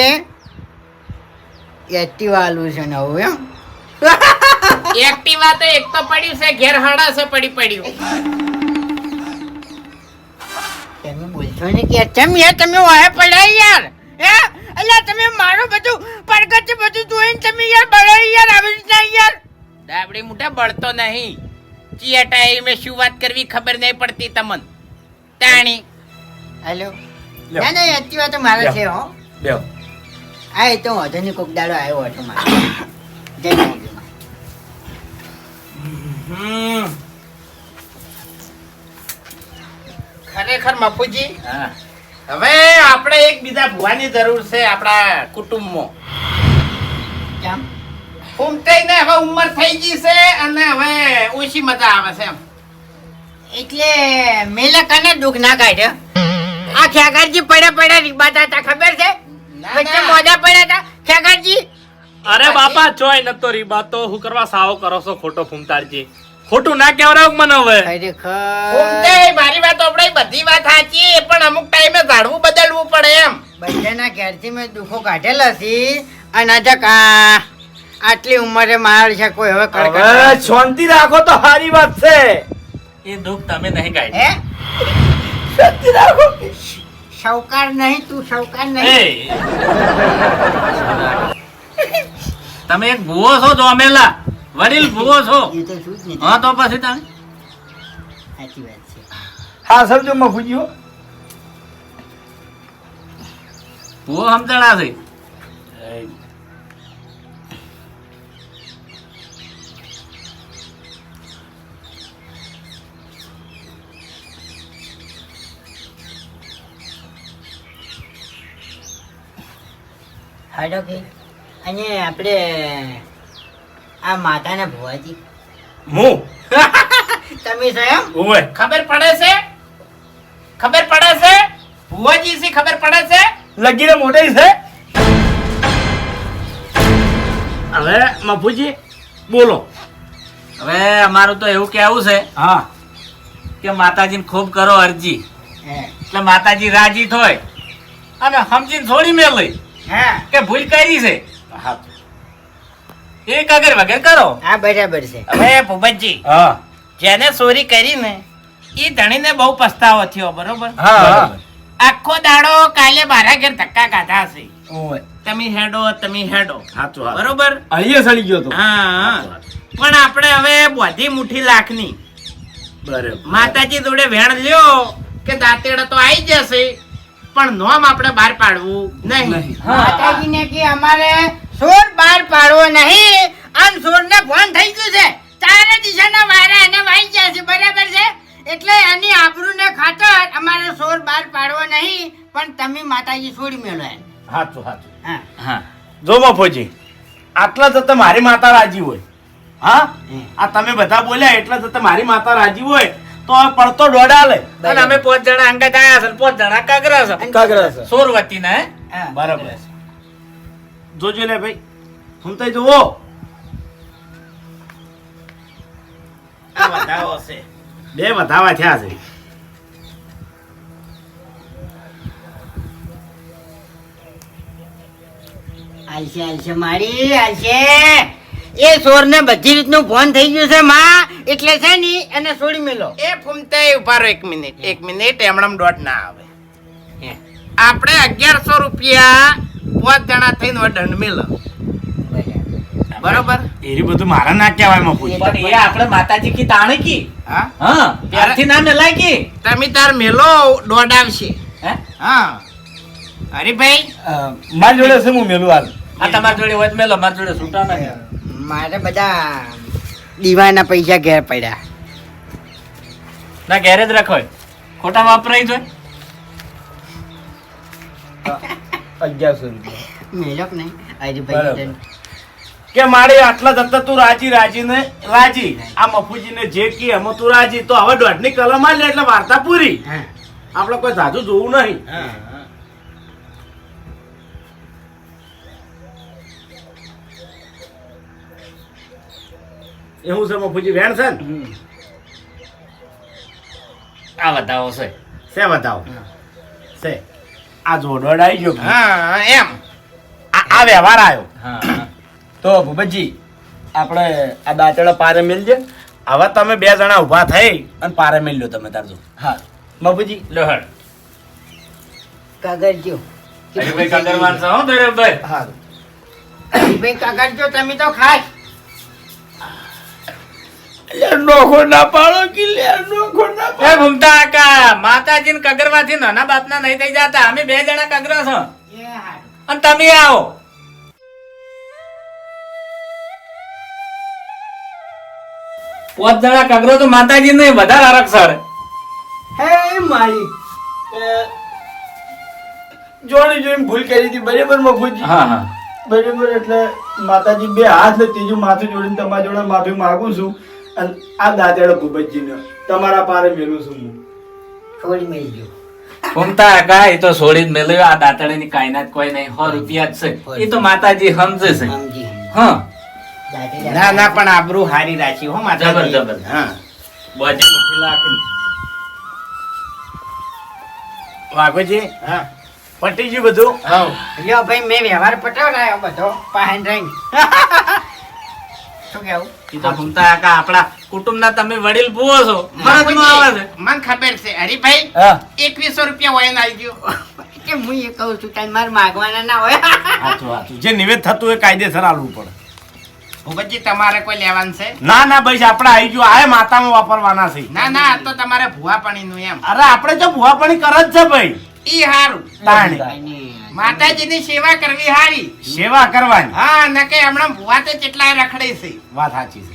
એક્ટિવા આલું છે નવું એમ એક્ટિવા તો એક તો પડ્યું છે ઘેર હડા છે પડ્યું. તમે બોલશો ને કે ચમ યાર તમે વાહે પડ્યા યાર હે અલ્યા તમે મારું બધું પરગટ બધું જોઈને તમે યાર બળાઈ યાર આવી રીતના યાર ડાબડી મોટા બળતો નહીં. ચિયા ટાઈમે શું વાત કરવી ખબર નહીં પડતી તમને. તાણી. હેલો લ્યો. ના ના એક્ટિવા તો મારે છે હો લ્યો હા એ તો વાંધો નહીં કોક દાડો આવ્યો હતો મારે જય માતાજી. ખરેખર મફુજી હા હવે આપણે એક બીજા ભુવાની જરૂર છે આપણા કુટુંબમાં. કેમ ફૂમતાઈને હવે ઉંમર થઈ ગઈ છે અને હવે ઓછી મજા આવે છે એમ. એટલે મેલે કને દુઃખ ના કાઢ્યો આ ખેગારજી પડ્યા રીબાતા હતા ખબર છે વચ્ચે મોઢા પડ્યા હતા ખેગારજી અરે બાપા ચોય નતો રીબા તો હું કરવા સાવો કરો છો ખોટો ફૂમતારજી ખોટું ના કહેવરાવ મને હવે ખરેખર ફૂમતાઈ મારી વાત આપણે બધી વાત સાચી પણ અમુક ટાઈમે ઝાડવું બદલવું પડે એમ. બધાના ઘેરથી મેં દુઃખો કાઢેલા છે અને આજે કા આટલી ઉંમરે માર છે કોઈ હવે હવે કડકડ શાંતિ રાખો તો સારી વાત છે. એ દુઃખ તમે નહીં કાઢી. હે શાંતિ રાખો. સાવકાર નહીં તું સાવકાર નહીં એ તમે એક ભૂવો છો જોમેલા વડીલ ભૂવો છો એ તો શું જ નહીં હા તો પછી તમે સાચી વાત છે હા સમજો મફુજી હો. ભૂવો સમજણા છે. હાડો કે અને આપણે આ માતાના ભુવાજી હું તમે છો એમ ઓય ખબર પડે છે ભુવાજી સી ખબર પડે છે. લગીને મોટી છે. હવે મફુજી બોલો. હવે અમારું તો એવું કેવું છે હા કે માતાજીને ખૂબ કરો અરજી હે એટલે માતાજી રાજી થાય અને સમજીને છોડી મેલી હા કે ભૂલ કરી છે હા એક અગર વગર કરો. આ બરાબર છે હવે ભૂપતજી હા જેને ચોરી કરી ને એ ધણીને બહુ પસ્તાવો થયો બરોબર. હા આખો દાડો કાલે મારા ઘેર ધક્કા ખાધા હશે. ઓય તમે હેડો સાચું હાચું. બરોબર. અહીંયા સડી ગયો તો. હા પણ આપણે હવે બોધી મુઠ્ઠી લાખની બરાબર માતાજી જોડે વેણ લ્યો કે દાંતેડા તો આવી જશે પણ નોમ આપણે બહાર પાડવું નહીં. માતાજીને કે અમારે સોર બાર પાડવો નહીં આમ સોરને ફોન થઈ ગયું છે ચારે દિશાના વાયરા એને વાઈ ગયા છે બરાબર છે એટલે એની આબરૂને ખાતર અમારે સોર બાર પાડવો નહીં પણ તમે માતાજી છોડી મેળો એને હાચું હાચું. હા હા જો મફુજી આટલા તો મારી માતા રાજી હોય. હા આ તમે બધા બોલ્યા એટલા તો મારી માતા રાજી હોય તો આ પડતો દોડા લે અને અમે 5 જણા અંગત આયા છે 5 જણા કાગરા છે કાગરા છે. સોરવતી ના હા. બરાબર જોજો લે ભાઈ હું તો જુઓ આ વધાવો છે. બે વધાવા થયા છે આલશે મારી આલશે એ ચોરને બધી રીતનું ફોન થઈ ગયું છે માં એટલે છે ને એને છોડી મેલો એ ફૂમતાઈ ઉભા રહો 1 મિનિટ એમણમ દોઢ ના આવે આપણે 1100 રૂપિયા 5 જણા થઈને દંડ મેલો બરોબર એરી બધું મારા ના કહેવાય મફુજી પણ એ આપણે માતાજી કી તાણે કી હા હા ત્યારથી ના મેલાય કી તમે તાર મેલો દોઢ આવશે હે હા હરીભાઈ મારી જોડે છે હું મેલું હાલ આ તમારી જોડે હોય તો મેલો મારી જોડે છૂટા ના મારે બધા દીવાના પૈસા ઘેર પડ્યા ના ઘેરે જ રાખો ખોટા વાપરાય છે 1100 રૂપિયા મેલો કે નહીં અરે બરાબર. ભાઈ કે મારે આટલા જતા તું રાજી ને રાજી આ મફુજીને જે કી એમાં તું રાજી તો હવે દોઢની કલમ આલી એટલે વાર્તા પૂરી હા આપણે કોઈ સાધુ જોવું નહીં એવું છે મફુજી વેણ છે ને આ વધાવો છે છે બતાવો છે આ જોડોડ આવી ગયો હા એમ આ વ્યવહાર આવ્યો હા તો ભૂપતજી આપણે આ દાંતડા પારે મેલજે હવે તમે 2 જણા ઊભા થઈ અને પારે મેલ લો તમે તારજો હા મફુજી લોહડ કાગળજો હરીભાઈ કાગરવાન છે હો બરાબર હા ભાઈ કાગળજો તમે તો ખાસ નોખો ના પાડો કે લે નોખો ના એ ભૂમતા કાકા માતાજીને કગરવાથી નાના બાપના નહીં થઈ જતા અમે 2 જણા કગરા છો એ હારું. અને તમે આવો પોત જણા કગરો તો માતાજી ને વધારે હરખ સર હે મારી જોડી જોઈને ભૂલ કરી હતી બરાબર મફુજી હા હા બરાબર એટલે માતાજી 2 હાથ ને ત્રીજું માથું જોડીને તમારા જોડે માફી માંગુ છું અને આ દાંતેડો ભૂપતજીને તમારા પારે મેલું છું હું છોડી મેલજો ભૂમતા કાકા એ તો છોડી જ મેલ્યો આ દાતડી ની કાયનાત કોઈ નહીં 100 રૂપિયા જ છે એ તો માતાજી સમજે છે સમજી હા દાદી ના ના પણ આબરૂ હારી રાખી હો માતાજી. જબર, જબર. હા બાજુ મુઠ્ઠી લાખની. વાઘોજી હા પટી ગયું બધું હઉ. લ્યો ભાઈ મેં વ્યવહાર પટાવડાયો બધો પાહેન રહીને શું કેવું ઈ તો ભૂમતા કાકા આપણા કુટુંબના તમે વડીલ ભૂવો છો ફરજમાં આવે છે મને ખબર છે હરીભાઈ હા 2100 રૂપિયા વયન આવી ગયો કે હું એ કહું છું તારે મારે માગવાના ના હોય સાચું સાચું જે નિવેદ થતું એ કાયદેસર આલવું પડે ભૂપતજી તમારે કોઈ લેવાનું છે ના ના ભાઈ આપણે આવી ગયું આ માતામાં વાપરવાના છે ના ના આ તો તમારે ભૂવા પાણીનું એમ અરે આપણે જો ભૂવાપણી કરે જ છે ભાઈ ઈ હારું તાણી માતાજીની સેવા કરવી હારી સેવા કરવાની હા નકે હમણાં ભૂવા તો કેટલાય રખડે છે વાત સાચી છે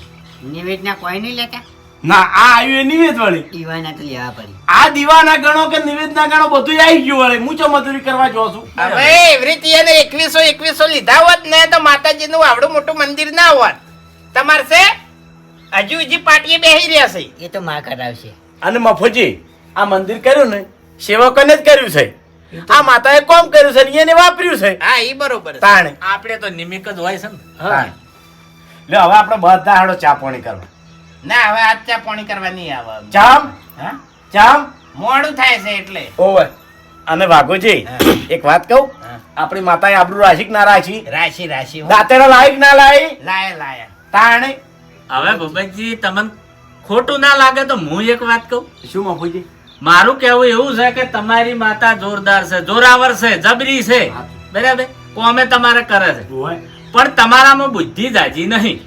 નિવેદના કોઈ નહીં લેતા ના આ આવ્યું એ નિવેદ વળી દીવાના તો લેવા પડી આ દીવાના ગણો કે નિવેદ ના ગણો બધું આવી ગયું વળી હું ચો મજૂરી કરવા જો છું હવે એવી રીતે એને 2100 લીધા હોત ને તો માતાજીનું આવડું મોટું મંદિર ના હોત તમારે છે હજુ હજી પાટીએ બેહી રહ્યા છે એ તો માં કરાવશે અને મફુજી આ મંદિર કર્યું ને સેવકોને જ કર્યું છે આ માતાએ કોમ કર્યું છે ને એને વાપર્યું છે હા ઈ બરોબર છે. તાણે આપણે તો નિમિક જ હોય છે ને તાણે. લે હવે આપણે બધા હાડો ચા પાણી કરવા ના હવે આજ ચા પાણી કરવા નહીં આવે ચામ હા ચામ મોડું થાય છે એટલે ઓવે અને વાઘોજી એક વાત કહું હા. આપણી માતાએ આબરૂ રાશી કે ના રાશી રાશિ રાશિ હો. દાંતેડા લાયક ના લાય લાયા લાયા તાણે હવે ભૂપતજી તમને ખોટું ના લાગે તો હું એક વાત કહું શું મફુજી મારું કહેવું એવું છે કે તમારી માતા જોરદાર છે જોરાવર છે જબરી છે બરાબર કોમે તમારે કરે છે ઓવે પણ તમારામાં બુદ્ધિ જાજી નહીં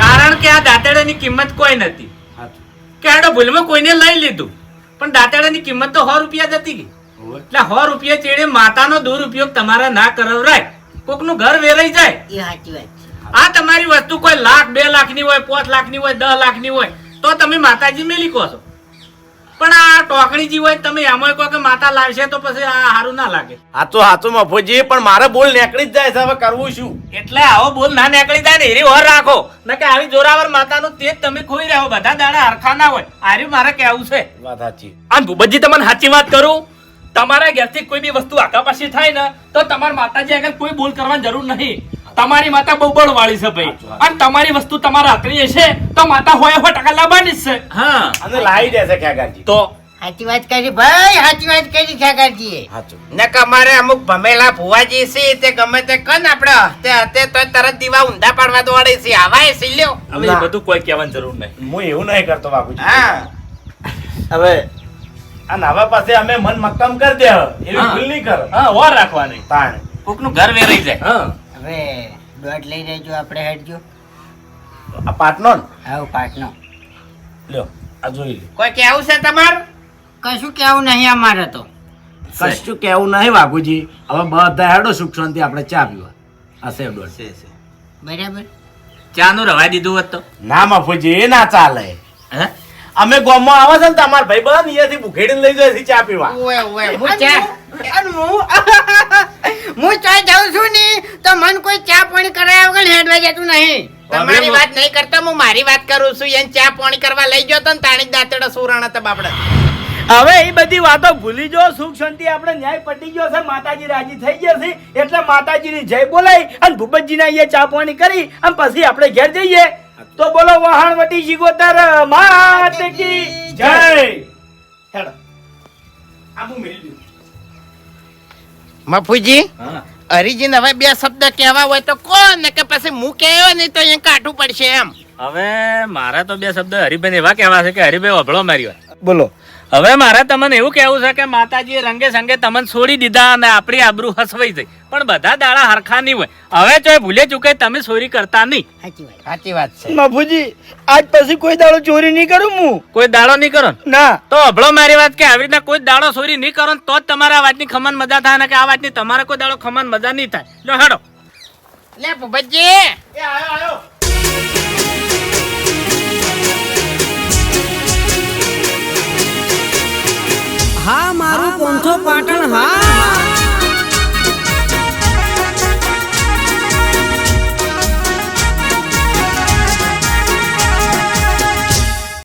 કારણ કે આ દાંતેડાની કિંમત કોઈ નથી સાચું. કે આડો ભૂલમાં કોઈને લઈ લીધું પણ દાંતેડાની કિંમત તો 100 રૂપિયા જતી ગઈ ઓવે એટલે 100 રૂપિયા ચેડે માતાનો દુરુપયોગ તમારે ના કરાવરાય કોકનું ઘર વેરાઈ જાય એ સાચી વાત છે આ તમારી વસ્તુ કોઈ લાખ 2 લાખની હોય 5 લાખની હોય 10 લાખની હોય તો તમે માતાજી મેલી કહો છો પણ આ ટોકડી જી હોય તમે એમાં કહો કે માતા લાવશે તો પછી આ સારું ના લાગે. હાચું મફુજી, પણ મારે બોલ નીકળી જ જાય છે, હવે કરવું શું? એટલે આવો બોલ ના નીકળી જાય ને એરી ઓર રાખો ન કે આવી જોરાવર માતાનું તેજ તમે ખોઈ રહ્યો. બધા દાડા હરખા ના હોય. આર્યું મારે કેવું છે. વાત સાચી. અને ભૂપતજી તમને સાચી વાત કરું, તમારા ઘેરથી કોઈ બી વસ્તુ આગા પાછી થાય ને તો તમારા માતાજી આગળ કોઈ બોલ કરવાની જરૂર નહીં. તમારી માતા બહુ બળવાળી છે ભાઈ, અને તમારી વસ્તુ તમારા હકરી હશે તો માતા હોય 100% લાવવાની જ છે. હા અને લાવી દેશે ખેગારજી. તો સાચી વાત કરી ભાઈ, સાચી વાત કરી ખેગારજીએ. સાચું. ને અમારે અમુક ભમેલા ભુવાજી છે તે ગમે તે કન આપડે તે તો તરત દીવા ઊંધા પાડવા દોડે છે. આવાય છે લ્યો. હવે એ બધું કોઈ કહેવાની જરૂર નહીં. હું એવું નહીં કરતો બાપુજી. હા હવે આ નાવા પાસે અમે મન મક્કમ કરી દે, એવી ભૂલ નહીં કરો. હા, ઓર રાખવાની. તાણ કોકનું ઘર વેરાઈ જાય. હા, હવે દોઢ લઈ રહેજો, આપણે હેડજો. આ પાટનો ને આવ પાટનો. લ્યો, આ જોઈ લ્યો. કોઈ કેવું છે તમારું? કશું કેવું નહીં અમારે તો. કશું કેવું નહીં બાપુજી. હવે બધા હેડો સુખ શાંતિ આપણે ચા પીવા. આ સેવ દોઢ. બરાબર. ચા નું રવાઈ દીધું હોત તો. ના બાપુજી, એ ના ચાલે. હે? અમે ગામમાં આવે છે ને તમારા ભાઈ બંધ અહીંયાથી ભૂખેડીને લઈ જાય છે ચા પીવા. ઓય હું ચા હું ચા જાઉં છું ને તો મન કોઈ ચા પાણી કરાયા વગર હેડવા જતું નહીં. તમારી વાત નહીં કરતો, હું મારી વાત કરું છું. એને ચા પાણી કરવા લઈ ગયો તો ને તાણી જ દાંતેડો સુરાણા હતા બાપડે. હવે એ બધી વાતો ભૂલી જો. સુખ શાંતિ આપણે ન્યાય પટી ગયો છે, માતાજી રાજી થઈ ગયા છે, એટલે માતાજીની જય બોલાઈ અને ભૂપતજીના અહીંયા ચા પાણી કરી અને પછી આપણે ઘેર જઈએ. તો બોલો વહાણવટી શિગોતર માત કી જય. હેડો. આબુ મેલી દઉં. મફુજી હા હરીજીને હવે બે શબ્દ કહેવા હોય તો કોણ, ને કે પછી હું કહેવો નહીં તો અહીંયા કાઢવું પડશે એમ. હવે મારા તો બે શબ્દ હરિભાઈ એવા કહેવા છે કે હરિભાઈ વભળો મારી વાત. બોલો. હવે મારે તમને એવું કહેવું છે કે માતાજીએ રંગે સંગે તમને છોડી દીધા અને આપણી આબરૂ હસવાઈ જાય, પણ બધા દાડા હરખા નહીં હોય. હવે જો ભૂલે ચૂકે તમે ચોરી કરતા નહીં. સાચી વાત. સાચી વાત છે. બાપુજી, આજ પછી કોઈ દાડો ચોરી નહીં કરું હું. કોઈ દાડો નહીં કરો ને? ના. તો અભળો મારી વાત કે આવી રીતના કોઈ દાડો ચોરી નહીં કરો ને તો જ તમારે આ વાતની ખમન મજા થાય, ને કે આ વાતની તમારે કોઈ દાડો ખમન મજા નહીં થાય. લો હેડો. લે ભૂપતજી એ આયો આયો. હા મારું પોંથો પાટણ હા